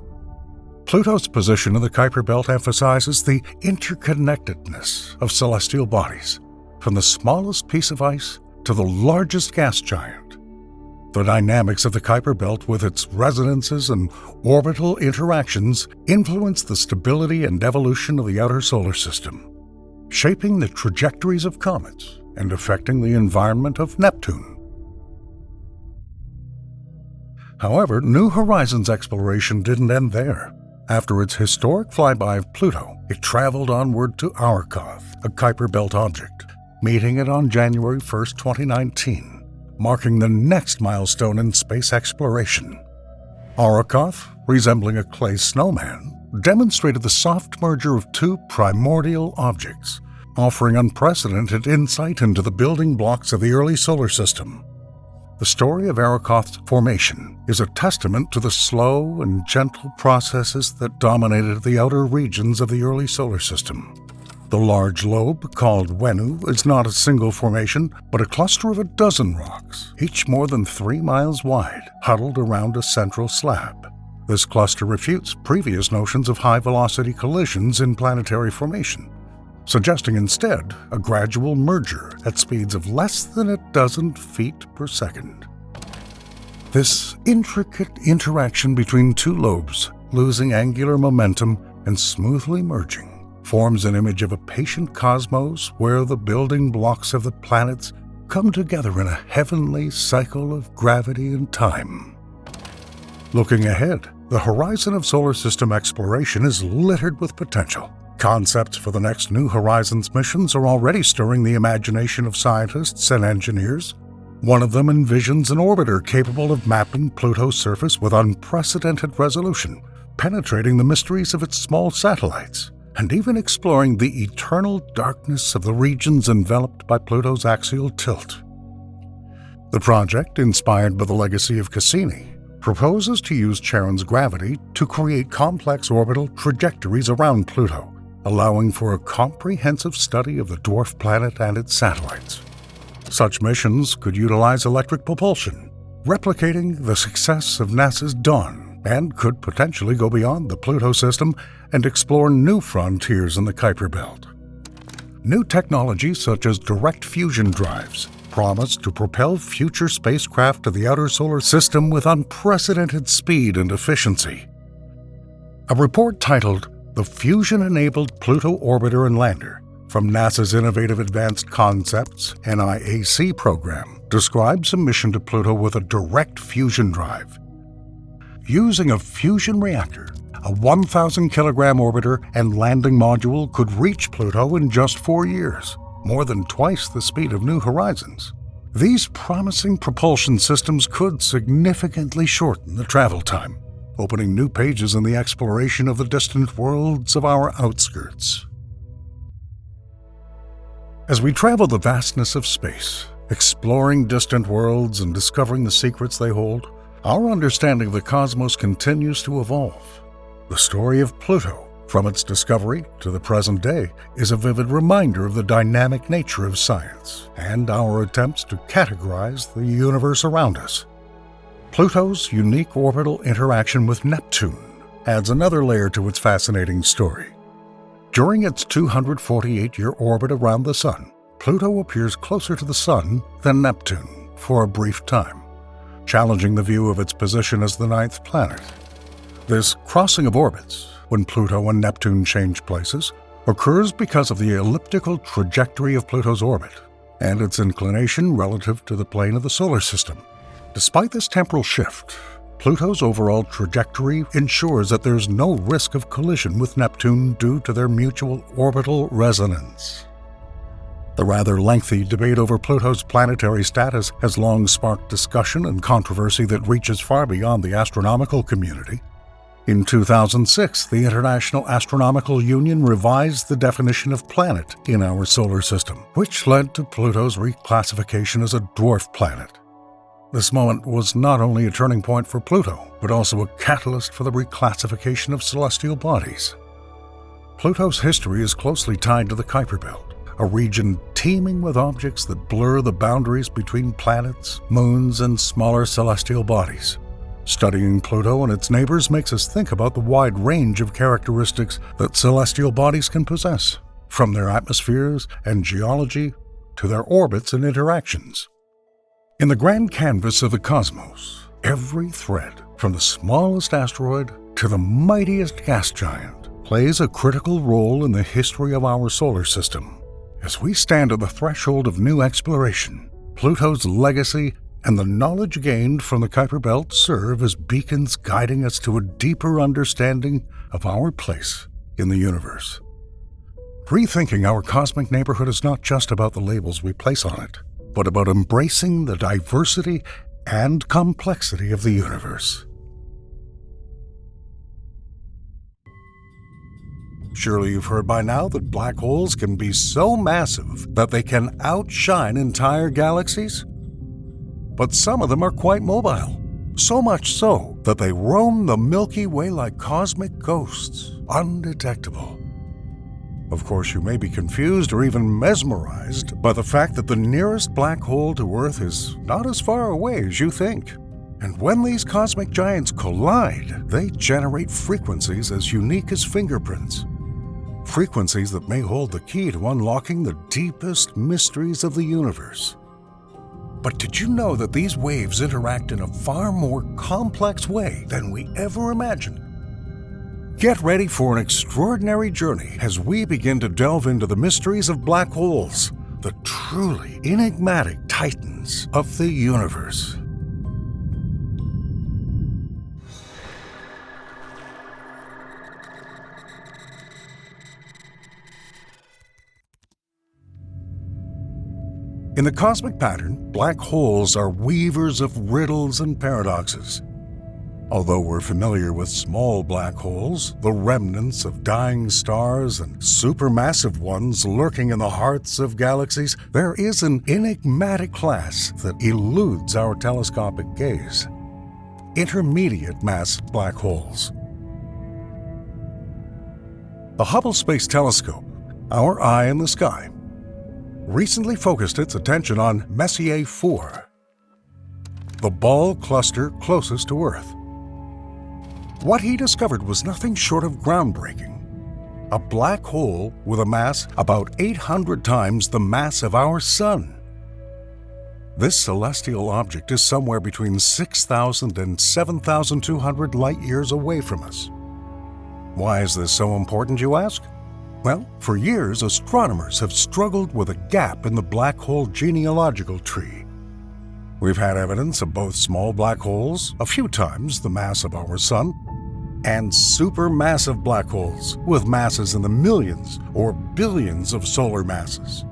Pluto's position in the Kuiper Belt emphasizes the interconnectedness of celestial bodies, from the smallest piece of ice to the largest gas giant. The dynamics of the Kuiper Belt, with its resonances and orbital interactions, influence the stability and evolution of the outer solar system, shaping the trajectories of comets and affecting the environment of Neptune. However, New Horizons exploration didn't end there. After its historic flyby of Pluto, it traveled onward to Arrokoth, a Kyper belt object, meeting it on January 1, 2019, marking the next milestone in space exploration. Arrokoth, resembling a clay snowman, demonstrated the soft merger of two primordial objects, offering unprecedented insight into the building blocks of the early solar system. The story of Arrokoth's formation is a testament to the slow and gentle processes that dominated the outer regions of the early solar system. The large lobe, called Bennu, is not a single formation, but a cluster of a dozen rocks, each more than 3 miles wide, huddled around a central slab. This cluster refutes previous notions of high-velocity collisions in planetary formation, suggesting instead a gradual merger at speeds of less than a dozen feet per second. This intricate interaction between two lobes, losing angular momentum and smoothly merging, forms an image of a patient cosmos where the building blocks of the planets come together in a heavenly cycle of gravity and time. Looking ahead, the horizon of solar system exploration is littered with potential. Concepts for the next New Horizons missions are already stirring the imagination of scientists and engineers. One of them envisions an orbiter capable of mapping Pluto's surface with unprecedented resolution, penetrating the mysteries of its small satellites, and even exploring the eternal darkness of the regions enveloped by Pluto's axial tilt. The project, inspired by the legacy of Cassini, proposes to use Charon's gravity to create complex orbital trajectories around Pluto, allowing for a comprehensive study of the dwarf planet and its satellites. Such missions could utilize electric propulsion, replicating the success of NASA's Dawn, and could potentially go beyond the Pluto system and explore new frontiers in the Kyper belt. New technologies such as direct fusion drives promise to propel future spacecraft to the outer solar system with unprecedented speed and efficiency. A report titled "The Fusion-Enabled Pluto Orbiter and Lander" from NASA's Innovative Advanced Concepts (NIAC) program describes a mission to Pluto with a direct fusion drive. Using a fusion reactor, a 1,000-kilogram orbiter and landing module could reach Pluto in just 4 years, more than twice the speed of New Horizons. These promising propulsion systems could significantly shorten the travel time, opening new pages in the exploration of the distant worlds of our outskirts. As we travel the vastness of space, exploring distant worlds and discovering the secrets they hold, our understanding of the cosmos continues to evolve. The story of Pluto, from its discovery to the present day, is a vivid reminder of the dynamic nature of science and our attempts to categorize the universe around us. Pluto's unique orbital interaction with Neptune adds another layer to its fascinating story. During its 248-year orbit around the Sun, Pluto appears closer to the Sun than Neptune for a brief time, challenging the view of its position as the ninth planet. This crossing of orbits, when Pluto and Neptune change places, occurs because of the elliptical trajectory of Pluto's orbit and its inclination relative to the plane of the solar system. Despite this temporal shift, Pluto's overall trajectory ensures that there's no risk of collision with Neptune due to their mutual orbital resonance. The rather lengthy debate over Pluto's planetary status has long sparked discussion and controversy that reaches far beyond the astronomical community. In 2006, the International Astronomical Union revised the definition of planet in our solar system, which led to Pluto's reclassification as a dwarf planet. This moment was not only a turning point for Pluto, but also a catalyst for the reclassification of celestial bodies. Pluto's history is closely tied to the Kyper belt, a region teeming with objects that blur the boundaries between planets, moons, and smaller celestial bodies. Studying Pluto and its neighbors makes us think about the wide range of characteristics that celestial bodies can possess, from their atmospheres and geology to their orbits and interactions. In the grand canvas of the cosmos, every thread, from the smallest asteroid to the mightiest gas giant, plays a critical role in the history of our solar system. As we stand at the threshold of new exploration, Pluto's legacy and the knowledge gained from the Kyper belt serve as beacons guiding us to a deeper understanding of our place in the universe. Rethinking our cosmic neighborhood is not just about the labels we place on it, but about embracing the diversity and complexity of the universe. Surely you've heard by now that black holes can be so massive that they can outshine entire galaxies. But some of them are quite mobile, so much so that they roam the Milky Way like cosmic ghosts, undetectable. Of course, you may be confused or even mesmerized by the fact that the nearest black hole to Earth is not as far away as you think. And when these cosmic giants collide, they generate frequencies as unique as fingerprints. Frequencies that may hold the key to unlocking the deepest mysteries of the universe. But did you know that these waves interact in a far more complex way than we ever imagined? Get ready for an extraordinary journey as we begin to delve into the mysteries of black holes, the truly enigmatic titans of the universe. In the cosmic pattern, black holes are weavers of riddles and paradoxes. Although we're familiar with small black holes, the remnants of dying stars and supermassive ones lurking in the hearts of galaxies, there is an enigmatic class that eludes our telescopic gaze: intermediate mass black holes. The Hubble Space Telescope, our eye in the sky, recently focused its attention on Messier 4, the ball cluster closest to Earth. What he discovered was nothing short of groundbreaking: a black hole with a mass about 800 times the mass of our Sun. This celestial object is somewhere between 6,000 and 7,200 light-years away from us. Why is this so important, you ask? Well, for years, astronomers have struggled with a gap in the black hole genealogical tree. We've had evidence of both small black holes, a few times the mass of our Sun, and supermassive black holes with masses in the millions or billions of solar masses.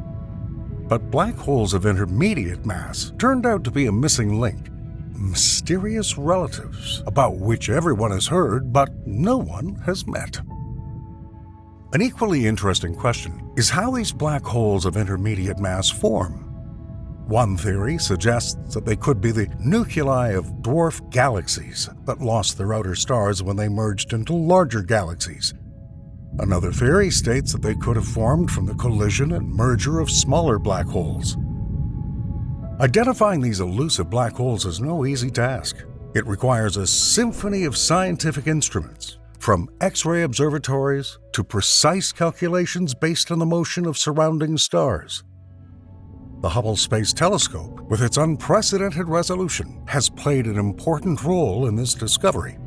But black holes of intermediate mass turned out to be a missing link, mysterious relatives about which everyone has heard but no one has met. An equally interesting question is how these black holes of intermediate mass form. One theory suggests that they could be the nuclei of dwarf galaxies that lost their outer stars when they merged into larger galaxies. Another theory states that they could have formed from the collision and merger of smaller black holes. Identifying these elusive black holes is no easy task. It requires a symphony of scientific instruments, from X-ray observatories to precise calculations based on the motion of surrounding stars. The Hubble Space Telescope, with its unprecedented resolution, has played an important role in this discovery.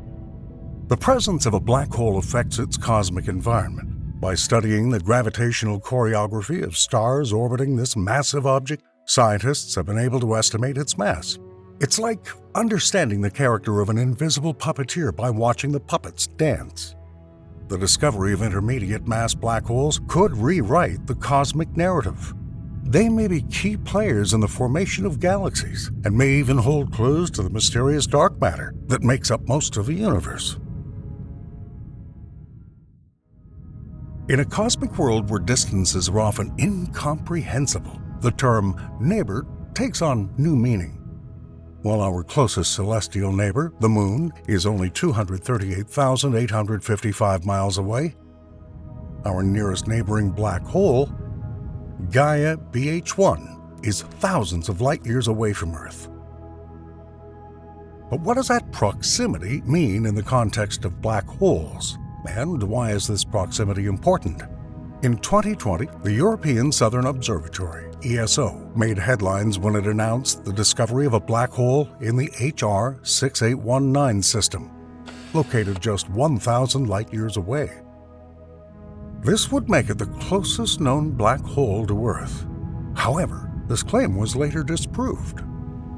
The presence of a black hole affects its cosmic environment. By studying the gravitational choreography of stars orbiting this massive object, scientists have been able to estimate its mass. It's like understanding the character of an invisible puppeteer by watching the puppets dance. The discovery of intermediate mass black holes could rewrite the cosmic narrative. They may be key players in the formation of galaxies and may even hold clues to the mysterious dark matter that makes up most of the universe. In a cosmic world where distances are often incomprehensible, the term neighbor takes on new meaning. While our closest celestial neighbor, the Moon, is only 238,855 miles away, our nearest neighboring black hole, Gaia BH1, is thousands of light-years away from Earth. But what does that proximity mean in the context of black holes? And why is this proximity important? In 2020, the European Southern Observatory, ESO, made headlines when it announced the discovery of a black hole in the HR 6819 system, located just 1,000 light-years away. This would make it the closest known black hole to Earth. However, this claim was later disproved.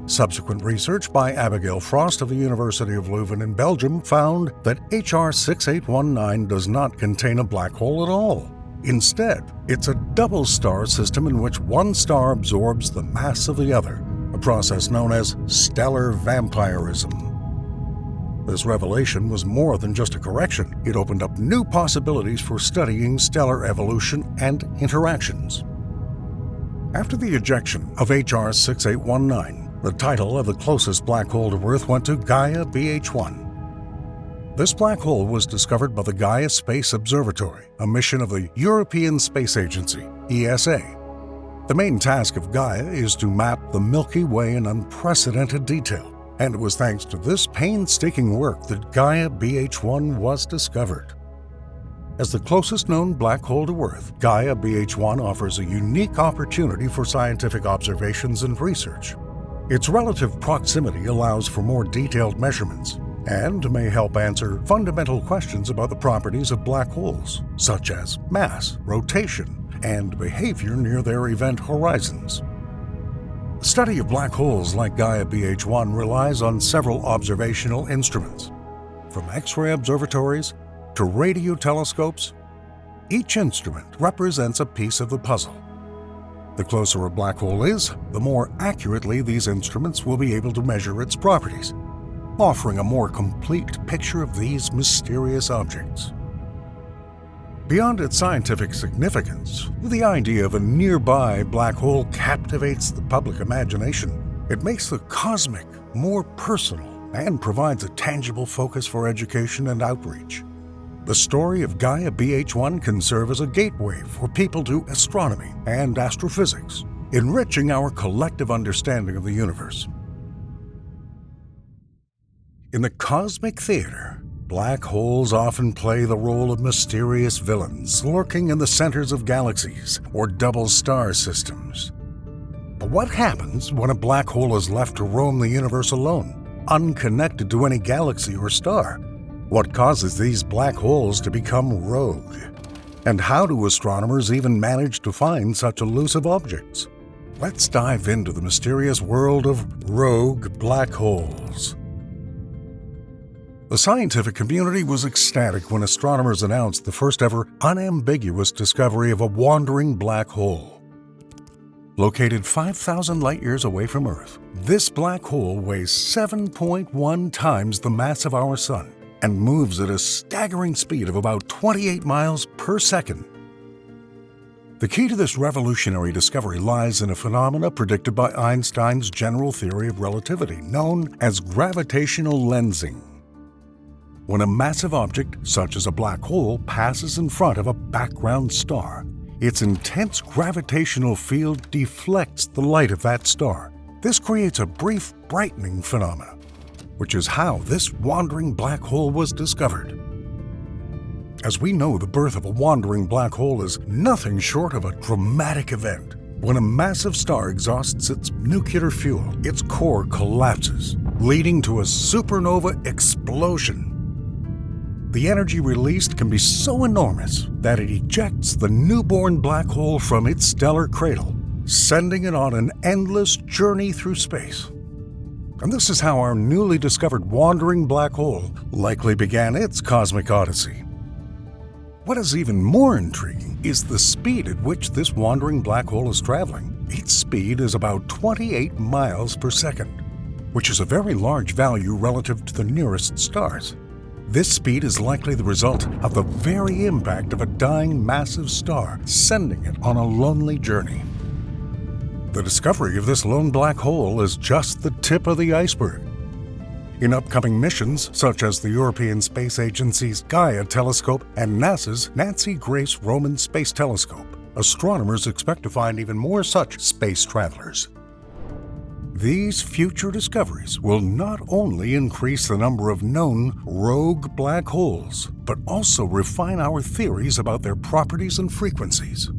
Subsequent research by Abigail Frost of the University of Leuven in Belgium found that HR 6819 does not contain a black hole at all. Instead, it's a double star system in which one star absorbs the mass of the other, a process known as stellar vampirism. This revelation was more than just a correction. It opened up new possibilities for studying stellar evolution and interactions. After the ejection of HR 6819, the title of the closest black hole to Earth went to Gaia BH1. This black hole was discovered by the Gaia Space Observatory, a mission of the European Space Agency, ESA. The main task of Gaia is to map the Milky Way in unprecedented detail, and it was thanks to this painstaking work that Gaia BH1 was discovered. As the closest known black hole to Earth, Gaia BH1 offers a unique opportunity for scientific observations and research. Its relative proximity allows for more detailed measurements and may help answer fundamental questions about the properties of black holes, such as mass, rotation, and behavior near their event horizons. The study of black holes like Gaia BH1 relies on several observational instruments, from X-ray observatories to radio telescopes. Each instrument represents a piece of the puzzle. The closer a black hole is, the more accurately these instruments will be able to measure its properties, offering a more complete picture of these mysterious objects. Beyond its scientific significance, the idea of a nearby black hole captivates the public imagination. It makes the cosmic more personal and provides a tangible focus for education and outreach. The story of Gaia BH1 can serve as a gateway for people to astronomy and astrophysics, enriching our collective understanding of the universe. In the cosmic theater, black holes often play the role of mysterious villains lurking in the centers of galaxies or double star systems. But what happens when a black hole is left to roam the universe alone, unconnected to any galaxy or star? What causes these black holes to become rogue? And how do astronomers even manage to find such elusive objects? Let's dive into the mysterious world of rogue black holes. The scientific community was ecstatic when astronomers announced the first ever unambiguous discovery of a wandering black hole. Located 5,000 light-years away from Earth, this black hole weighs 7.1 times the mass of our Sun and moves at a staggering speed of about 28 miles per second. The key to this revolutionary discovery lies in a phenomena predicted by Einstein's general theory of relativity, known as gravitational lensing. When a massive object, such as a black hole, passes in front of a background star, its intense gravitational field deflects the light of that star. This creates a brief brightening phenomena, which is how this wandering black hole was discovered. As we know, the birth of a wandering black hole is nothing short of a dramatic event. When a massive star exhausts its nuclear fuel, its core collapses, leading to a supernova explosion. The energy released can be so enormous that it ejects the newborn black hole from its stellar cradle, sending it on an endless journey through space. And this is how our newly discovered wandering black hole likely began its cosmic odyssey. What is even more intriguing is the speed at which this wandering black hole is traveling. Its speed is about 28 miles per second, which is a very large value relative to the nearest stars. This speed is likely the result of the very impact of a dying massive star, sending it on a lonely journey. The discovery of this lone black hole is just the tip of the iceberg. In upcoming missions, such as the European Space Agency's Gaia telescope and NASA's Nancy Grace Roman Space Telescope, astronomers expect to find even more such space travelers. These future discoveries will not only increase the number of known rogue black holes, but also refine our theories about their properties and frequencies.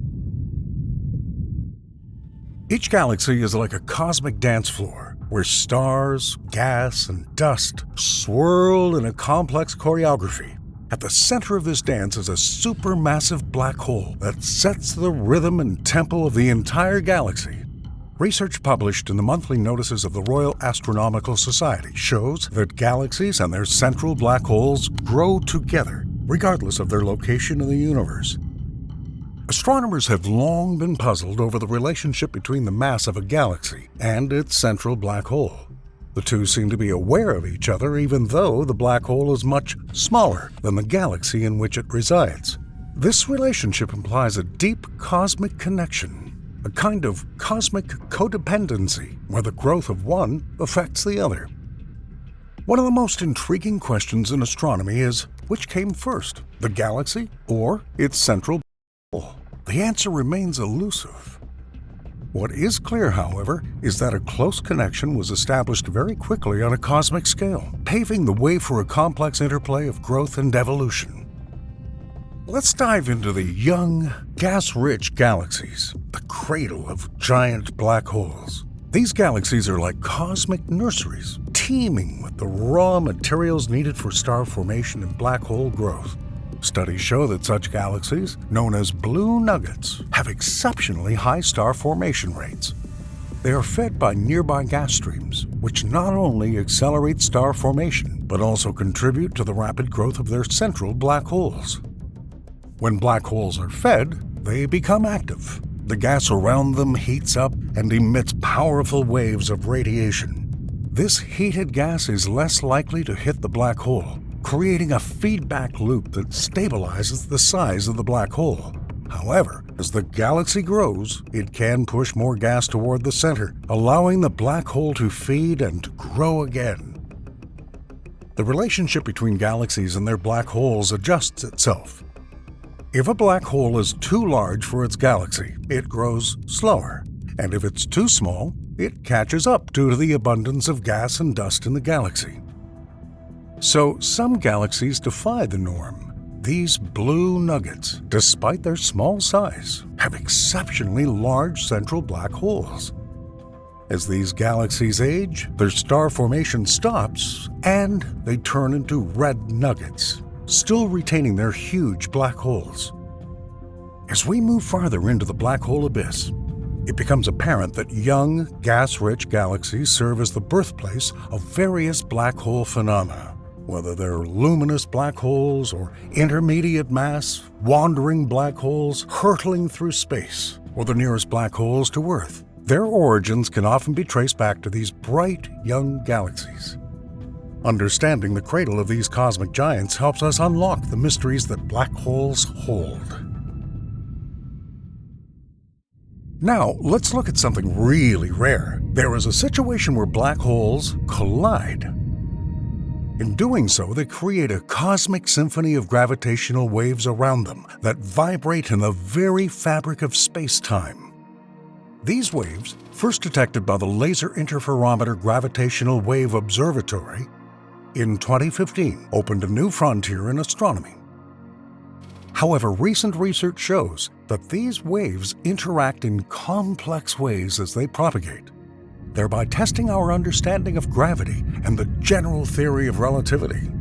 Each galaxy is like a cosmic dance floor, where stars, gas, and dust swirl in a complex choreography. At the center of this dance is a supermassive black hole that sets the rhythm and tempo of the entire galaxy. Research published in the monthly notices of the Royal Astronomical Society shows that galaxies and their central black holes grow together, regardless of their location in the universe. Astronomers have long been puzzled over the relationship between the mass of a galaxy and its central black hole. The two seem to be aware of each other, even though the black hole is much smaller than the galaxy in which it resides. This relationship implies a deep cosmic connection, a kind of cosmic codependency where the growth of one affects the other. One of the most intriguing questions in astronomy is, which came first, the galaxy or its central black hole? The answer remains elusive. What is clear, however, is that a close connection was established very quickly on a cosmic scale, paving the way for a complex interplay of growth and evolution. Let's dive into the young, gas-rich galaxies, the cradle of giant black holes. These galaxies are like cosmic nurseries, teeming with the raw materials needed for star formation and black hole growth. Studies show that such galaxies, known as blue nuggets, have exceptionally high star formation rates. They are fed by nearby gas streams, which not only accelerate star formation, but also contribute to the rapid growth of their central black holes. When black holes are fed, they become active. The gas around them heats up and emits powerful waves of radiation. This heated gas is less likely to hit the black hole, creating a feedback loop that stabilizes the size of the black hole. However, as the galaxy grows, it can push more gas toward the center, allowing the black hole to feed and grow again. The relationship between galaxies and their black holes adjusts itself. If a black hole is too large for its galaxy, it grows slower, and if it's too small, it catches up due to the abundance of gas and dust in the galaxy. So some galaxies defy the norm. These blue nuggets, despite their small size, have exceptionally large central black holes. As these galaxies age, their star formation stops, and they turn into red nuggets, still retaining their huge black holes. As we move farther into the black hole abyss, it becomes apparent that young, gas-rich galaxies serve as the birthplace of various black hole phenomena, whether they're luminous black holes or intermediate mass, wandering black holes hurtling through space, or the nearest black holes to Earth. Their origins can often be traced back to these bright, young galaxies. Understanding the cradle of these cosmic giants helps us unlock the mysteries that black holes hold. Now, let's look at something really rare. There is a situation where black holes collide. In doing so, they create a cosmic symphony of gravitational waves around them that vibrate in the very fabric of space-time. These waves, first detected by the Laser Interferometer Gravitational Wave Observatory, in 2015, opened a new frontier in astronomy. However, recent research shows that these waves interact in complex ways as they propagate, thereby testing our understanding of gravity and the general theory of relativity.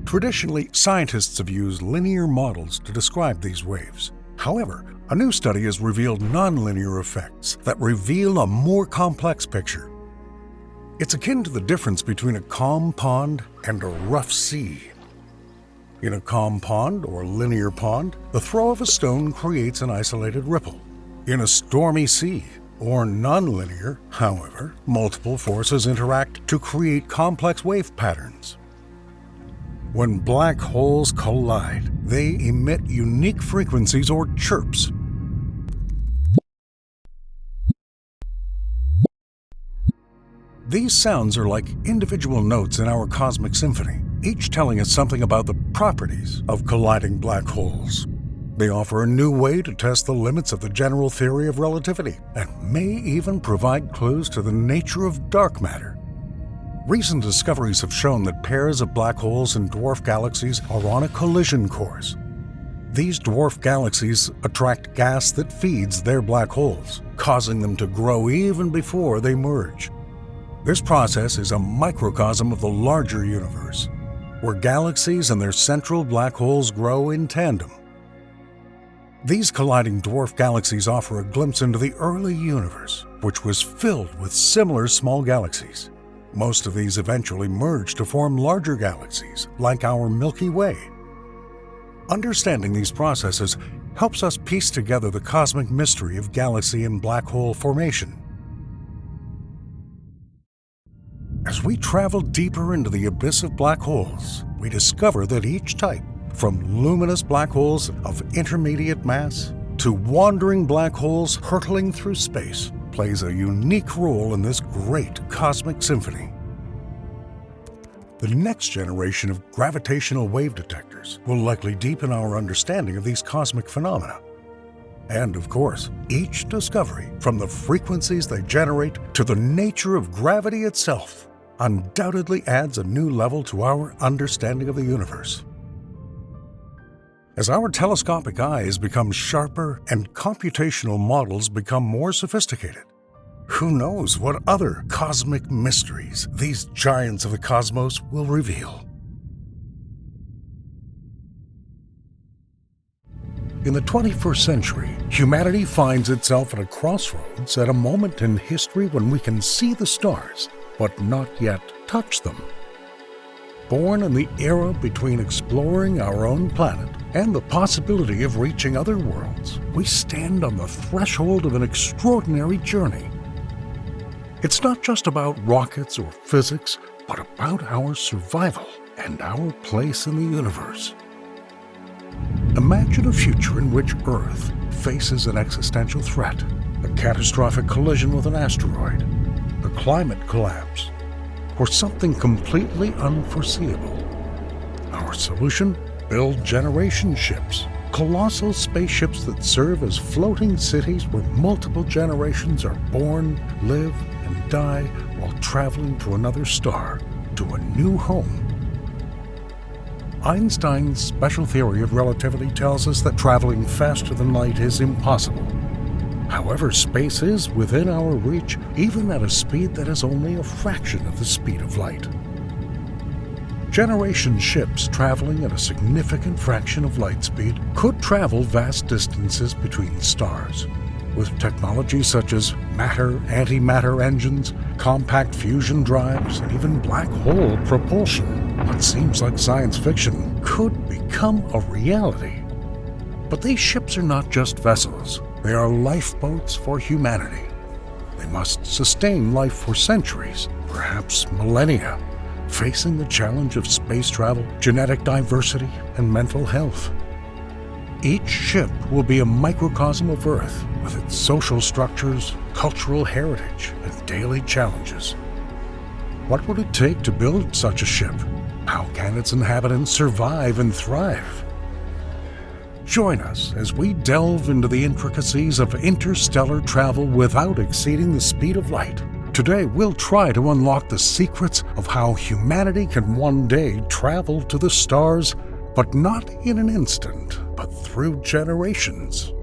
Traditionally, scientists have used linear models to describe these waves. However, a new study has revealed nonlinear effects that reveal a more complex picture. It's akin to the difference between a calm pond and a rough sea. In a calm pond or linear pond, the throw of a stone creates an isolated ripple. In a stormy sea or nonlinear, however, multiple forces interact to create complex wave patterns. When black holes collide, they emit unique frequencies or chirps. These sounds are like individual notes in our cosmic symphony, each telling us something about the properties of colliding black holes. They offer a new way to test the limits of the general theory of relativity and may even provide clues to the nature of dark matter. Recent discoveries have shown that pairs of black holes in dwarf galaxies are on a collision course. These dwarf galaxies attract gas that feeds their black holes, causing them to grow even before they merge. This process is a microcosm of the larger universe, where galaxies and their central black holes grow in tandem. These colliding dwarf galaxies offer a glimpse into the early universe, which was filled with similar small galaxies. Most of these eventually merged to form larger galaxies, like our Milky Way. Understanding these processes helps us piece together the cosmic mystery of galaxy and black hole formation. As we travel deeper into the abyss of black holes, we discover that each type, from luminous black holes of intermediate mass to wandering black holes hurtling through space, plays a unique role in this great cosmic symphony. The next generation of gravitational wave detectors will likely deepen our understanding of these cosmic phenomena. And of course, each discovery, from the frequencies they generate to the nature of gravity itself, undoubtedly adds a new level to our understanding of the universe. As our telescopic eyes become sharper and computational models become more sophisticated, who knows what other cosmic mysteries these giants of the cosmos will reveal. In the 21st century, humanity finds itself at a crossroads at a moment in history when we can see the stars, but not yet touch them. Born in the era between exploring our own planet and the possibility of reaching other worlds, we stand on the threshold of an extraordinary journey. It's not just about rockets or physics, but about our survival and our place in the universe. Imagine a future in which Earth faces an existential threat, a catastrophic collision with an asteroid, a climate collapse, or something completely unforeseeable. Our solution? Build generation ships, colossal spaceships that serve as floating cities where multiple generations are born, live, and die while traveling to another star, to a new home. Einstein's special theory of relativity tells us that traveling faster than light is impossible. However, space is within our reach, even at a speed that is only a fraction of the speed of light. Generation ships traveling at a significant fraction of light speed could travel vast distances between stars. With technology such as matter-antimatter engines, compact fusion drives, and even black hole propulsion, what seems like science fiction could become a reality. But these ships are not just vessels. They are lifeboats for humanity. They must sustain life for centuries, perhaps millennia, facing the challenge of space travel, genetic diversity, and mental health. Each ship will be a microcosm of Earth, with its social structures, cultural heritage, and daily challenges. What would it take to build such a ship? How can its inhabitants survive and thrive? Join us as we delve into the intricacies of interstellar travel without exceeding the speed of light. Today, we'll try to unlock the secrets of how humanity can one day travel to the stars, but not in an instant, but through generations.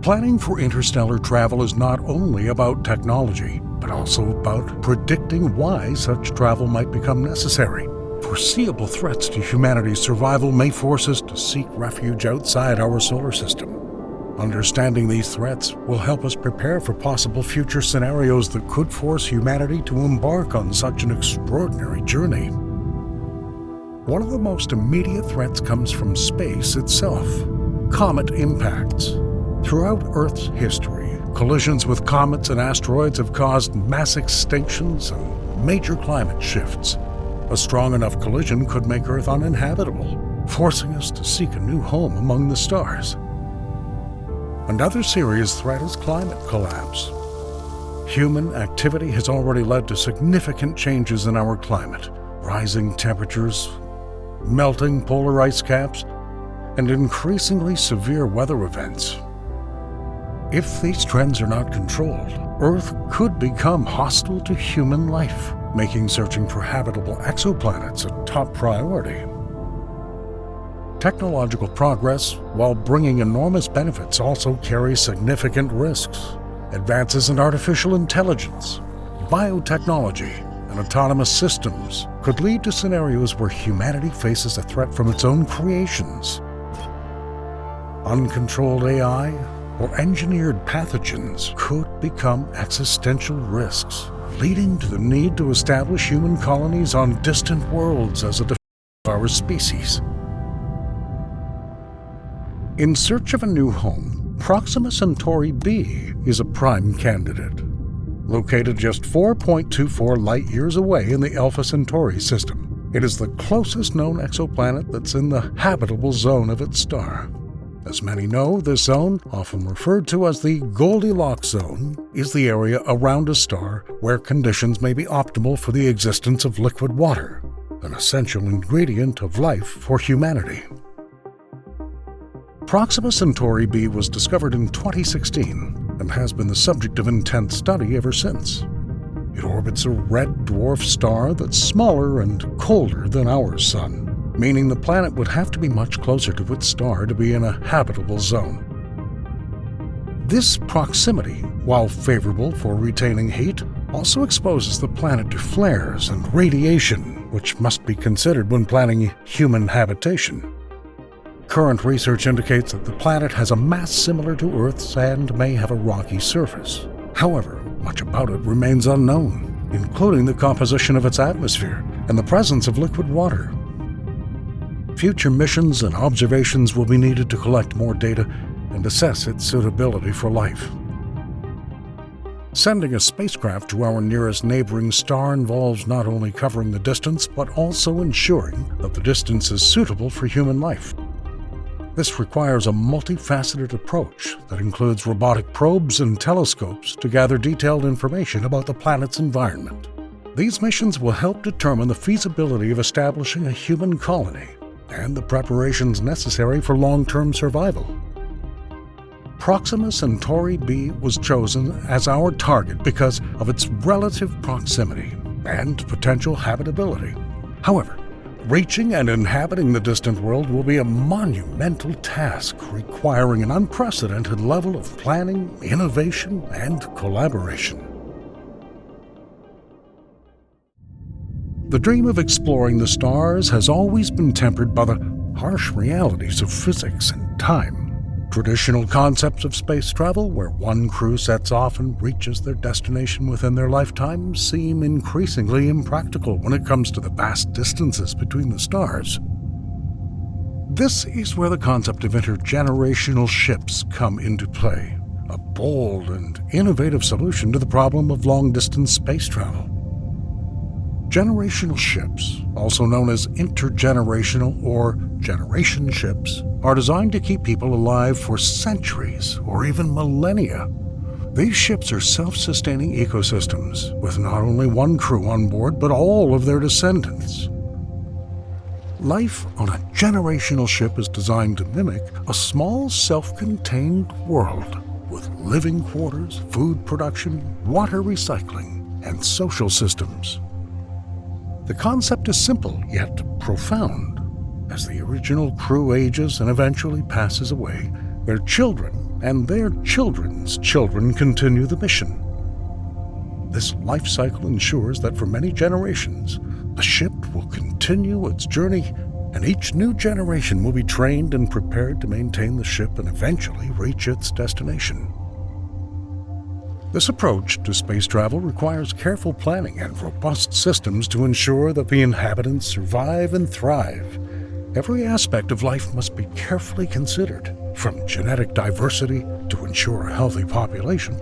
Planning for interstellar travel is not only about technology, but also about predicting why such travel might become necessary. Foreseeable threats to humanity's survival may force us to seek refuge outside our solar system. Understanding these threats will help us prepare for possible future scenarios that could force humanity to embark on such an extraordinary journey. One of the most immediate threats comes from space itself: comet impacts. Throughout Earth's history, collisions with comets and asteroids have caused mass extinctions and major climate shifts. A strong enough collision could make Earth uninhabitable, forcing us to seek a new home among the stars. Another serious threat is climate collapse. Human activity has already led to significant changes in our climate: rising temperatures, melting polar ice caps, and increasingly severe weather events. If these trends are not controlled, Earth could become hostile to human life, making searching for habitable exoplanets a top priority. Technological progress, while bringing enormous benefits, also carries significant risks. Advances in artificial intelligence, biotechnology, and autonomous systems could lead to scenarios where humanity faces a threat from its own creations. uncontrolled AI, or engineered pathogens could become existential risks, leading to the need to establish human colonies on distant worlds as a defense of our species. In search of a new home, Proxima Centauri B is a prime candidate. Located just 4.24 light-years away in the Alpha Centauri system, it is the closest known exoplanet that's in the habitable zone of its star. As many know, this zone, often referred to as the Goldilocks zone, is the area around a star where conditions may be optimal for the existence of liquid water, an essential ingredient of life for humanity. Proxima Centauri B was discovered in 2016 and has been the subject of intense study ever since. It orbits a red dwarf star that's smaller and colder than our Sun, meaning the planet would have to be much closer to its star to be in a habitable zone. This proximity, while favorable for retaining heat, also exposes the planet to flares and radiation, which must be considered when planning human habitation. Current research indicates that the planet has a mass similar to Earth's and may have a rocky surface. However, much about it remains unknown, including the composition of its atmosphere and the presence of liquid water. Future missions and observations will be needed to collect more data and assess its suitability for life. Sending a spacecraft to our nearest neighboring star involves not only covering the distance, but also ensuring that the distance is suitable for human life. This requires a multifaceted approach that includes robotic probes and telescopes to gather detailed information about the planet's environment. These missions will help determine the feasibility of establishing a human colony and the preparations necessary for long-term survival. Proxima Centauri B was chosen as our target because of its relative proximity and potential habitability. However, reaching and inhabiting the distant world will be a monumental task requiring an unprecedented level of planning, innovation, and collaboration. The dream of exploring the stars has always been tempered by the harsh realities of physics and time. Traditional concepts of space travel, where one crew sets off and reaches their destination within their lifetime, seem increasingly impractical when it comes to the vast distances between the stars. This is where the concept of intergenerational ships come into play, a bold and innovative solution to the problem of long-distance space travel. Generational ships, also known as intergenerational or generation ships, are designed to keep people alive for centuries or even millennia. These ships are self-sustaining ecosystems with not only one crew on board, but all of their descendants. Life on a generational ship is designed to mimic a small self-contained world with living quarters, food production, water recycling, and social systems. The concept is simple, yet profound. As the original crew ages and eventually passes away, their children and their children's children continue the mission. This life cycle ensures that for many generations, the ship will continue its journey, and each new generation will be trained and prepared to maintain the ship and eventually reach its destination. This approach to space travel requires careful planning and robust systems to ensure that the inhabitants survive and thrive. Every aspect of life must be carefully considered, from genetic diversity to ensure a healthy population,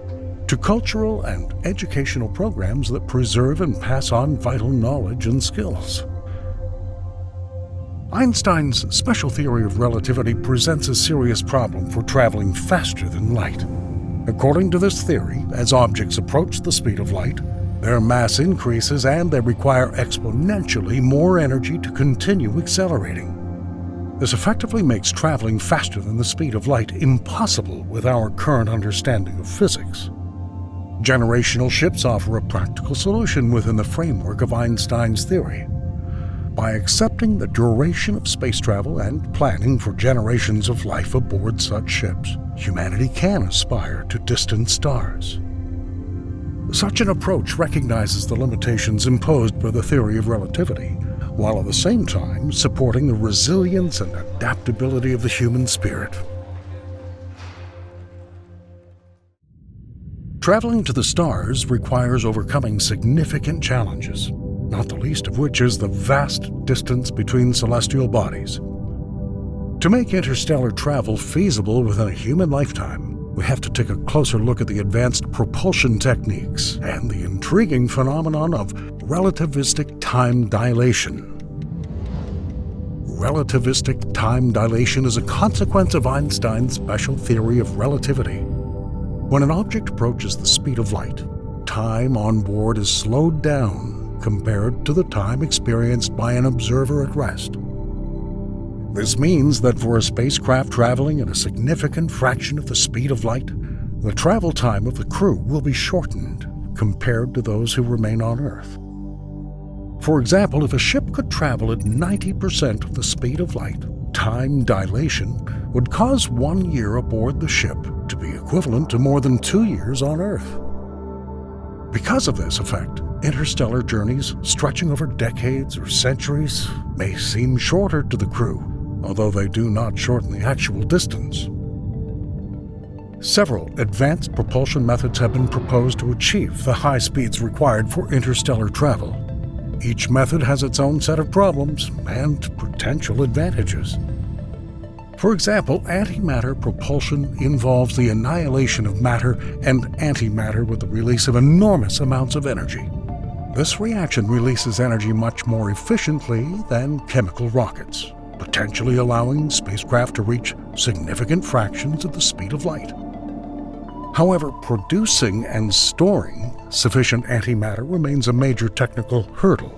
to cultural and educational programs that preserve and pass on vital knowledge and skills. Einstein's special theory of relativity presents a serious problem for traveling faster than light. According to this theory, as objects approach the speed of light, their mass increases and they require exponentially more energy to continue accelerating. This effectively makes traveling faster than the speed of light impossible with our current understanding of physics. Generational ships offer a practical solution within the framework of Einstein's theory. By accepting the duration of space travel and planning for generations of life aboard such ships, humanity can aspire to distant stars. Such an approach recognizes the limitations imposed by the theory of relativity, while at the same time supporting the resilience and adaptability of the human spirit. Traveling to the stars requires overcoming significant challenges, not the least of which is the vast distance between celestial bodies. To make interstellar travel feasible within a human lifetime, we have to take a closer look at the advanced propulsion techniques and the intriguing phenomenon of relativistic time dilation. Relativistic time dilation is a consequence of Einstein's special theory of relativity. When an object approaches the speed of light, time on board is slowed down compared to the time experienced by an observer at rest. This means that for a spacecraft traveling at a significant fraction of the speed of light, the travel time of the crew will be shortened compared to those who remain on Earth. For example, if a ship could travel at 90% of the speed of light, time dilation would cause 1 year aboard the ship to be equivalent to more than 2 years on Earth. Because of this effect, interstellar journeys stretching over decades or centuries may seem shorter to the crew, although they do not shorten the actual distance. Several advanced propulsion methods have been proposed to achieve the high speeds required for interstellar travel. Each method has its own set of problems and potential advantages. For example, antimatter propulsion involves the annihilation of matter and antimatter with the release of enormous amounts of energy. This reaction releases energy much more efficiently than chemical rockets, potentially allowing spacecraft to reach significant fractions of the speed of light. However, producing and storing sufficient antimatter remains a major technical hurdle.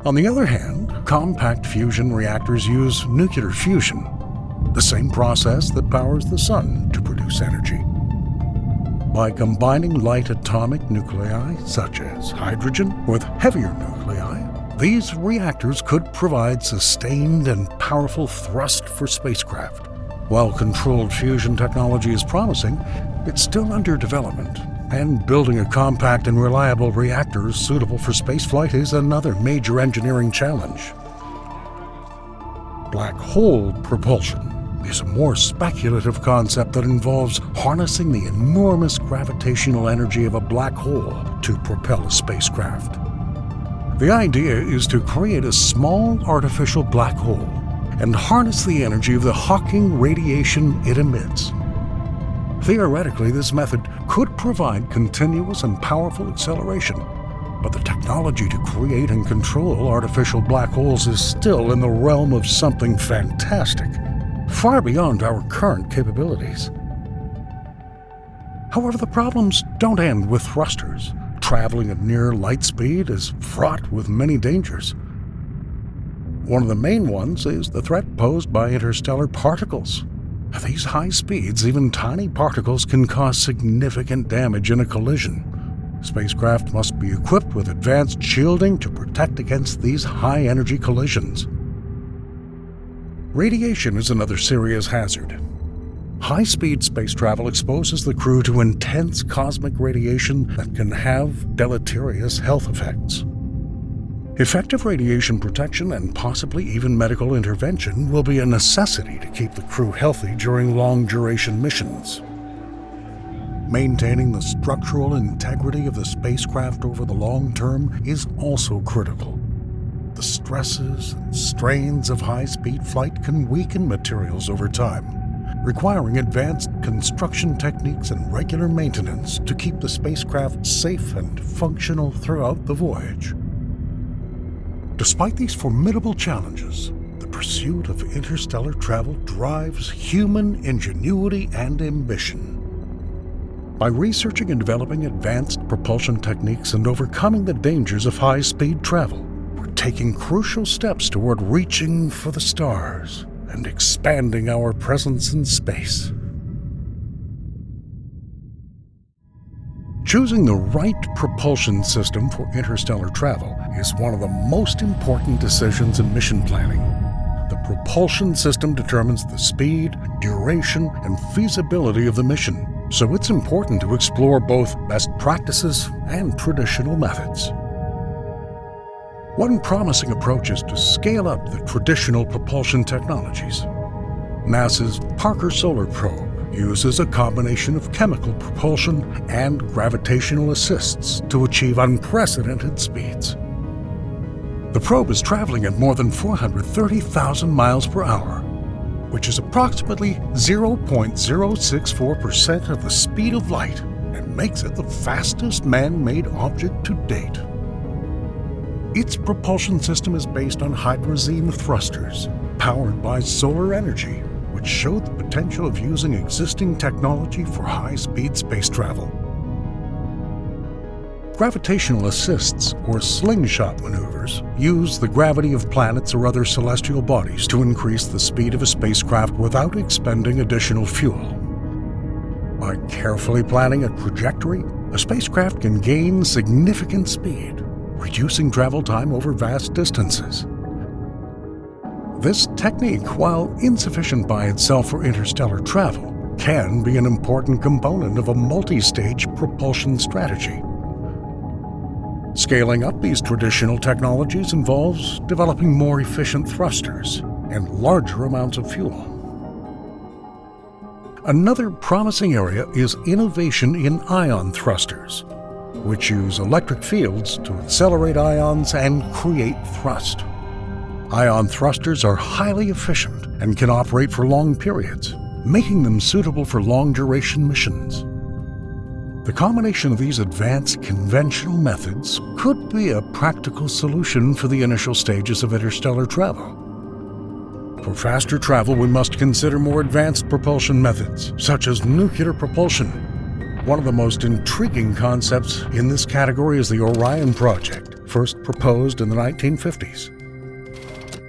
On the other hand, compact fusion reactors use nuclear fusion, the same process that powers the sun, to produce energy. By combining light atomic nuclei, such as hydrogen, with heavier nuclei, these reactors could provide sustained and powerful thrust for spacecraft. While controlled fusion technology is promising, it's still under development, and building a compact and reliable reactor suitable for spaceflight is another major engineering challenge. Black hole propulsion is a more speculative concept that involves harnessing the enormous gravitational energy of a black hole to propel a spacecraft. The idea is to create a small artificial black hole and harness the energy of the Hawking radiation it emits. Theoretically, this method could provide continuous and powerful acceleration, but the technology to create and control artificial black holes is still in the realm of something fantastic, far beyond our current capabilities. However, the problems don't end with thrusters. Traveling at near light speed is fraught with many dangers. One of the main ones is the threat posed by interstellar particles. At these high speeds, even tiny particles can cause significant damage in a collision. Spacecraft must be equipped with advanced shielding to protect against these high-energy collisions. Radiation is another serious hazard. High-speed space travel exposes the crew to intense cosmic radiation that can have deleterious health effects. Effective radiation protection and possibly even medical intervention will be a necessity to keep the crew healthy during long-duration missions. Maintaining the structural integrity of the spacecraft over the long term is also critical. The stresses and strains of high-speed flight can weaken materials over time, requiring advanced construction techniques and regular maintenance to keep the spacecraft safe and functional throughout the voyage. Despite these formidable challenges, the pursuit of interstellar travel drives human ingenuity and ambition. By researching and developing advanced propulsion techniques and overcoming the dangers of high-speed travel, we're taking crucial steps toward reaching for the stars and expanding our presence in space. Choosing the right propulsion system for interstellar travel is one of the most important decisions in mission planning. The propulsion system determines the speed, duration, and feasibility of the mission, so it's important to explore both best practices and traditional methods. One promising approach is to scale up the traditional propulsion technologies. NASA's Parker Solar Probe uses a combination of chemical propulsion and gravitational assists to achieve unprecedented speeds. The probe is traveling at more than 430,000 miles per hour, which is approximately 0.064% of the speed of light and makes it the fastest man-made object to date. Its propulsion system is based on hydrazine thrusters, powered by solar energy, which showed the potential of using existing technology for high-speed space travel. Gravitational assists, or slingshot maneuvers, use the gravity of planets or other celestial bodies to increase the speed of a spacecraft without expending additional fuel. By carefully planning a trajectory, a spacecraft can gain significant speed, reducing travel time over vast distances. This technique, while insufficient by itself for interstellar travel, can be an important component of a multi-stage propulsion strategy. Scaling up these traditional technologies involves developing more efficient thrusters and larger amounts of fuel. Another promising area is innovation in ion thrusters, which use electric fields to accelerate ions and create thrust. Ion thrusters are highly efficient and can operate for long periods, making them suitable for long-duration missions. The combination of these advanced conventional methods could be a practical solution for the initial stages of interstellar travel. For faster travel, we must consider more advanced propulsion methods, such as nuclear propulsion. One of the most intriguing concepts in this category is the Orion project, first proposed in the 1950s.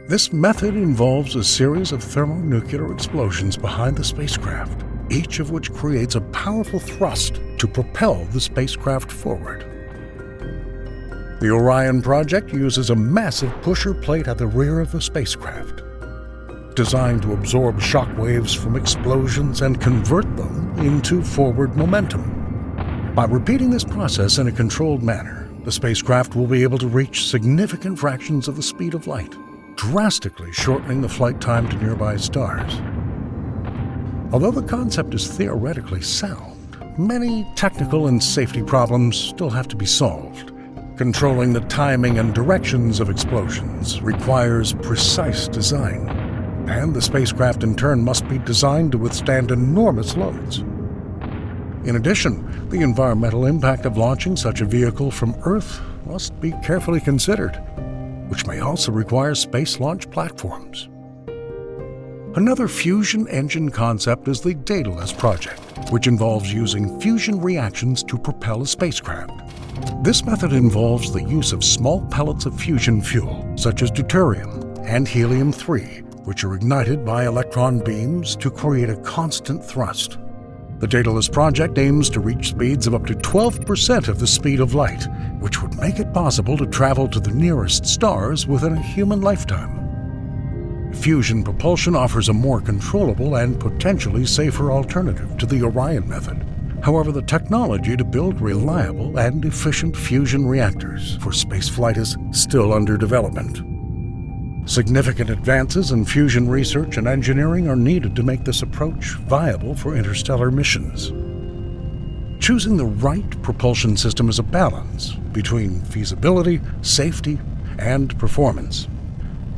This method involves a series of thermonuclear explosions behind the spacecraft, each of which creates a powerful thrust to propel the spacecraft forward. The Orion project uses a massive pusher plate at the rear of the spacecraft, designed to absorb shock waves from explosions and convert them into forward momentum. By repeating this process in a controlled manner, the spacecraft will be able to reach significant fractions of the speed of light, drastically shortening the flight time to nearby stars. Although the concept is theoretically sound, many technical and safety problems still have to be solved. Controlling the timing and directions of explosions requires precise design, and the spacecraft in turn must be designed to withstand enormous loads. In addition, the environmental impact of launching such a vehicle from Earth must be carefully considered, which may also require space launch platforms. Another fusion engine concept is the Dataless project, which involves using fusion reactions to propel a spacecraft. This method involves the use of small pellets of fusion fuel, such as deuterium and helium-3, which are ignited by electron beams to create a constant thrust. The Dataless project aims to reach speeds of up to 12% of the speed of light, which would make it possible to travel to the nearest stars within a human lifetime. Fusion propulsion offers a more controllable and potentially safer alternative to the Orion method. However, the technology to build reliable and efficient fusion reactors for spaceflight is still under development. Significant advances in fusion research and engineering are needed to make this approach viable for interstellar missions. Choosing the right propulsion system is a balance between feasibility, safety, and performance.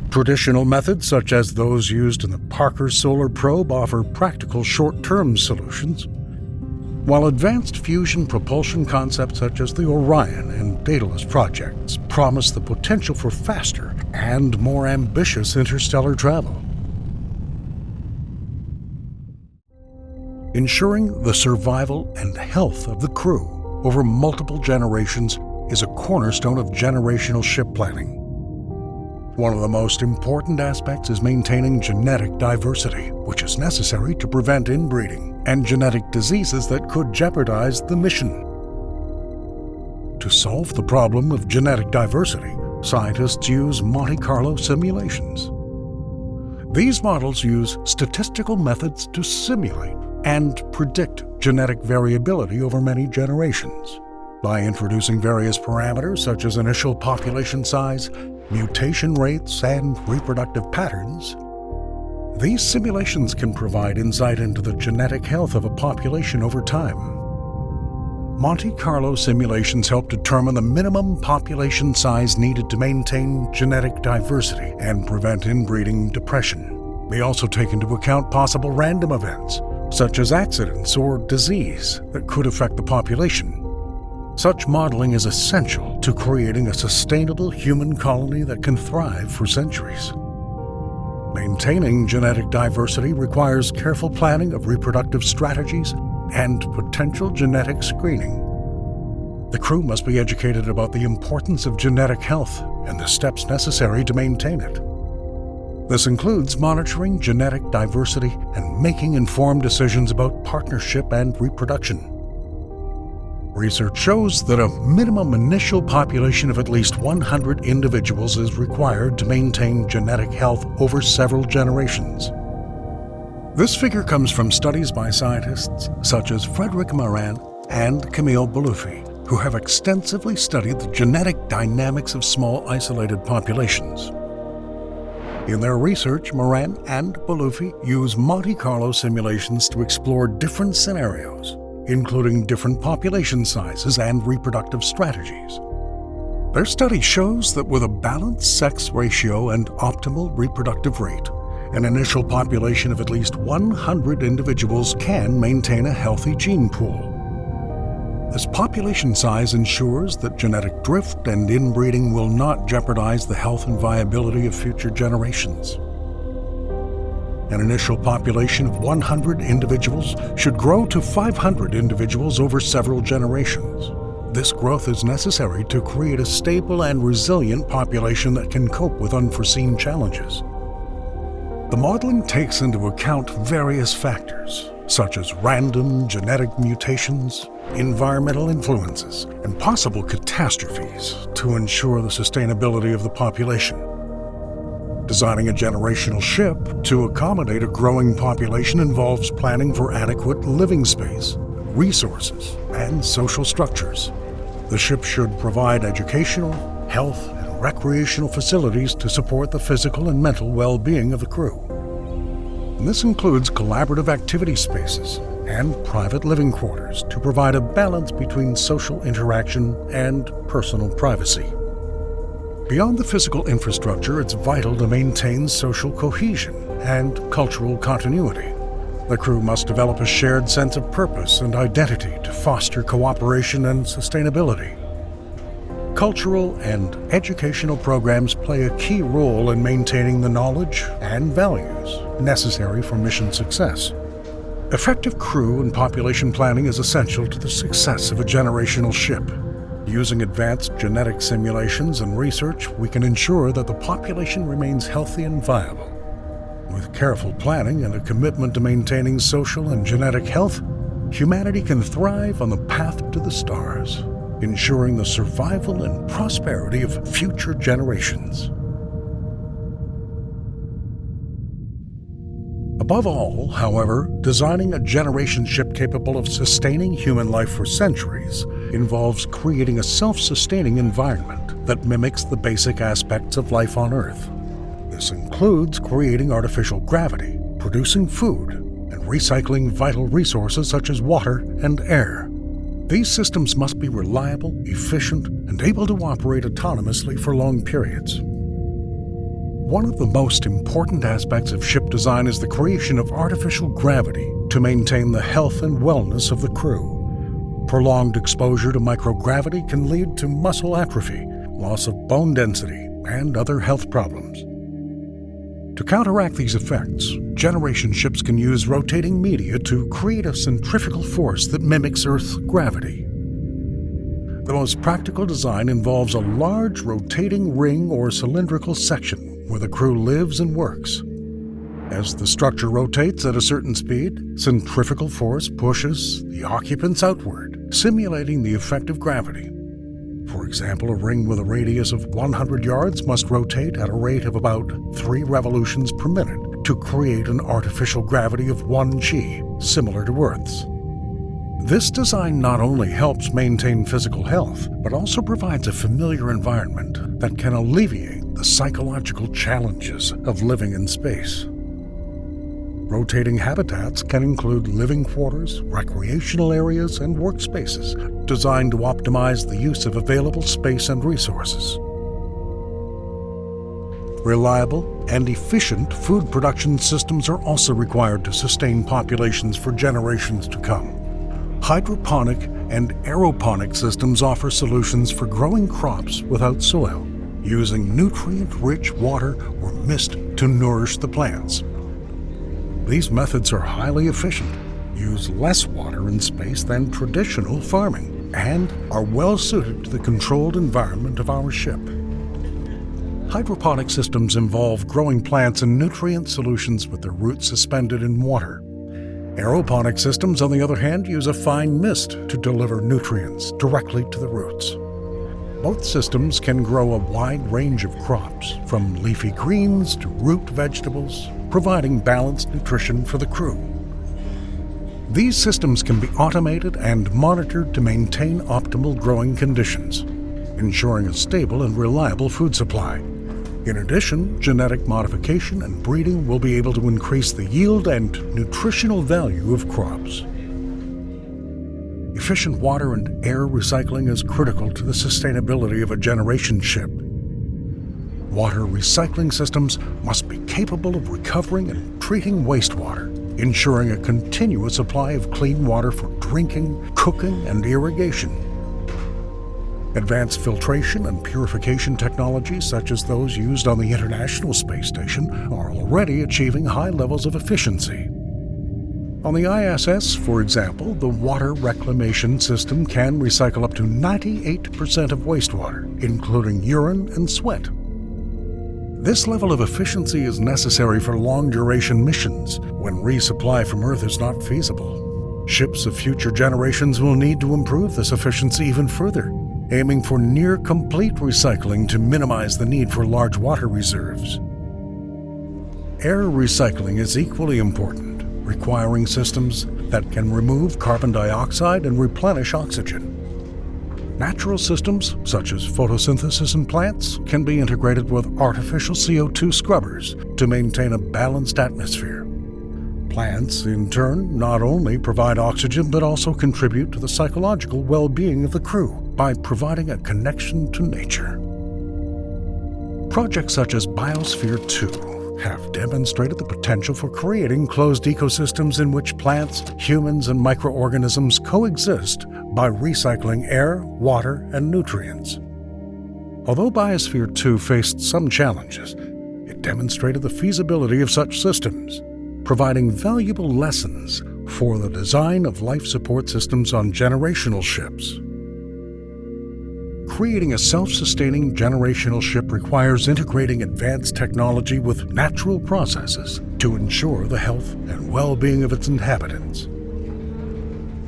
Traditional methods, such as those used in the Parker Solar Probe, offer practical short-term solutions, while advanced fusion propulsion concepts such as the Orion and Dataless projects promise the potential for faster and more ambitious interstellar travel. Ensuring the survival and health of the crew over multiple generations is a cornerstone of generational ship planning. One of the most important aspects is maintaining genetic diversity, which is necessary to prevent inbreeding and genetic diseases that could jeopardize the mission. To solve the problem of genetic diversity, scientists use Monte Carlo simulations. These models use statistical methods to simulate and predict genetic variability over many generations. By introducing various parameters such as initial population size, mutation rates, and reproductive patterns, These simulations can provide insight into the genetic health of a population over time. Monte Carlo simulations help determine the minimum population size needed to maintain genetic diversity and prevent inbreeding depression. They also take into account possible random events, such as accidents or disease, that could affect the population. Such modeling is essential to creating a sustainable human colony that can thrive for centuries. Maintaining genetic diversity requires careful planning of reproductive strategies and potential genetic screening. The crew must be educated about the importance of genetic health and the steps necessary to maintain it. This includes monitoring genetic diversity and making informed decisions about partnership and reproduction. Research shows that a minimum initial population of at least 100 individuals is required to maintain genetic health over several generations. This figure comes from studies by scientists such as Frédéric Morin and Camille Belouffi, who have extensively studied the genetic dynamics of small isolated populations. In their research, Morin and Belouffi use Monte Carlo simulations to explore different scenarios, including different population sizes and reproductive strategies. Their study shows that with a balanced sex ratio and optimal reproductive rate, an initial population of at least 100 individuals can maintain a healthy gene pool. This population size ensures that genetic drift and inbreeding will not jeopardize the health and viability of future generations. An initial population of 100 individuals should grow to 500 individuals over several generations. This growth is necessary to create a stable and resilient population that can cope with unforeseen challenges. The modeling takes into account various factors, such as random genetic mutations, environmental influences, and possible catastrophes to ensure the sustainability of the population. Designing a generational ship to accommodate a growing population involves planning for adequate living space, resources, and social structures. The ship should provide educational, health, and recreational facilities to support the physical and mental well-being of the crew. And this includes collaborative activity spaces and private living quarters to provide a balance between social interaction and personal privacy. Beyond the physical infrastructure, it's vital to maintain social cohesion and cultural continuity. The crew must develop a shared sense of purpose and identity to foster cooperation and sustainability. Cultural and educational programs play a key role in maintaining the knowledge and values necessary for mission success. Effective crew and population planning is essential to the success of a generational ship. Using advanced genetic simulations and research, we can ensure that the population remains healthy and viable. With careful planning and a commitment to maintaining social and genetic health, humanity can thrive on the path to the stars, ensuring the survival and prosperity of future generations. Above all, however, designing a generation ship capable of sustaining human life for centuries involves creating a self-sustaining environment that mimics the basic aspects of life on Earth. This includes creating artificial gravity, producing food, and recycling vital resources such as water and air. These systems must be reliable, efficient, and able to operate autonomously for long periods. One of the most important aspects of ship design is the creation of artificial gravity to maintain the health and wellness of the crew. Prolonged exposure to microgravity can lead to muscle atrophy, loss of bone density, and other health problems. To counteract these effects, generation ships can use rotating media to create a centrifugal force that mimics Earth's gravity. The most practical design involves a large rotating ring or cylindrical section where the crew lives and works. As the structure rotates at a certain speed, centrifugal force pushes the occupants outward, simulating the effect of gravity. For example, a ring with a radius of 100 yards must rotate at a rate of about 3 revolutions per minute to create an artificial gravity of 1 g, similar to Earth's. This design not only helps maintain physical health, but also provides a familiar environment that can alleviate the psychological challenges of living in space. Rotating habitats can include living quarters, recreational areas, and workspaces designed to optimize the use of available space and resources. Reliable and efficient food production systems are also required to sustain populations for generations to come. Hydroponic and aeroponic systems offer solutions for growing crops without soil, using nutrient-rich water or mist to nourish the plants. These methods are highly efficient, use less water and space than traditional farming, and are well suited to the controlled environment of our ship. Hydroponic systems involve growing plants in nutrient solutions with their roots suspended in water. Aeroponic systems, on the other hand, use a fine mist to deliver nutrients directly to the roots. Both systems can grow a wide range of crops, from leafy greens to root vegetables, providing balanced nutrition for the crew. These systems can be automated and monitored to maintain optimal growing conditions, ensuring a stable and reliable food supply. In addition, genetic modification and breeding will be able to increase the yield and nutritional value of crops. Efficient water and air recycling is critical to the sustainability of a generation ship. Water recycling systems must be capable of recovering and treating wastewater, ensuring a continuous supply of clean water for drinking, cooking, and irrigation. Advanced filtration and purification technologies, such as those used on the International Space Station, are already achieving high levels of efficiency. On the ISS, for example, the water reclamation system can recycle up to 98% of wastewater, including urine and sweat. This level of efficiency is necessary for long-duration missions when resupply from Earth is not feasible. Ships of future generations will need to improve this efficiency even further, aiming for near-complete recycling to minimize the need for large water reserves. Air recycling is equally important, requiring systems that can remove carbon dioxide and replenish oxygen. Natural systems, such as photosynthesis in plants, can be integrated with artificial CO2 scrubbers to maintain a balanced atmosphere. Plants, in turn, not only provide oxygen but also contribute to the psychological well-being of the crew by providing a connection to nature. Projects such as Biosphere 2 have demonstrated the potential for creating closed ecosystems in which plants, humans, and microorganisms coexist by recycling air, water, and nutrients. Although Biosphere 2 faced some challenges, it demonstrated the feasibility of such systems, providing valuable lessons for the design of life support systems on generational ships. Creating a self-sustaining generational ship requires integrating advanced technology with natural processes to ensure the health and well-being of its inhabitants.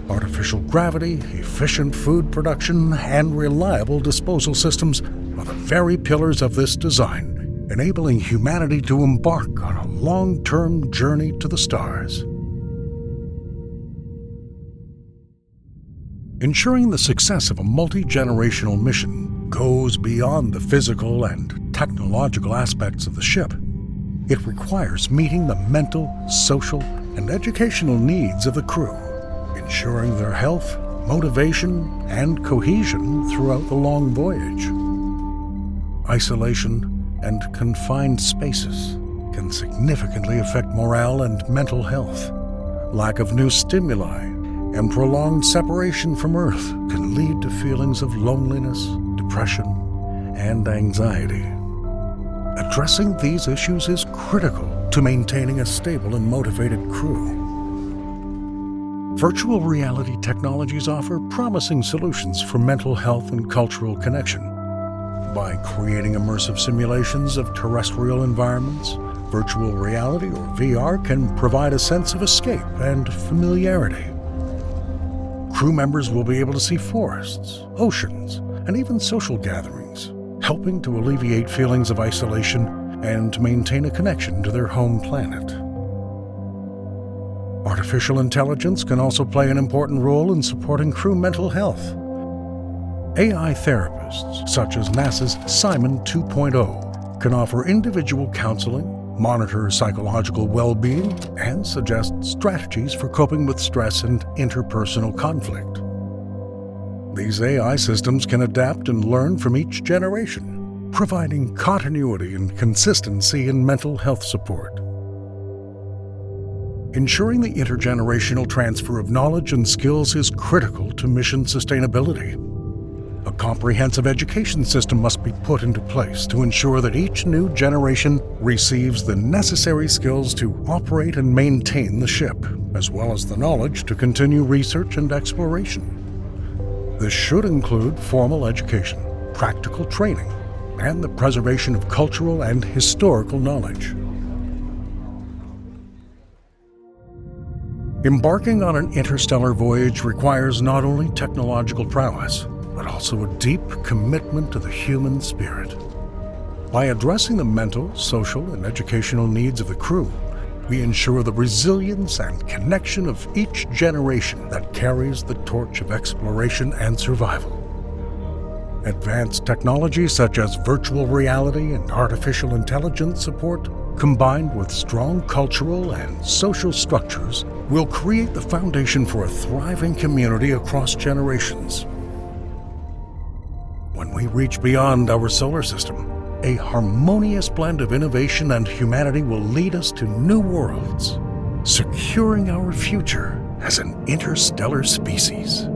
Artificial gravity, efficient food production, and reliable disposal systems are the very pillars of this design, enabling humanity to embark on a long-term journey to the stars. Ensuring the success of a multi-generational mission goes beyond the physical and technological aspects of the ship. It requires meeting the mental, social, and educational needs of the crew, ensuring their health, motivation, and cohesion throughout the long voyage. Isolation and confined spaces can significantly affect morale and mental health. Lack of new stimuli and prolonged separation from Earth can lead to feelings of loneliness, depression, and anxiety. Addressing these issues is critical to maintaining a stable and motivated crew. Virtual reality technologies offer promising solutions for mental health and cultural connection. By creating immersive simulations of terrestrial environments, virtual reality or VR can provide a sense of escape and familiarity. Crew members will be able to see forests, oceans, and even social gatherings, helping to alleviate feelings of isolation and maintain a connection to their home planet. Artificial intelligence can also play an important role in supporting crew mental health. AI therapists, such as NASA's Simon 2.0, can offer individual counseling, monitor psychological well-being, and suggest strategies for coping with stress and interpersonal conflict. These AI systems can adapt and learn from each generation, providing continuity and consistency in mental health support. Ensuring the intergenerational transfer of knowledge and skills is critical to mission sustainability. A comprehensive education system must be put into place to ensure that each new generation receives the necessary skills to operate and maintain the ship, as well as the knowledge to continue research and exploration. This should include formal education, practical training, and the preservation of cultural and historical knowledge. Embarking on an interstellar voyage requires not only technological prowess, but also a deep commitment to the human spirit. By addressing the mental, social, and educational needs of the crew, we ensure the resilience and connection of each generation that carries the torch of exploration and survival. Advanced technologies such as virtual reality and artificial intelligence support, combined with strong cultural and social structures, will create the foundation for a thriving community across generations. When we reach beyond our solar system, a harmonious blend of innovation and humanity will lead us to new worlds, securing our future as an interstellar species.